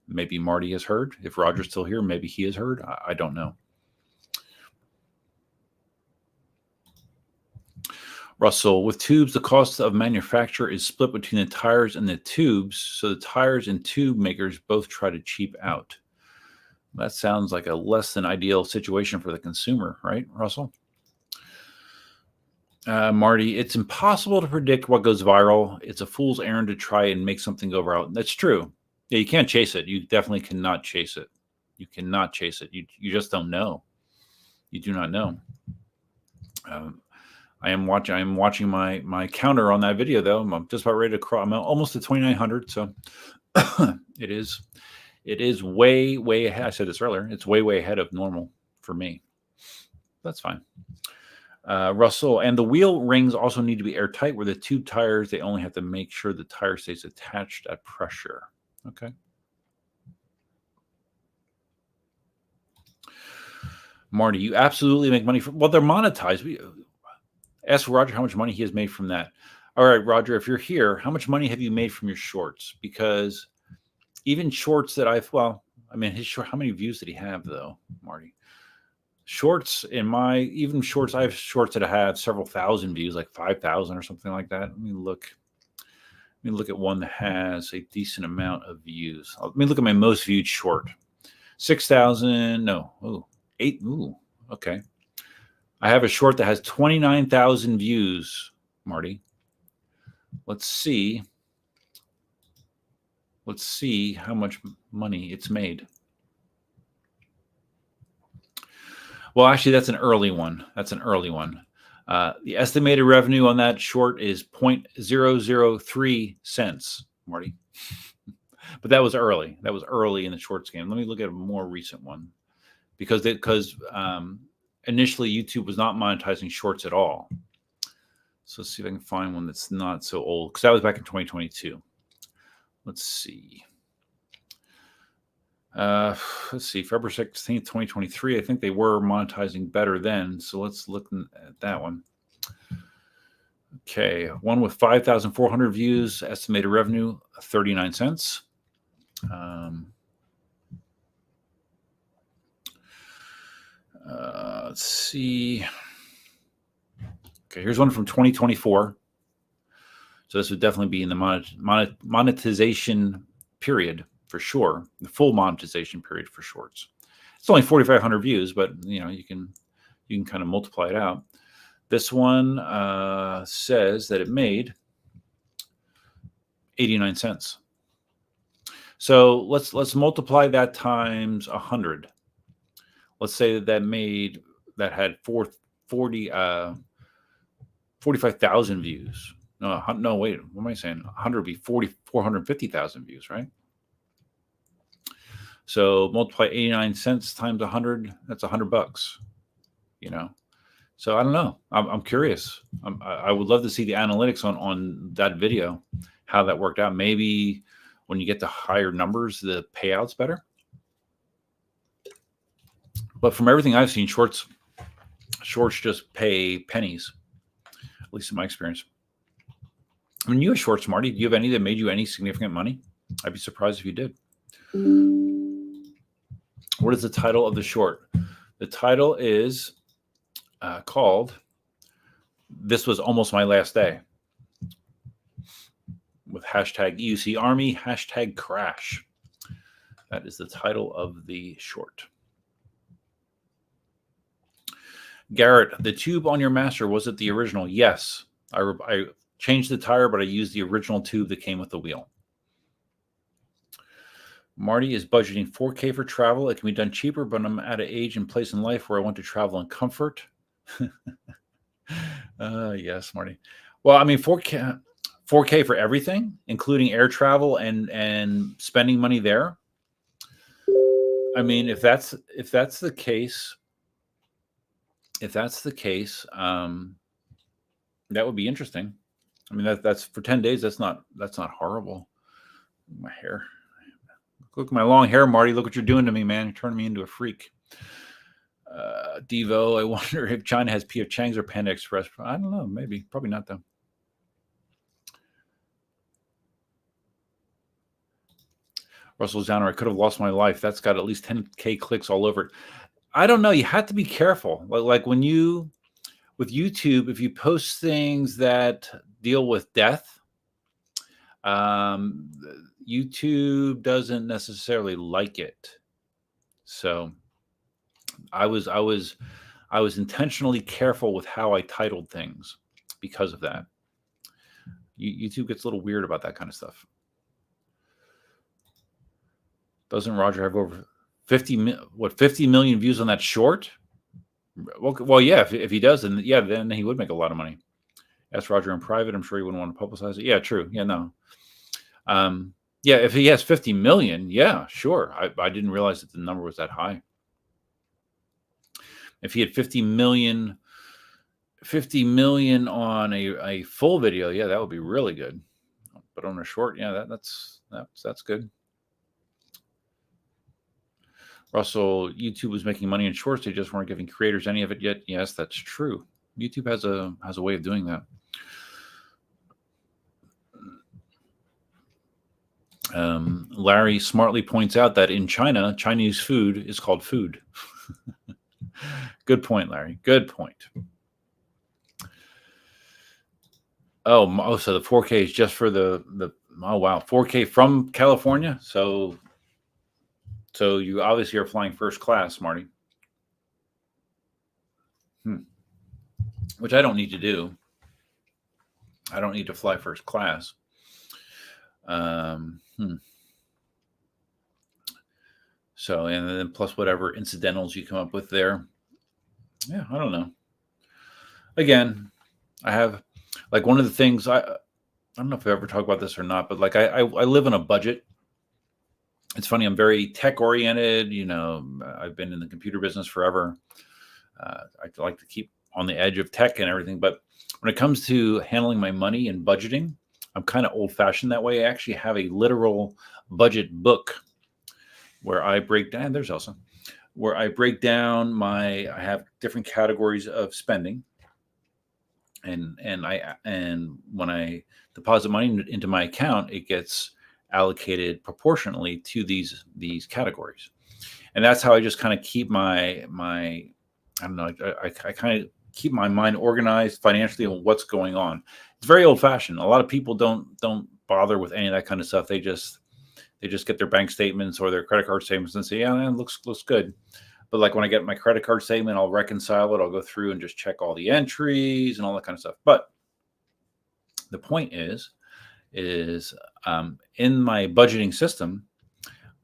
Maybe Marty has heard. If Roger's still here, maybe he has heard. I don't know. Russell, with tubes, the cost of manufacture is split between the tires and the tubes, so the tires and tube makers both try to cheap out. That sounds like a less than ideal situation for the consumer, right, Russell? Marty, it's impossible to predict what goes viral. It's a fool's errand to try and make something go viral. That's true. Yeah, you can't chase it. You definitely cannot chase it. You cannot chase it. You just don't know. You do not know. I am watching my counter on that video, though. I'm just about ready to cross. I'm almost at 2,900. So it is way ahead. I said this earlier. It's way ahead of normal for me. That's fine. Russell, and the wheel rings also need to be airtight. Where the tube tires, they only have to make sure the tire stays attached at pressure. Okay. Marty, you absolutely make money from. Well, they're monetized. Ask Roger how much money he has made from that. All right, Roger, if you're here, how much money have you made from your shorts? Because even shorts that how many views did he have though, Marty? Shorts even shorts, I have shorts that have several thousand views, like 5,000 or something like that. Let me look at one that has a decent amount of views. Let me look at my most viewed short. 6,000, no, 8, okay. I have a short that has 29,000 views, Marty. Let's see how much money it's made. Well, actually, that's an early one. The estimated revenue on that short is 0.003 cents, Marty. But that was early. That was early in the shorts game. Let me look at a more recent one, because initially YouTube was not monetizing shorts at all. So let's see if I can find one that's not so old, because that was back in 2022. Let's see. February 16th, 2023. I think they were monetizing better then. So let's look at that one. Okay, one with 5,400 views, estimated revenue 39 cents. Let's see. Okay, here's one from 2024. So this would definitely be in the monetization period for sure. The full monetization period for shorts. It's only 4,500 views, but you can kind of multiply it out. This one says that it made 89 cents. So let's multiply that times 100. Let's say that had 45,000 views. No, wait, what am I saying? 100 would be 450,000 views, right? So multiply 89 cents times 100, that's $100, you know? So I don't know. I'm curious. I would love to see the analytics on that video, how that worked out. Maybe when you get to higher numbers, the payout's better. But from everything I've seen, shorts just pay pennies, at least in my experience. I mean, you have shorts, Marty. Do you have any that made you any significant money? I'd be surprised if you did. What is the title of the short? The title is called "This Was Almost My Last Day," with hashtag EUC Army, hashtag crash. That is the title of the short. Garrett, the tube on your Master, was it the original? Yes. I changed the tire, but I used the original tube that came with the wheel. Marty is budgeting $4K for travel. It can be done cheaper, but I'm at an age and place in life where I want to travel in comfort. Yes, Marty. Well, I mean, 4K for everything, including air travel and spending money there. I mean, if that's the case, that would be interesting. I mean, that's for 10 days. That's not horrible. My hair. Look at my long hair, Marty. Look what you're doing to me, man. You're turning me into a freak. Devo, I wonder if China has P.F. Chang's or Panda Express. I don't know. Maybe. Probably not, though. Russell Zahner, I could have lost my life. That's got at least 10K clicks all over it. I don't know. You have to be careful. Like when you, with YouTube, if you post things that deal with death, YouTube doesn't necessarily like it. So I was intentionally careful with how I titled things because of that. YouTube gets a little weird about that kind of stuff. Doesn't Roger have over 50 million views on that short? Well, yeah, if he does, then yeah, then he would make a lot of money. Ask Roger in private. I'm sure he wouldn't want to publicize it. Yeah, true. Yeah, no. Yeah, if he has 50 million, yeah, sure. I didn't realize that the number was that high. If he had 50 million on a full video, yeah, that would be really good. But on a short, yeah, that's good. Russell, YouTube was making money in shorts. They just weren't giving creators any of it yet. Yes, that's true. YouTube has a way of doing that. Larry smartly points out that in China, Chinese food is called food. Good point, Larry. Good point. Oh, so the 4K is just for the oh wow, 4K from California. So you obviously are flying first class, Marty. Which I don't need to do. I don't need to fly first class. So, and then plus whatever incidentals you come up with there. Yeah, I don't know. Again, I have like one of the things I don't know if I ever talk about this or not, but like I live on a budget. It's funny. I'm very tech oriented. You know, I've been in the computer business forever. I like to keep on the edge of tech and everything. But when it comes to handling my money and budgeting, I'm kind of old fashioned that way. I actually have a literal budget book where I break down. There's Elsa, where I break down I have different categories of spending. And when I deposit money into my account, it gets allocated proportionally to these categories. And that's how I just kind of keep my I don't know, I kind of keep my mind organized financially on what's going on. It's very old fashioned. A lot of people don't bother with any of that kind of stuff. They just get their bank statements or their credit card statements and say, yeah, it looks good. But like when I get my credit card statement, I'll reconcile it. I'll go through and just check all the entries and all that kind of stuff. But the point is in my budgeting system,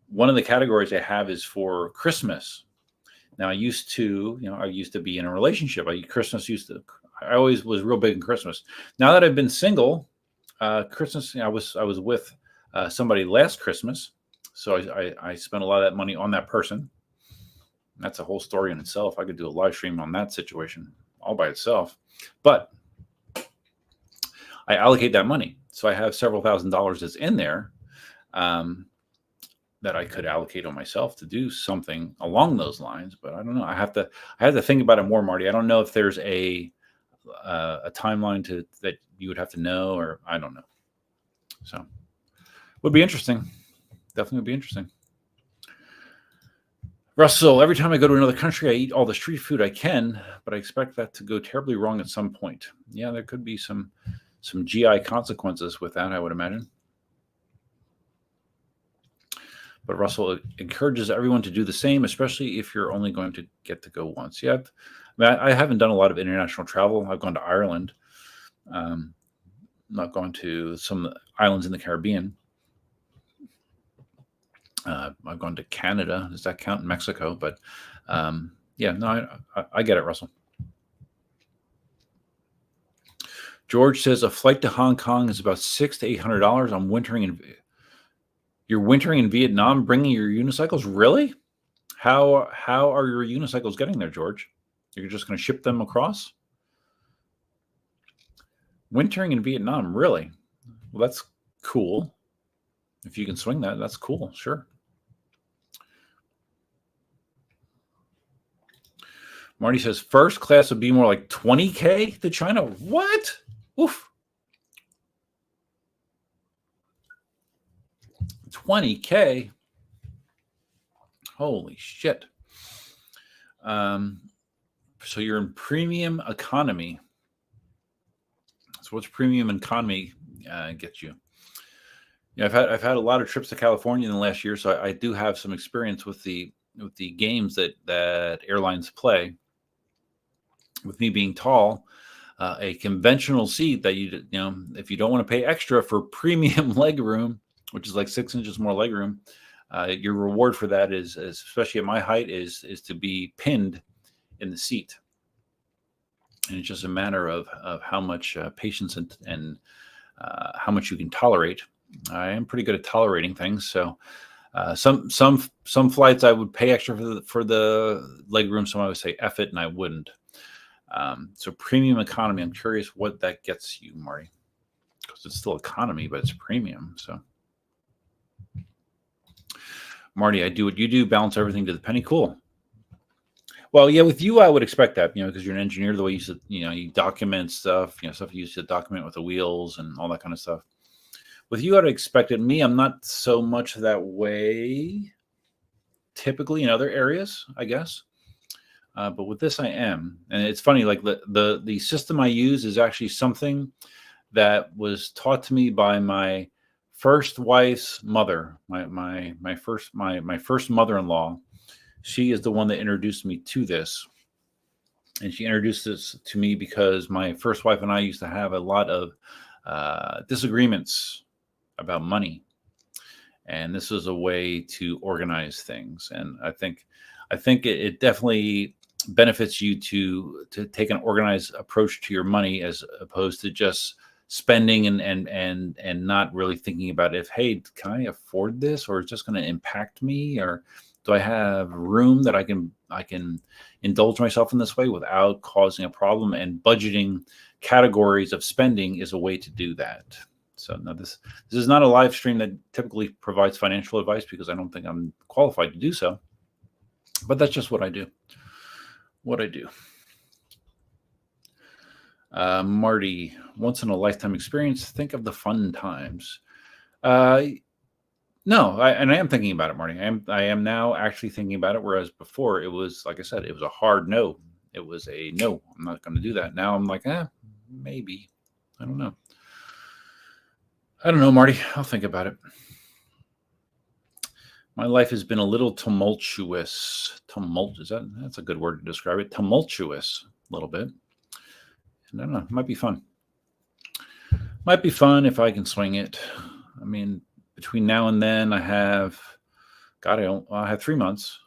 one of the categories I have is for Christmas. Now I used to be in a relationship. I always was real big in Christmas. Now that I've been single, Christmas, I was with somebody last Christmas, so I spent a lot of that money on that person. That's a whole story in itself. I could do a live stream on that situation all by itself, but I allocate that money. So I have several $1,000s that's in there that I could allocate on myself to do something along those lines. But I don't know. I have to think about it more, Marty. I don't know if there's a timeline that you would have to know, or I don't know. So would be interesting. Definitely would be interesting. Russell, every time I go to another country, I eat all the street food I can, but I expect that to go terribly wrong at some point. Yeah, there could be some GI consequences with that, I would imagine. But Russell encourages everyone to do the same, especially if you're only going to get to go once. Yeah, I haven't done a lot of international travel. I've gone to Ireland. Not gone to some islands in the Caribbean. I've gone to Canada. Does that count? Mexico? But yeah, no, I get it, Russell. George says a flight to Hong Kong is about $600 to $800. I'm wintering in. You're wintering in Vietnam, bringing your unicycles. Really? How are your unicycles getting there, George? You're just going to ship them across? Wintering in Vietnam, really? Well, that's cool. If you can swing that, that's cool. Sure. Marty says first class would be more like $20K to China. What? Oof. $20K. Holy shit. So you're in premium economy. So what's premium economy get you? Yeah, I've had a lot of trips to California in the last year, so I do have some experience with the games that airlines play. With me being tall, a conventional seat that you know, if you don't want to pay extra for premium leg room, which is like 6 inches more leg room, your reward for that is especially at my height, is to be pinned in the seat. And it's just a matter of how much patience and how much you can tolerate. I am pretty good at tolerating things, so some flights I would pay extra for the leg room. Some I would say F it, and I wouldn't. So premium economy. I'm curious what that gets you, Marty, because it's still economy, but it's premium. So, Marty, I do what you do, balance everything to the penny. Cool. Well, yeah, with you, I would expect that, because you're an engineer. The way you document stuff, stuff you used to document with the wheels and all that kind of stuff. With you, I'd expect it. Me, I'm not so much that way. Typically, in other areas, I guess. But with this, I am. And it's funny, like the system I use is actually something that was taught to me by my first wife's mother, my first mother-in-law. She is the one that introduced me to this. And she introduced this to me because my first wife and I used to have a lot of disagreements about money. And this was a way to organize things. And I think it definitely benefits you to take an organized approach to your money, as opposed to just spending and not really thinking about hey, can I afford this, or is it just going to impact me, or do I have room that I can indulge myself in this way without causing a problem? And budgeting categories of spending is a way to do that. So now this is not a live stream that typically provides financial advice, because I don't think I'm qualified to do so. But that's just what I do. Marty, once in a lifetime experience. Think of the fun times. No, I am thinking about it, Marty. I am now actually thinking about it. Whereas before, it was, like I said, it was a hard no. It was a no. I'm not going to do that. Now I'm like, maybe. I don't know. Marty. I'll think about it. My life has been a little tumultuous. That's a good word to describe it. Tumultuous, a little bit. And I don't know. It might be fun. Might be fun if I can swing it. I mean, between now and then, I have 3 months.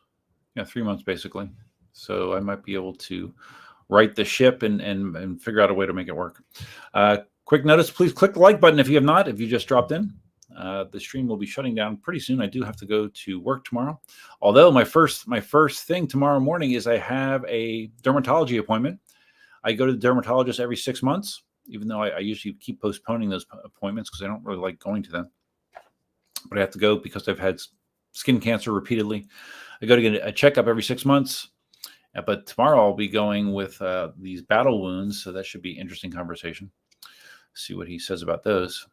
Yeah, 3 months basically. So I might be able to right the ship and figure out a way to make it work. Quick notice, please click the like button if you have not, if you just dropped in. The stream will be shutting down pretty soon. I do have to go to work tomorrow. Although my first thing tomorrow morning is I have a dermatology appointment. I go to the dermatologist every 6 months, even though I usually keep postponing those appointments because I don't really like going to them. But I have to go because I've had skin cancer repeatedly. I go to get a checkup every 6 months. But tomorrow I'll be going with these battle wounds, so that should be an interesting conversation. See what he says about those.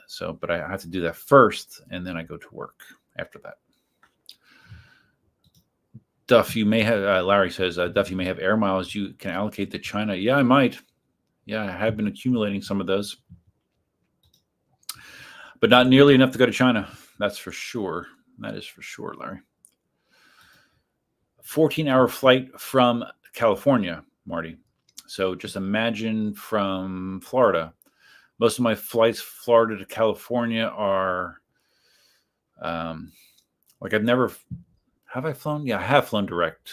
So, but I have to do that first, and then I go to work after that. Duff, you may have, Larry says, Duff, you may have air miles you can allocate to China. Yeah, I might. Yeah, I have been accumulating some of those. But not nearly enough to go to China. That's for sure. That is for sure, Larry. 14-hour flight from California, Marty. So just imagine from Florida. Most of my flights, Florida to California, are like I've never, have I flown? Yeah, I have flown direct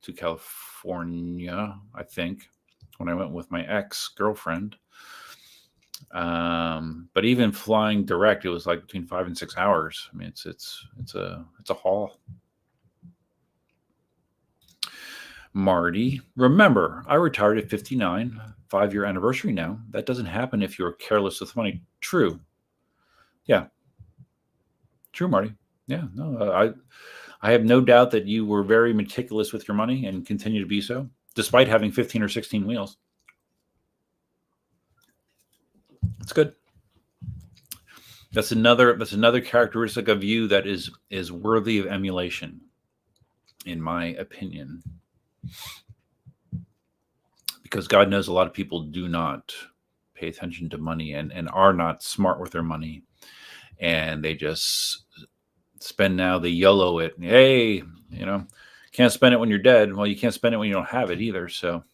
to California, I think, when I went with my ex-girlfriend. But even flying direct, it was like between 5 and 6 hours. I mean, it's a haul. Marty, remember, I retired at 59, 5-year anniversary now. That doesn't happen if you're careless with money. True. Yeah. True, Marty. Yeah. No, I have no doubt that you were very meticulous with your money and continue to be so, despite having 15 or 16 wheels. That's good. That's another characteristic of you that is worthy of emulation, in my opinion. Because God knows a lot of people do not pay attention to money and are not smart with their money. And they just spend now, they YOLO it. Hey, can't spend it when you're dead. Well, you can't spend it when you don't have it either. So,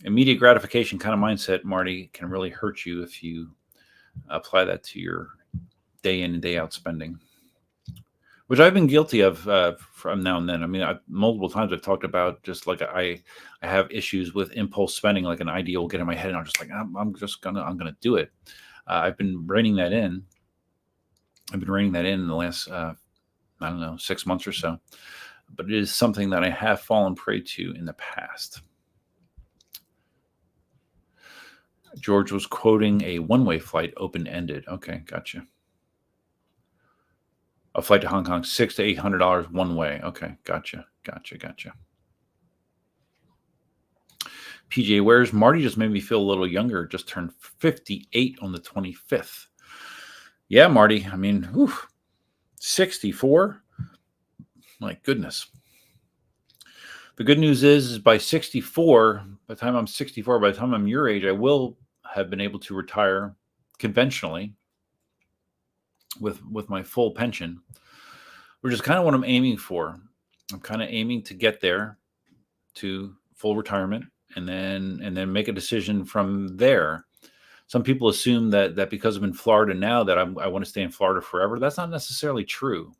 immediate gratification kind of mindset, Marty, can really hurt you if you apply that to your day in and day out spending. Which I've been guilty of from now and then. I mean, multiple times I've talked about just like I have issues with impulse spending. Like an idea will get in my head, and I'm just like, I'm gonna do it. I've been reining that in. I've been reining that in the last 6 months or so. But it is something that I have fallen prey to in the past. George was quoting a one-way flight, open-ended. Okay, gotcha. A flight to Hong Kong, $600 to $800 one way. Okay, gotcha. PJ, where's Marty? Just made me feel a little younger. Just turned 58 on the 25th. Yeah, Marty. I mean, 64. My goodness. The good news is by 64, by the time I'm 64, by the time I'm your age, I will have been able to retire conventionally with my full pension, which is kind of what I'm aiming for. I'm kind of aiming to get there to full retirement and then make a decision from there. Some people assume that because I'm in Florida now that I want to stay in Florida forever. That's not necessarily true.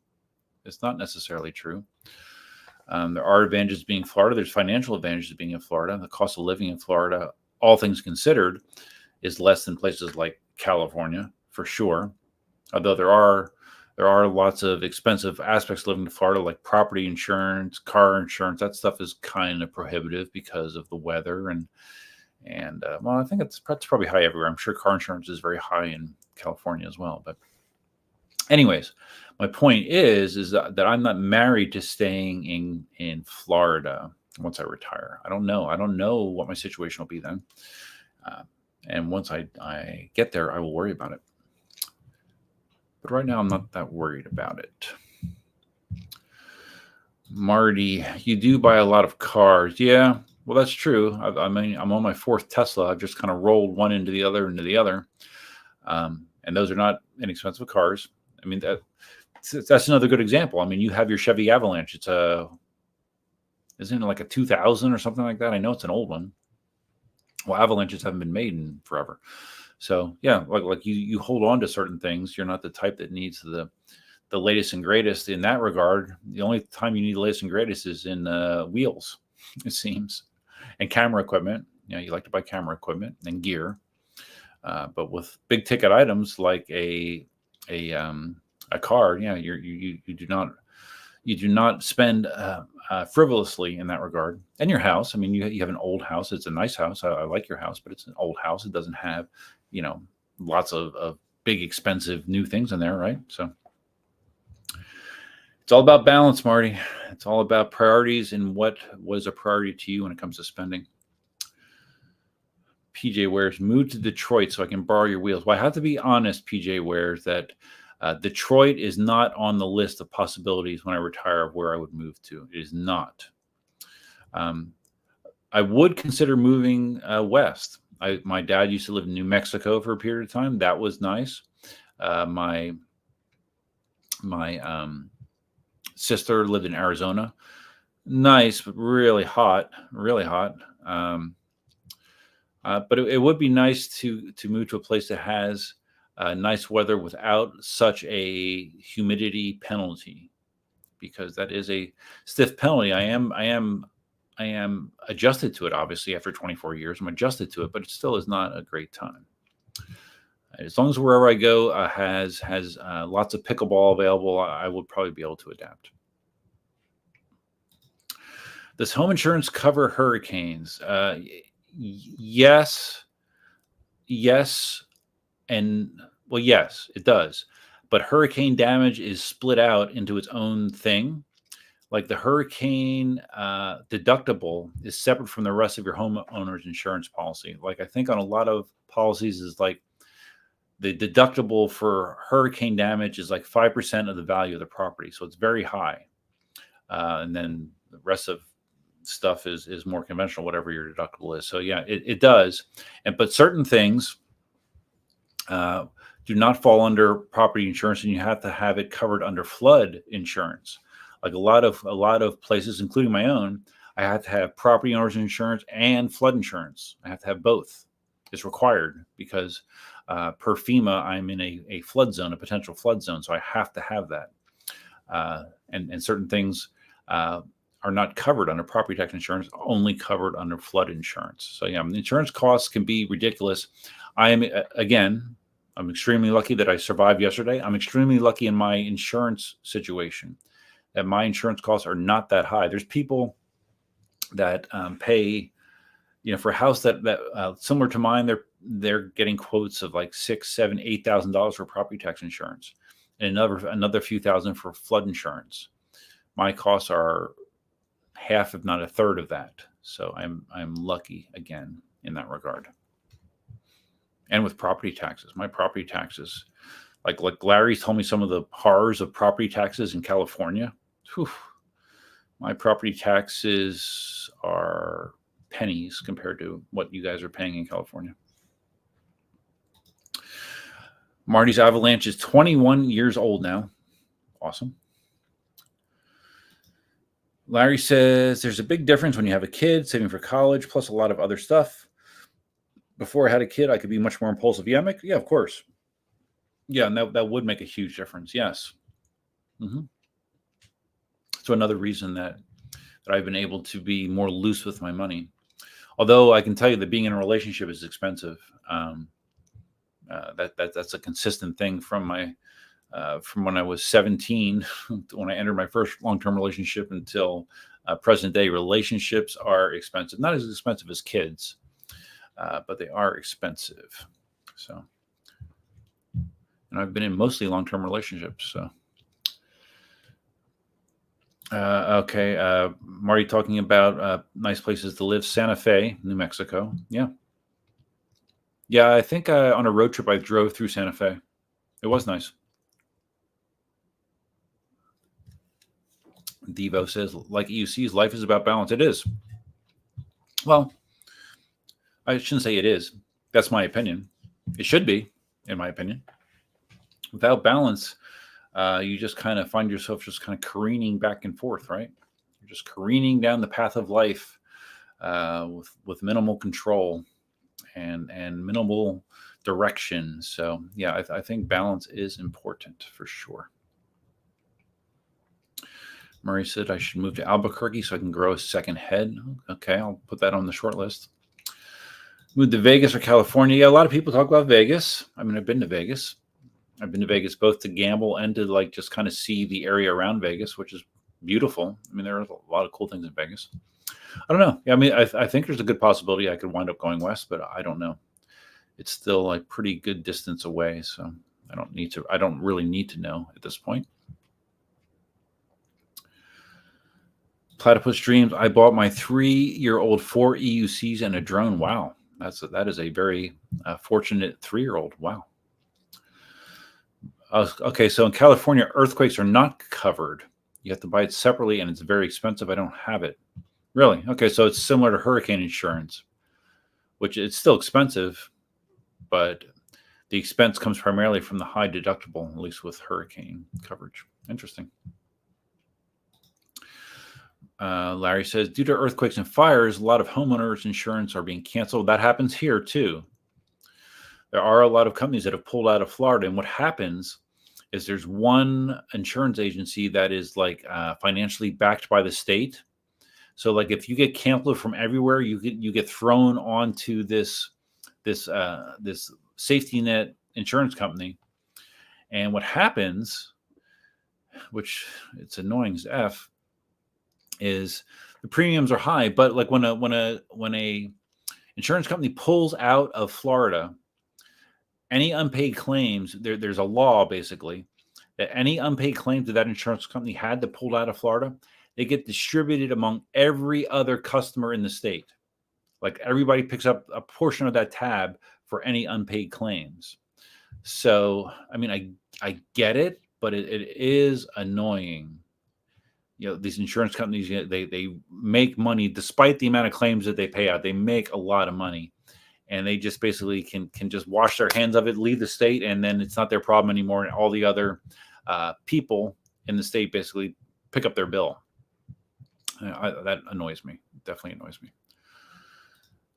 It's not necessarily true. There are advantages to being in Florida. There's financial advantages to being in Florida. The cost of living in Florida, all things considered, is less than places like California, for sure. Although there are lots of expensive aspects of living in Florida, like property insurance, car insurance. That stuff is kind of prohibitive because of the weather and well, I think it's probably high everywhere. I'm sure car insurance is very high in California as well. But anyways, my point is that I'm not married to staying in Florida once I retire. I don't know what my situation will be then. And once I get there, I will worry about it. But right now, I'm not that worried about it. Marty, you do buy a lot of cars. Yeah, well, that's true. I mean, I'm on my fourth Tesla. I've just kind of rolled one into the other. And those are not inexpensive cars. I mean, that's another good example. I mean, you have your Chevy Avalanche. Isn't it like a 2000 or something like that? I know it's an old one. Well, Avalanches haven't been made in forever. So yeah, like you hold on to certain things. You're not the type that needs the latest and greatest in that regard. The only time you need the latest and greatest is in wheels. it seems. And camera equipment, you like to buy camera equipment and gear. But with big ticket items like a car, you do not spend frivolously in that regard. And your house, I mean, you have an old house. It's a nice house. I like your house, but it's an old house. It doesn't have, lots of big, expensive new things in there, right? So it's all about balance, Marty. It's all about priorities and what was a priority to you when it comes to spending. PJ Wares, moved to Detroit so I can borrow your wheels. Well, I have to be honest, PJ Wares, that Detroit is not on the list of possibilities when I retire of where I would move to. It is not. I would consider moving west. My dad used to live in New Mexico for a period of time. That was nice. My sister lived in Arizona. Nice, but really hot, really hot. But it would be nice to move to a place that has nice weather without such a humidity penalty, because that is a stiff penalty. I am adjusted to it. Obviously, after 24 years, I'm adjusted to it, but it still is not a great time. As long as wherever I go has lots of pickleball available, I would probably be able to adapt. Does home insurance cover hurricanes? Yes, and well, yes, it does. But hurricane damage is split out into its own thing. Like the hurricane deductible is separate from the rest of your homeowner's insurance policy. Like I think on a lot of policies is like the deductible for hurricane damage is like 5% of the value of the property. So it's very high. And then the rest of stuff is more conventional, whatever your deductible is. So yeah, it does. But certain things do not fall under property insurance, and you have to have it covered under flood insurance. Like a lot of places, including my own, I have to have property owners insurance and flood insurance. I have to have both. It's required because per FEMA, I'm in a flood zone, a potential flood zone. So I have to have that. And certain things are not covered under property tax insurance, only covered under flood insurance. So yeah, insurance costs can be ridiculous. I'm extremely lucky that I survived yesterday. I'm extremely lucky in my insurance situation that my insurance costs are not that high. There's people that pay, for a house that similar to mine, they're getting quotes of like $6,000, $7,000, $8,000 for property tax insurance, and another few thousand for flood insurance. My costs are half, if not a third of that. So I'm lucky again in that regard. And with property taxes, my property taxes, like Larry told me some of the horrors of property taxes in California. Whew, my property taxes are pennies compared to what you guys are paying in California. Marty's Avalanche is 21 years old now. Awesome. Larry says there's a big difference when you have a kid, saving for college, plus a lot of other stuff. Before I had a kid, I could be much more impulsive. Yeah, of course. Yeah, and that would make a huge difference. Yes. Mm-hmm. So another reason that I've been able to be more loose with my money. Although I can tell you that being in a relationship is expensive. That's a consistent thing from when I was 17, when I entered my first long-term relationship until present day. Relationships are expensive. Not as expensive as kids, but they are expensive. So, and I've been in mostly long-term relationships. So, okay. Marty talking about nice places to live. Santa Fe, New Mexico. Yeah. Yeah, I think on a road trip I drove through Santa Fe. It was nice. Devo says, like EUC's, life is about balance. It is. Well, I shouldn't say it is. That's my opinion. It should be, in my opinion. Without balance, you just kind of find yourself just kind of careening back and forth, right? You're just careening down the path of life with minimal control and minimal direction. So, yeah, I think balance is important for sure. Murray said I should move to Albuquerque so I can grow a second head. Okay, I'll put that on the short list. Move to Vegas or California. Yeah, a lot of people talk about Vegas. I mean, I've been to Vegas. I've been to Vegas both to gamble and to like just kind of see the area around Vegas, which is beautiful. I mean, there are a lot of cool things in Vegas. I don't know. Yeah, I mean, I think there's a good possibility I could wind up going west, but I don't know. It's still like pretty good distance away, so I don't really need to know at this point. Platypus Dreams. I bought my 3-year-old 4 EUCs and a drone. Wow, that is a very fortunate 3-year-old. Wow. Okay, so in California, earthquakes are not covered. You have to buy it separately, and it's very expensive. I don't have it. Really? Okay, so it's similar to hurricane insurance, which it's still expensive, but the expense comes primarily from the high deductible, at least with hurricane coverage. Interesting. Larry says, due to earthquakes and fires, a lot of homeowners insurance are being canceled. That happens here too. There are a lot of companies that have pulled out of Florida, and what happens is there's one insurance agency that is like financially backed by the state. So like if you get canceled from everywhere, you get thrown onto this safety net insurance company. And what happens, which it's annoying as F, is the premiums are high, but like when a insurance company pulls out of Florida, any unpaid claims, there's a law basically that any unpaid claims that insurance company had that pulled out of Florida, they get distributed among every other customer in the state. Like everybody picks up a portion of that tab for any unpaid claims. So, I mean, I get it, but it is annoying. You know, these insurance companies, they make money despite the amount of claims that they pay out. They make a lot of money, and they just basically can just wash their hands of it, leave the state, and then it's not their problem anymore. And all the other people in the state basically pick up their bill. That annoys me. Definitely annoys me.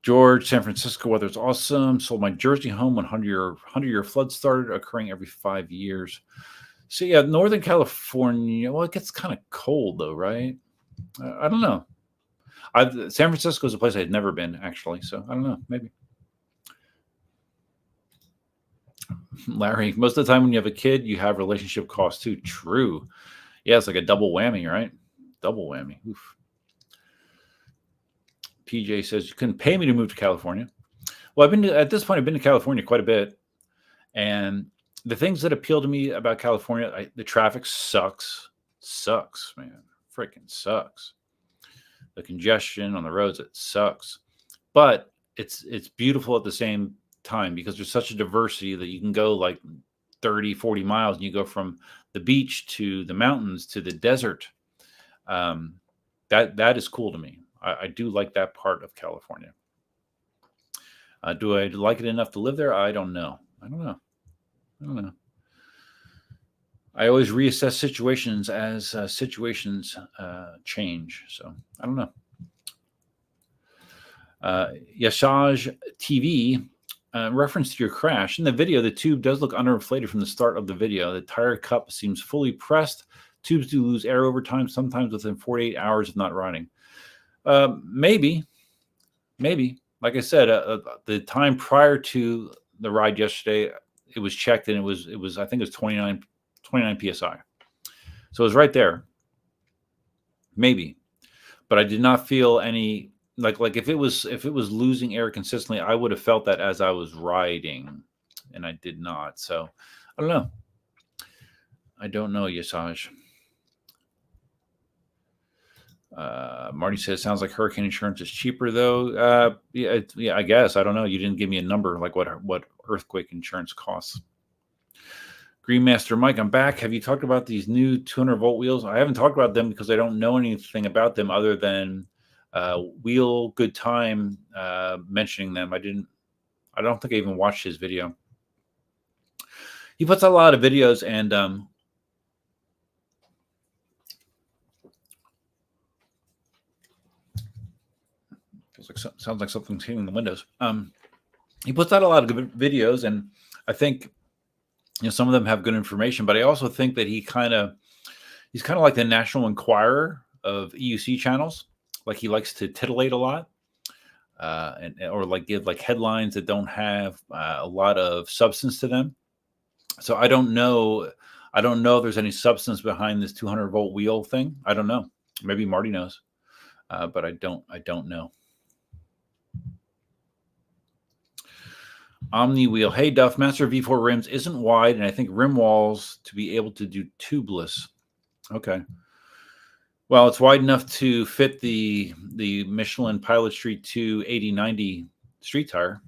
George, San Francisco weather's awesome. Sold my Jersey home when 100-year flood started, occurring every 5 years. So yeah, Northern California. Well, it gets kind of cold though, right? I don't know. San Francisco is a place I'd never been actually, so I don't know. Maybe. Larry, most of the time when you have a kid, you have relationship costs too. True. Yeah, it's like a double whammy, right? Double whammy. Oof. PJ says you couldn't pay me to move to California. Well, at this point, I've been to California quite a bit, and the things that appeal to me about California, the traffic sucks, man, freaking sucks. The congestion on the roads, it sucks, but it's beautiful at the same time because there's such a diversity that you can go like 30, 40 miles, and you go from the beach to the mountains to the desert. That is cool to me. I do like that part of California. Do I like it enough to live there? I don't know. I always reassess situations as situations change. So I don't know. Yashaj TV, reference to your crash. In the video, the tube does look underinflated from the start of the video. The tire cup seems fully pressed. Tubes do lose air over time, sometimes within 48 hours of not riding. Maybe. Like I said, the time prior to the ride yesterday, it was checked and it was I think it was 29 psi. So it was right there. Maybe, but I did not feel any like if it was losing air consistently, I would have felt that as I was riding, and I did not. So I don't know. Yasaj. Marty says, sounds like hurricane insurance is cheaper though. Yeah, I guess. I don't know. You didn't give me a number like what earthquake insurance costs. Greenmaster Mike, I'm back. Have you talked about these new 200-volt wheels? I haven't talked about them because I don't know anything about them other than Wheel Good Time mentioning them. I don't think I even watched his video. He puts out a lot of videos, and sounds like something's hitting the windows. He puts out a lot of good videos, and I think some of them have good information. But I also think that he kind of He's kind of like the National Enquirer of EUC channels. Like he likes to titillate a lot, or like give like headlines that don't have a lot of substance to them. So I don't know. I don't know if there's any substance behind this 200-volt wheel thing. I don't know. Maybe Marty knows, but I don't know. Omni wheel. Hey, Duff, Master V4 rims isn't wide, and I think rim walls to be able to do tubeless. Okay. Well, it's wide enough to fit the Michelin Pilot Street 2 80/90 street tire.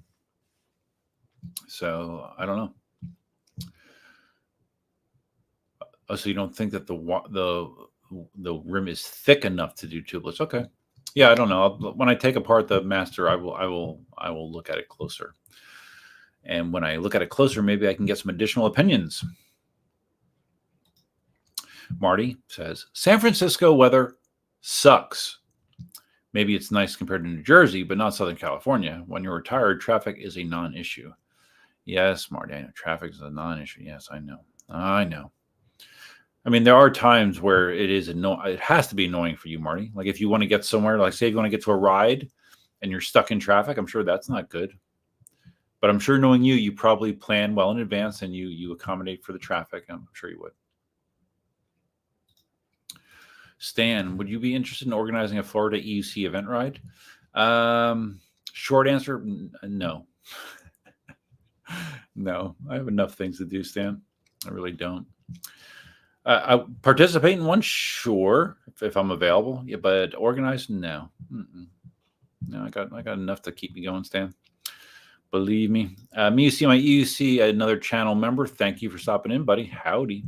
So I don't know. Oh, so you don't think that the rim is thick enough to do tubeless? Okay. Yeah, I don't know. When I take apart the Master, I will look at it closer. And when I look at it closer, maybe I can get some additional opinions. Marty says, San Francisco weather sucks. Maybe it's nice compared to New Jersey, but not Southern California. When you're retired, traffic is a non-issue. Yes, Marty, I know traffic is a non-issue. Yes, I know. I know. I mean, there are times where it has to be annoying for you, Marty. Like if you want to get somewhere, like say if you want to get to a ride and you're stuck in traffic, I'm sure that's not good. But I'm sure knowing you, you probably plan well in advance and you accommodate for the traffic. I'm sure you would. Stan, would you be interested in organizing a Florida EUC event ride? Short answer, no. No, I have enough things to do, Stan. I really don't. I participate in one, sure, if I'm available. Yeah, but organized, no. No, I got enough to keep me going, Stan. Believe me. Me see my EUC, another channel member. Thank you for stopping in, buddy. Howdy.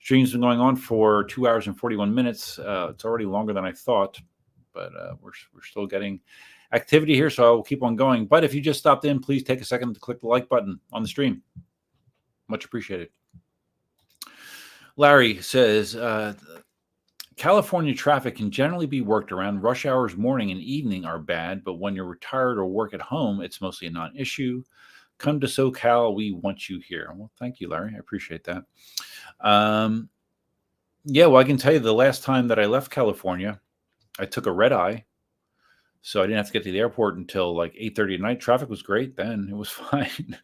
Stream's been going on for 2 hours and 41 minutes. It's already longer than I thought, but we're still getting activity here, so I will keep on going. But if you just stopped in, please take a second to click the like button on the stream. Much appreciated. Larry says, California traffic can generally be worked around. Rush hours morning and evening are bad, but when you're retired or work at home, it's mostly a non-issue. Come to SoCal. We want you here. Well, thank you, Larry. I appreciate that. Yeah, well, I can tell you the last time that I left California, I took a red eye. So I didn't have to get to the airport until like 8:30 at night. Traffic was great then. It was fine.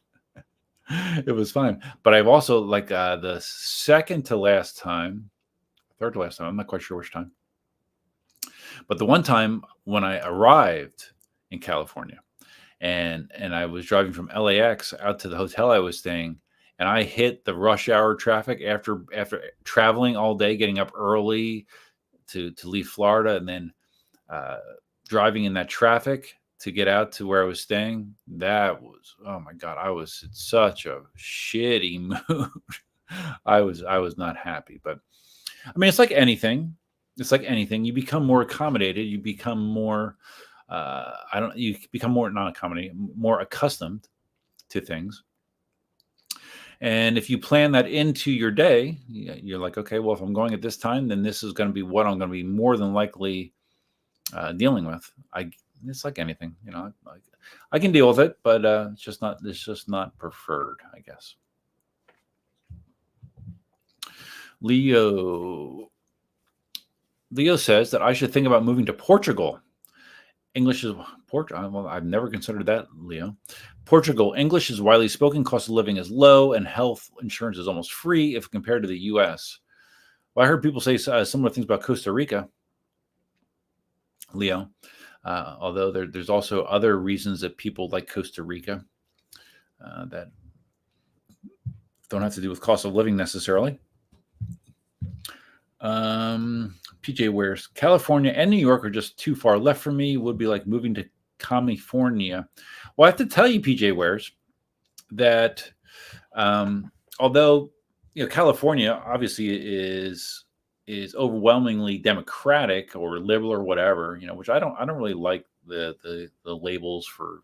It was fine. But I've also like the second to last time, third to last time, I'm not quite sure which time. But the one time when I arrived in California and I was driving from LAX out to the hotel I was staying, and I hit the rush hour traffic after traveling all day, getting up early to leave Florida, and then driving in that traffic to get out to where I was staying. That was, oh my God, I was in such a shitty mood. I was not happy. But I mean, it's like anything. It's like anything. You become more accommodated. You become more, you become more, not accommodated, more accustomed to things. And if you plan that into your day, you're like, okay, well, if I'm going at this time, then this is going to be what I'm going to be more than likely dealing with. It's like anything, you know. I can deal with it, but it's just not preferred, I guess. Leo says that I should think about moving to Portugal. English is Well, I've never considered that, Leo. Portugal, English is widely spoken, cost of living is low, and health insurance is almost free if compared to the U.S. Well, I heard people say similar things about Costa Rica, Leo. Although there's also other reasons that people like Costa Rica that don't have to do with cost of living necessarily. PJ Wares, California and New York are just too far left for me. Would be like moving to California. Well, I have to tell you, PJ Wares, that although California obviously is overwhelmingly Democratic or liberal or whatever, which I don't really like the labels for.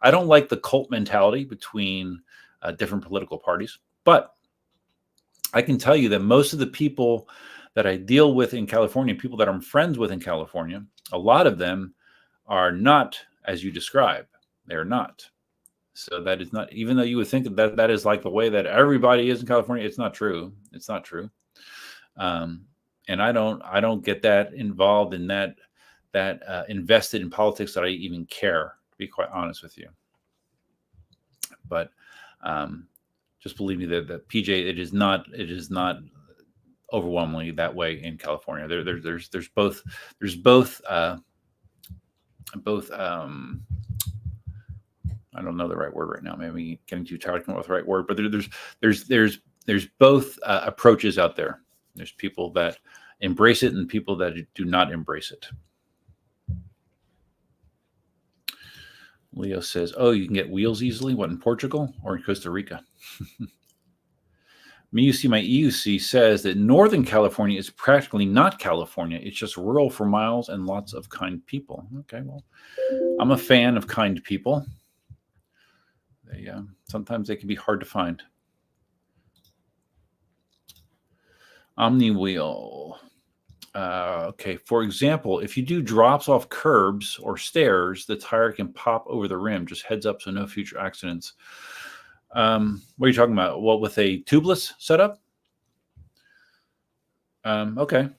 I don't like the cult mentality between different political parties, but I can tell you that most of the people that I deal with in California, people that I'm friends with in California, a lot of them are not as you describe. They're not. So that is not, even though you would think that is like the way that everybody is in California, it's not true. It's not true. And I don't get that involved in that invested in politics that I even care, to be quite honest with you. But just believe me that PJ, it is not overwhelmingly that way in California. There's both I don't know the right word right now. Maybe getting too tired to come up with the right word, but there's both approaches out there. There's people that embrace it and people that do not embrace it. Leo says, "Oh, you can get wheels easily. What, in Portugal or in Costa Rica?" MUC, my EUC says that Northern California is practically not California. It's just rural for miles and lots of kind people. Okay, well, I'm a fan of kind people. They sometimes they can be hard to find. Omni wheel. Okay, for example, if you do drops off curbs or stairs, the tire can pop over the rim. Just heads up so no future accidents. What are you talking about? What, with a tubeless setup? Okay.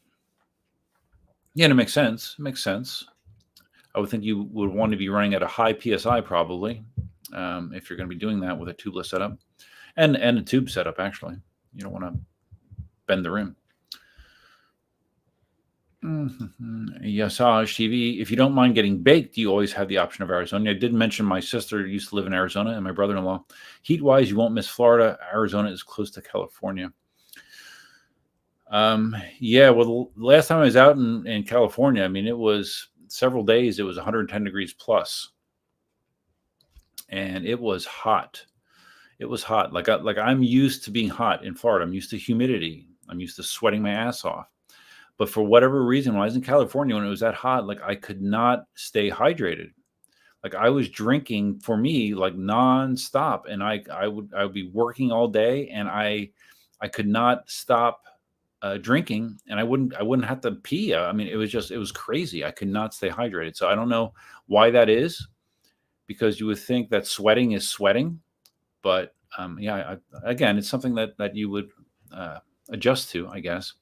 Yeah, it makes sense. It makes sense. I would think you would want to be running at a high PSI probably, if you're going to be doing that with a tubeless setup, and a tube setup. Actually, you don't want to bend the rim. Yasaj TV. If you don't mind getting baked, you always have the option of Arizona. I did mention my sister used to live in Arizona and my brother-in-law. Heat-wise, you won't miss Florida. Arizona is close to California. Yeah, well, the last time I was out in California, I mean, it was several days. It was 110 degrees plus, and it was hot. It was hot. Like I'm used to being hot in Florida. I'm used to humidity. I'm used to sweating my ass off. But for whatever reason, when I was in California, when it was that hot, like I could not stay hydrated. Like I was drinking, for me, like nonstop, and I would be working all day, and I could not stop drinking, and I wouldn't have to pee. I mean, it was crazy. I could not stay hydrated. So I don't know why that is, because you would think that sweating is sweating, but yeah, again, it's something that you would adjust to, I guess.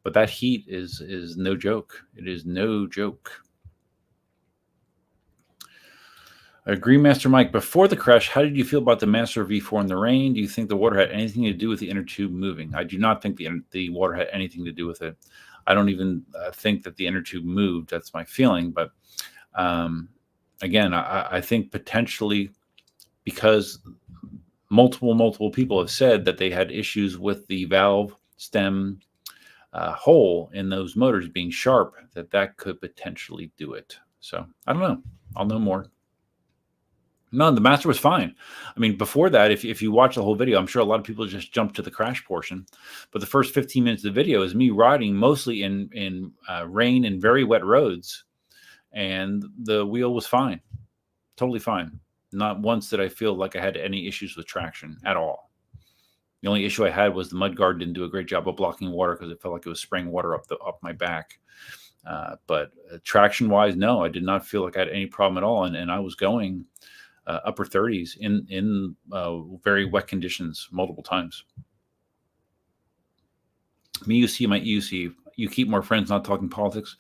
But that heat is no joke. It is no joke. Green Master Mike, before the crash, how did you feel about the Master V4 in the rain? Do you think the water had anything to do with the inner tube moving? I do not think the water had anything to do with it. I don't even think that the inner tube moved. That's my feeling. But again, I think potentially because multiple people have said that they had issues with the valve stem hole in those motors being sharp, that could potentially do it. So I don't know. I'll know more. No, the Master was fine. I mean, before that, if you watch the whole video, I'm sure a lot of people just jumped to the crash portion. But the first 15 minutes of the video is me riding mostly in rain and very wet roads, and the wheel was fine, totally fine. Not once did I feel like I had any issues with traction at all. The only issue I had was the mudguard didn't do a great job of blocking water because it felt like it was spraying water up my back. But traction-wise, no, I did not feel like I had any problem at all, and I was going upper 30s in very wet conditions multiple times. MUC, my EUC, you keep more friends not talking politics?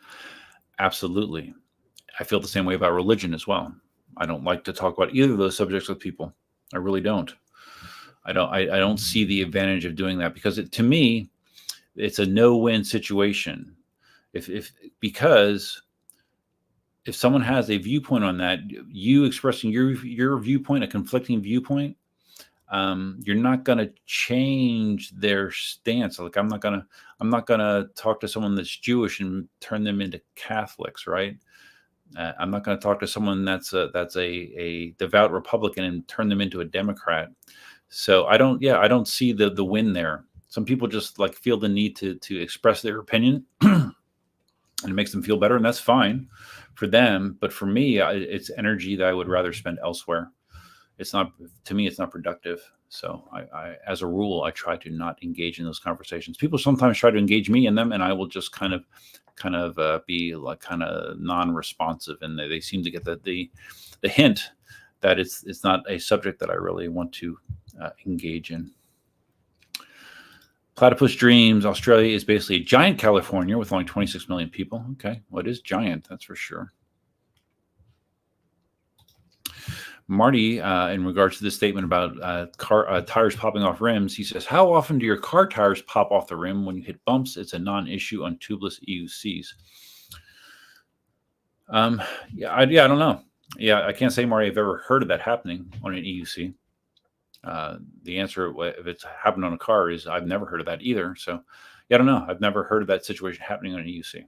Absolutely. I feel the same way about religion as well. I don't like to talk about either of those subjects with people. I really don't. I don't see the advantage of doing that because to me, it's a no-win situation. Because if someone has a viewpoint on that, you expressing your viewpoint, a conflicting viewpoint, you're not going to change their stance. Like I'm not gonna talk to someone that's Jewish and turn them into Catholics, right? I'm not going to talk to someone that's a devout Republican and turn them into a Democrat. So I don't see the win there. Some people just like feel the need to express their opinion, and it makes them feel better, and that's fine for them. But for me, it's energy that I would rather spend elsewhere. To me, it's not productive. So I as a rule, I try to not engage in those conversations. People sometimes try to engage me in them, and I will just kind of be like kind of non-responsive, and they seem to get the hint that it's not a subject that I really want to engage in. Platypus Dreams, Australia is basically a giant California with only 26 million people. Okay, well, it is giant, that's for sure. Marty, in regards to this statement about car tires popping off rims, he says, how often do your car tires pop off the rim? When you hit bumps, it's a non-issue on tubeless EUCs. Yeah, I don't know. Yeah, I can't say, Marty, I've ever heard of that happening on an EUC. The answer, if it's happened on a car, is I've never heard of that either. So, yeah, I don't know. I've never heard of that situation happening on an EUC. I'm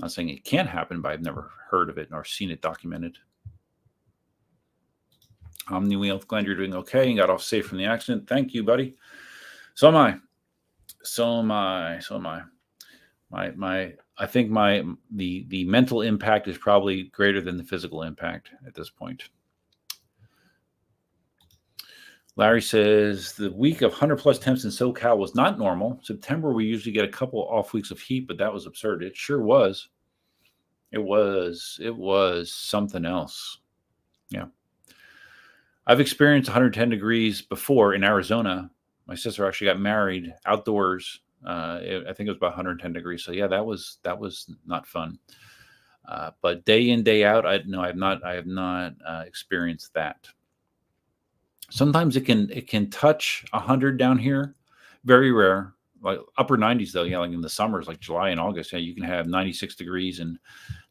not saying it can't happen, but I've never heard of it or seen it documented. Omni-Wheel, glad you're doing okay and got off safe from the accident. Thank you, buddy. So am I. I think the mental impact is probably greater than the physical impact at this point. Larry says the week of 100+ temps in SoCal was not normal. September, we usually get a couple off weeks of heat, but that was absurd. It sure was. It was something else. Yeah. I've experienced 110 degrees before in Arizona. My sister actually got married outdoors. I think it was about 110 degrees. So yeah, that was not fun. But day in, day out, I have not experienced that. Sometimes it can touch 100 down here. Very rare. Like upper 90s though. Yeah, like in the summers, like July and August, yeah, you can have 96 degrees and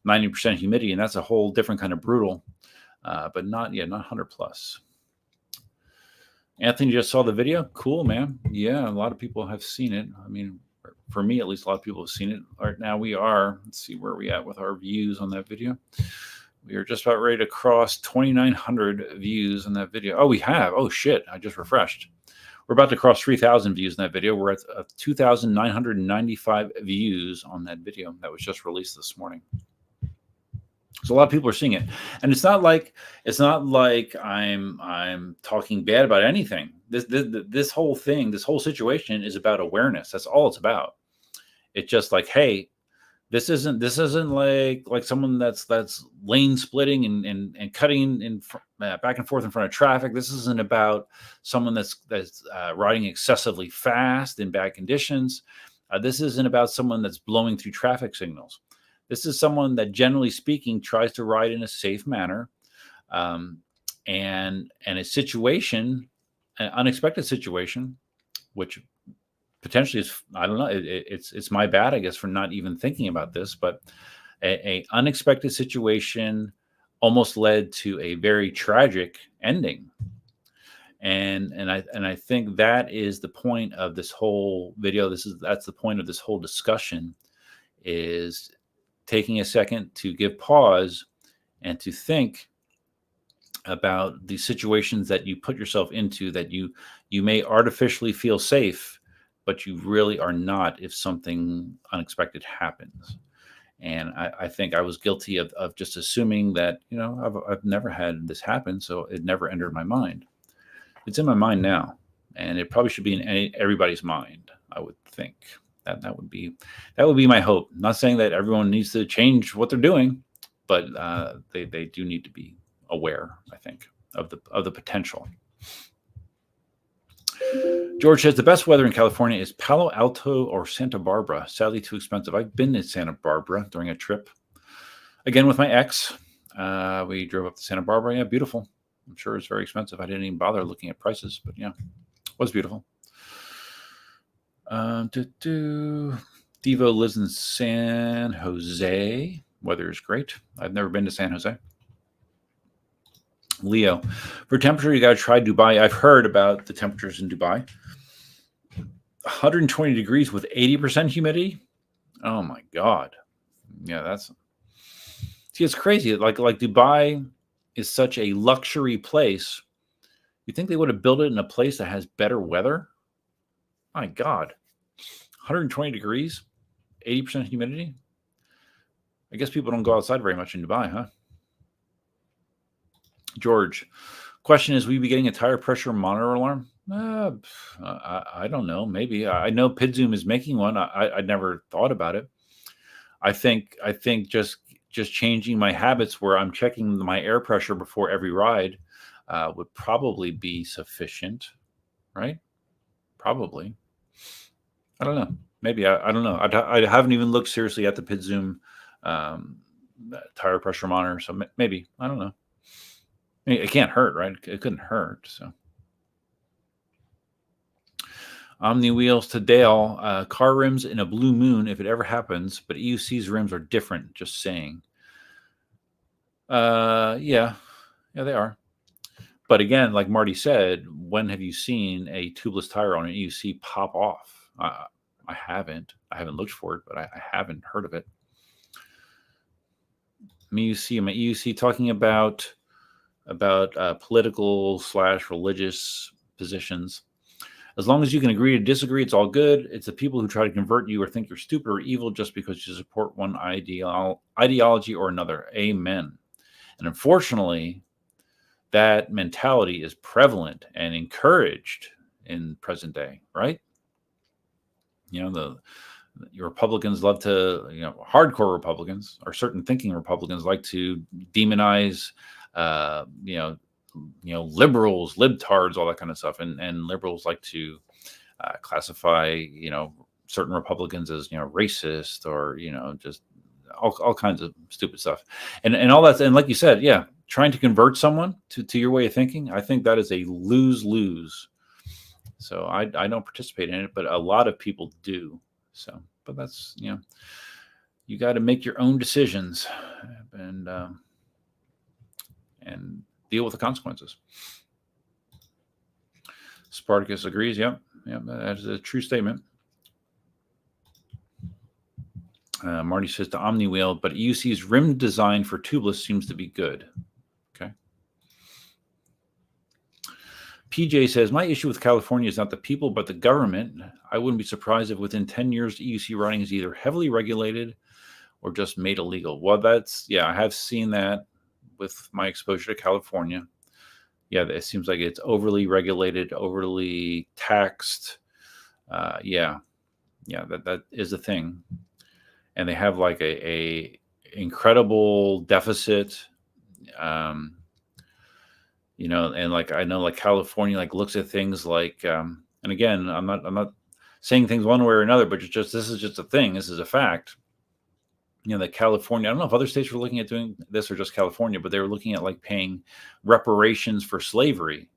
90% humidity, and that's a whole different kind of brutal. But not 100+. Anthony just saw the video. Cool, man. Yeah, a lot of people have seen it. I mean, for me, at least, a lot of people have seen it. Right now let's see where we at with our views on that video. We are just about ready to cross 2,900 views on that video. Oh, we have. Oh, shit. I just refreshed. We're about to cross 3,000 views in that video. We're at 2,995 views on that video that was just released this morning. So a lot of people are seeing it, and it's not like I'm talking bad about anything. This whole thing, this whole situation is about awareness. That's all it's about. It's just like, hey, this isn't like someone that's lane splitting and cutting back and forth in front of traffic. This isn't about someone that's riding excessively fast in bad conditions. This isn't about someone that's blowing through traffic signals. This is someone that, generally speaking, tries to ride in a safe manner, and a situation, an unexpected situation, which potentially is, I don't know, it's my bad, I guess, for not even thinking about this, but a unexpected situation almost led to a very tragic ending. And I think that is the point of this whole video. That's the point of this whole discussion, is taking a second to give pause and to think about the situations that you put yourself into, that you may artificially feel safe, but you really are not if something unexpected happens. And I think I was guilty of just assuming that, I've never had this happen, so it never entered my mind. It's in my mind now, and it probably should be in everybody's mind, I would think. That would be my hope. I'm not saying that everyone needs to change what they're doing, but they do need to be aware, I think, of the potential. George says the best weather in California is Palo Alto or Santa Barbara. Sadly, too expensive. I've been in Santa Barbara during a trip, again with my ex. We drove up to Santa Barbara. Yeah, beautiful. I'm sure it's very expensive. I didn't even bother looking at prices, but yeah, it was beautiful. Devo lives in San Jose. Weather is great. I've never been to San Jose. Leo, for temperature, you got to try Dubai. I've heard about the temperatures in Dubai. 120 degrees with 80% humidity. Oh my God. Yeah, it's crazy. Like Dubai is such a luxury place. You think they would have built it in a place that has better weather? My God. 120 degrees, 80% humidity. I guess people don't go outside very much in Dubai, huh? George, question is, will you be getting a tire pressure monitor alarm? I don't know. Maybe. I know PidZoom is making one. I never thought about it. I think just changing my habits where I'm checking my air pressure before every ride would probably be sufficient, right? Probably. I don't know. Maybe I don't know. I haven't even looked seriously at the PID Zoom tire pressure monitor, so maybe I don't know. I mean, it can't hurt, right? It couldn't hurt. So, Omni Wheels to Dale. Car rims in a blue moon if it ever happens, but EUC's rims are different. Just saying. Yeah, they are. But again, like Marty said, when have you seen a tubeless tire on an EUC pop off? I haven't. I haven't looked for it, but I haven't heard of it. My EUC talking about political / religious positions. As long as you can agree to disagree, it's all good. It's the people who try to convert you or think you're stupid or evil just because you support one ideology or another. Amen. And unfortunately, that mentality is prevalent and encouraged in present day, right? Your Republicans love to, hardcore Republicans or certain thinking Republicans like to demonize, liberals, libtards, all that kind of stuff. And liberals like to classify, certain Republicans as, racist or, just all kinds of stupid stuff. And all that. And like you said, yeah, trying to convert someone to your way of thinking, I think that is a lose-lose. So I don't participate in it, but a lot of people do. So, but that's, you got to make your own decisions and deal with the consequences. Spartacus agrees. Yep, that is a true statement. Marty says to Omni Wheel, but EUC's rim design for tubeless seems to be good. Okay. PJ says, my issue with California is not the people, but the government. I wouldn't be surprised if within 10 years, EUC riding is either heavily regulated or just made illegal. Well, I have seen that with my exposure to California. Yeah, it seems like it's overly regulated, overly taxed. That is a thing. And they have like a incredible deficit. And like I know like California like looks at things like and again, I'm not saying things one way or another, but this is just a thing. This is a fact. That California, I don't know if other states were looking at doing this or just California, but they were looking at like paying reparations for slavery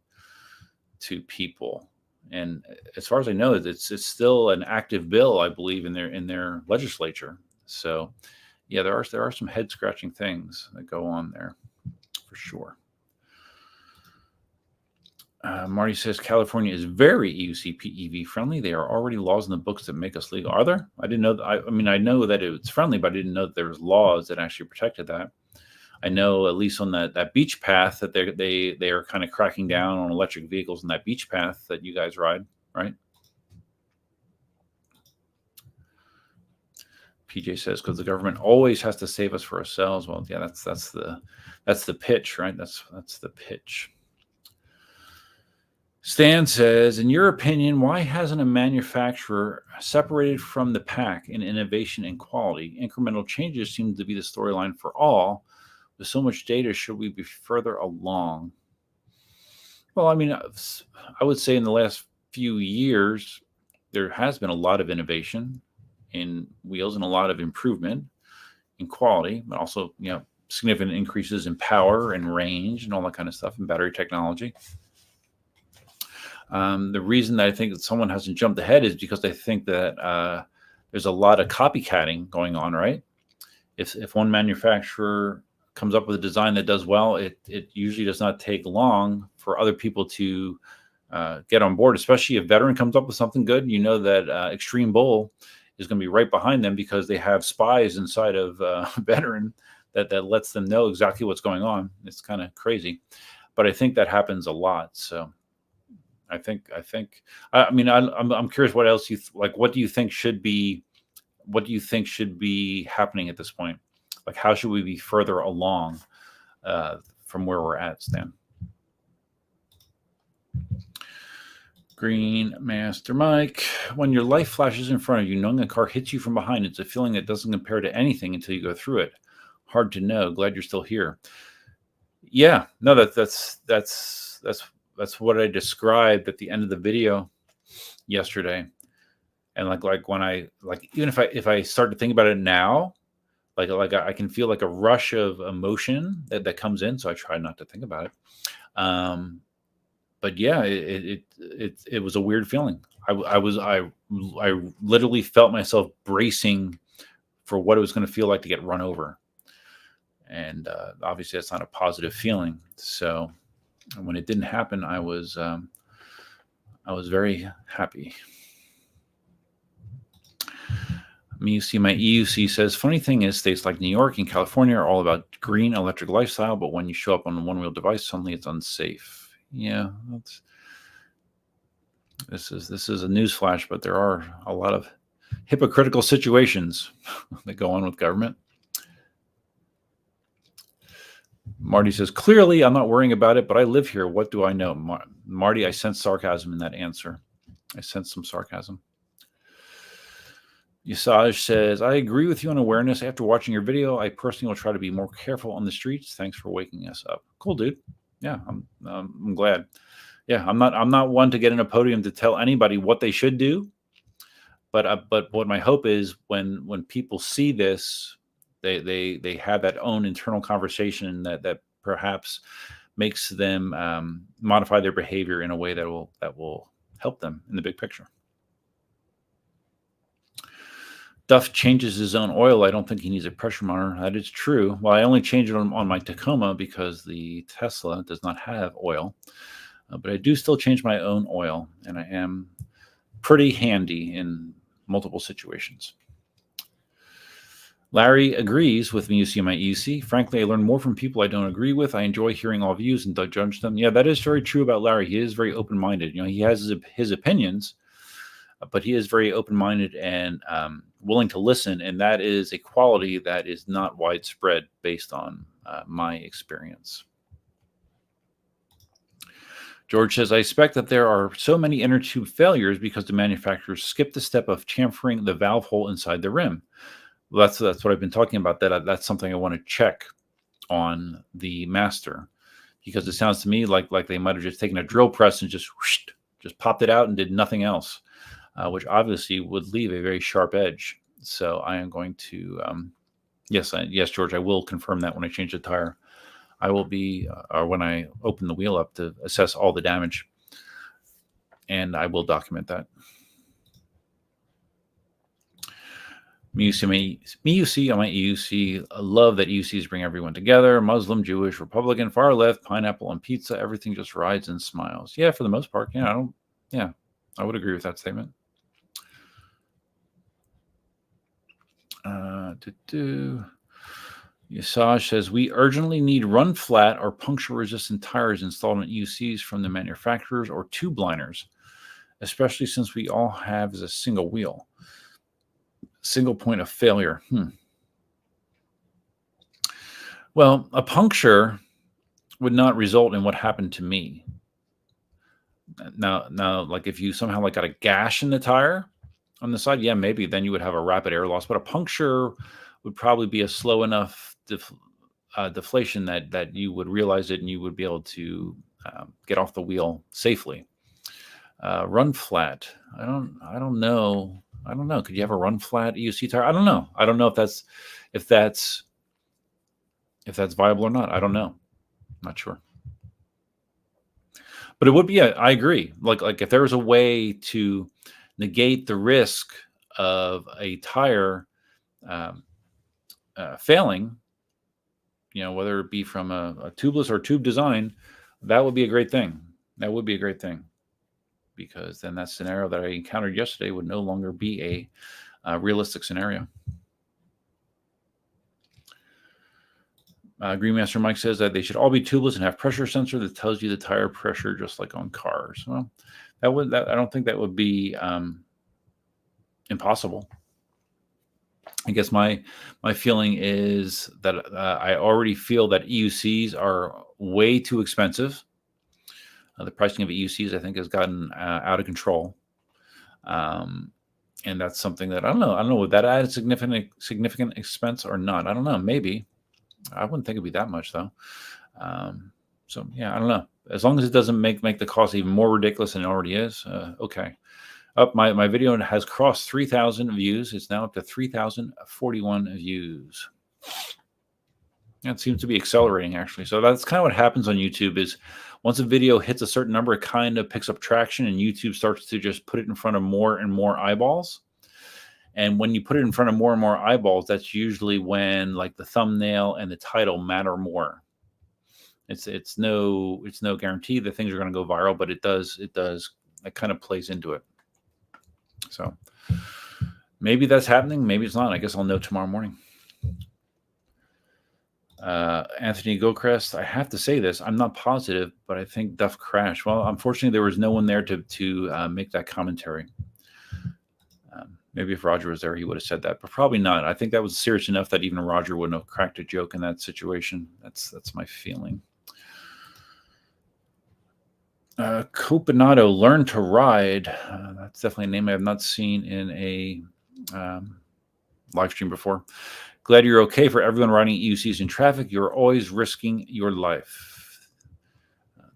to people. And as far as I know, it's still an active bill, I believe, in their legislature. So, yeah, there are some head scratching things that go on there, for sure. Marty says California is very EUC PEV friendly. There are already laws in the books that make us legal. Are there? I didn't know. I know that it's friendly, but I didn't know that there was laws that actually protected that. I know at least on that beach path that they are kind of cracking down on electric vehicles on that beach path that you guys ride, right? PJ says because the government always has to save us for ourselves. Well, yeah, that's the pitch, right? That's the pitch. Stan says, in your opinion, why hasn't a manufacturer separated from the pack in innovation and quality? Incremental changes seem to be the storyline for all. With so much data, should we be further along? Well, I would say in the last few years, there has been a lot of innovation in wheels and a lot of improvement in quality, but also, significant increases in power and range and all that kind of stuff and battery technology. The reason that I think that someone hasn't jumped ahead is because they think that there's a lot of copycatting going on, right? If one manufacturer comes up with a design that does well, it usually does not take long for other people to get on board, especially if Veteran comes up with something good. That Extreme Bull is going to be right behind them because they have spies inside of Veteran that lets them know exactly what's going on. It's kind of crazy, but I think that happens a lot. So I'm curious what else what do you think should be happening at this point? Like, how should we be further along from where we're at, Stan? Green Master Mike, when your life flashes in front of you, knowing a car hits you from behind, it's a feeling that doesn't compare to anything until you go through it. Hard to know. Glad you're still here. Yeah, no, that's what I described at the end of the video yesterday. And like when even if I start to think about it now, like I can feel like a rush of emotion that comes in. So I try not to think about it. But yeah, it was a weird feeling. I literally felt myself bracing for what it was going to feel like to get run over. And obviously that's not a positive feeling. So when it didn't happen, I was very happy. You see, my EUC says, funny thing is, states like New York and California are all about green electric lifestyle, but when you show up on a one-wheel device, suddenly it's unsafe. Yeah, this is a newsflash, but there are a lot of hypocritical situations that go on with government. Marty says, clearly, I'm not worrying about it, but I live here. What do I know? Marty, I sense sarcasm in that answer. I sense some sarcasm. Yasaj says, I agree with you on awareness. After watching your video, I personally will try to be more careful on the streets. Thanks for waking us up. Cool, dude. Yeah, I'm glad. Yeah, I'm not one to get in a podium to tell anybody what they should do. But what my hope is when people see this, they have that own internal conversation that perhaps makes them modify their behavior in a way that will help them in the big picture. Duff changes his own oil. I don't think he needs a pressure monitor. That is true. Well, I only change it on my Tacoma because the Tesla does not have oil. But I do still change my own oil, and I am pretty handy in multiple situations. Larry agrees with me, you see my EUC. Frankly, I learn more from people I don't agree with. I enjoy hearing all views and don't judge them. Yeah, that is very true about Larry. He is very open-minded. He has his opinions, but he is very open-minded and willing to listen, and that is a quality that is not widespread based on my experience. George says, I expect that there are so many inner tube failures because the manufacturers skip the step of chamfering the valve hole inside the rim. Well, that's what I've been talking about. That's something I want to check on the Master, because it sounds to me like they might have just taken a drill press and just popped it out and did nothing else. Which obviously would leave a very sharp edge. So I am going to, yes, George, I will confirm that when I change the tire. I will be, or when I open the wheel up to assess all the damage, and I will document that. Me, you see on my EUC, I love that EUCs bring everyone together. Muslim, Jewish, Republican, far left, pineapple and pizza. Everything just rides and smiles. Yeah, for the most part. Yeah, I would agree with that statement. Yasaj says, we urgently need run flat or puncture resistant tires installed on EUCs from the manufacturers or tube liners, especially since we all have as a single wheel. Single point of failure. Well, a puncture would not result in what happened to me. Now, like if you somehow got a gash in the tire on the side, yeah, maybe then you would have a rapid air loss. But a puncture would probably be a slow enough deflation that you would realize it and you would be able to get off the wheel safely. Run flat. I don't know. Could you have a run flat EUC tire? I don't know. I don't know if that's viable or not. I don't know. I'm not sure. But it would be. I agree. Like if there was a way to negate the risk of a tire failing, whether it be from a tubeless or tube design, that would be a great thing. That would be a great thing, because then that scenario that I encountered yesterday would no longer be a realistic scenario. Greenmaster Mike says that they should all be tubeless and have pressure sensor that tells you the tire pressure, just like on cars. Well, I don't think that would be impossible. I guess my feeling is that I already feel that EUCs are way too expensive. The pricing of EUCs, I think, has gotten out of control. And that's something that I don't know. Would that add a significant expense or not? I don't know. Maybe. I wouldn't think it'd be that much though. So yeah, I don't know. As long as it doesn't make the cost even more ridiculous than it already is, okay. Up, my video has crossed 3,000 views. It's now up to 3,041 views. It seems to be accelerating, actually. So that's kind of what happens on YouTube is once a video hits a certain number, it kind of picks up traction, and YouTube starts to just put it in front of more and more eyeballs. And when you put it in front of more and more eyeballs, that's usually when like the thumbnail and the title matter more. It's no guarantee that things are going to go viral, but it does. It kind of plays into it. So maybe that's happening. Maybe it's not. I guess I'll know tomorrow morning. Anthony Gilchrist, I have to say this. I'm not positive, but I think Duff crashed. Well, unfortunately, there was no one there to make that commentary. Maybe if Roger was there, he would have said that, but probably not. I think that was serious enough that even Roger wouldn't have cracked a joke in that situation. That's my feeling. Copinato, Learn to Ride. That's definitely a name I have not seen in a live stream before. Glad you're okay. For everyone riding EUCs in traffic, you're always risking your life.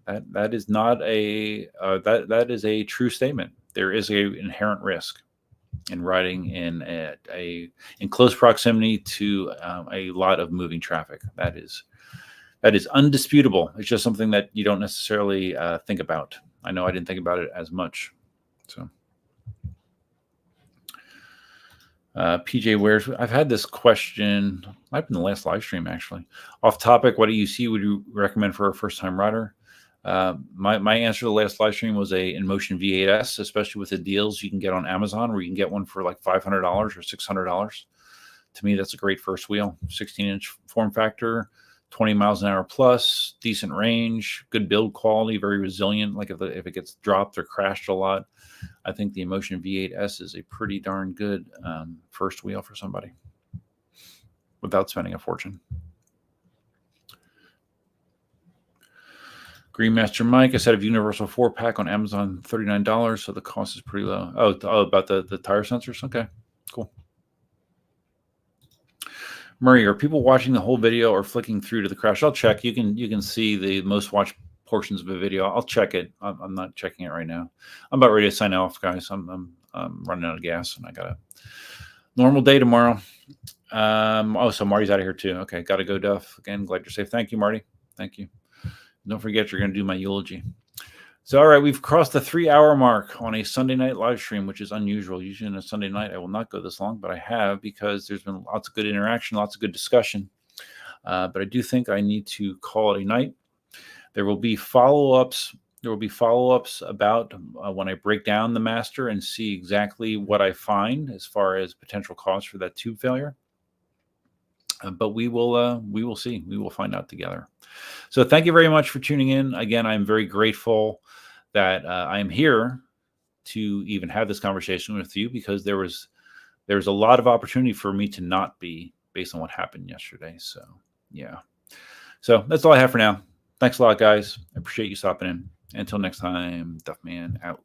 That is not a that is a true statement. There is an inherent risk in riding in close proximity to a lot of moving traffic. That is undisputable. It's just something that you don't necessarily think about. I know I didn't think about it as much. So, PJ Wares, I've had this question. Might have been the last live stream, actually. Off topic, what EUC would you recommend for a first-time rider? My answer to the last live stream was a Inmotion V8S, especially with the deals you can get on Amazon, where you can get one for like $500 or $600. To me, that's a great first wheel. 16-inch form factor, 20 miles an hour plus, decent range, good build quality, very resilient. Like if it gets dropped or crashed a lot, I think the Inmotion V8S is a pretty darn good first wheel for somebody without spending a fortune. Greenmaster Mike, I said a Universal 4-pack on Amazon, $39, so the cost is pretty low. Oh, about the tire sensors? Okay, cool. Murray, are people watching the whole video or flicking through to the crash? I'll check. You can see the most watched portions of the video. I'll check it. I'm not checking it right now. I'm about ready to sign off, guys. I'm running out of gas, and I got a normal day tomorrow. So Marty's out of here too. Okay, got to go, Duff. Again, glad you're safe. Thank you, Marty. Thank you. Don't forget you're going to do my eulogy. So, all right, we've crossed the 3-hour mark on a Sunday night live stream, which is unusual. Usually on a Sunday night, I will not go this long, but I have because there's been lots of good interaction, lots of good discussion. But I do think I need to call it a night. There will be follow-ups. There will be follow-ups about when I break down the master and see exactly what I find as far as potential cause for that tube failure. But we will see. We will find out together. So thank you very much for tuning in. Again, I'm very grateful that I am here to even have this conversation with you, because there was a lot of opportunity for me to not be, based on what happened yesterday. So yeah. So that's all I have for now. Thanks a lot, guys. I appreciate you stopping in. Until next time, Duffman out.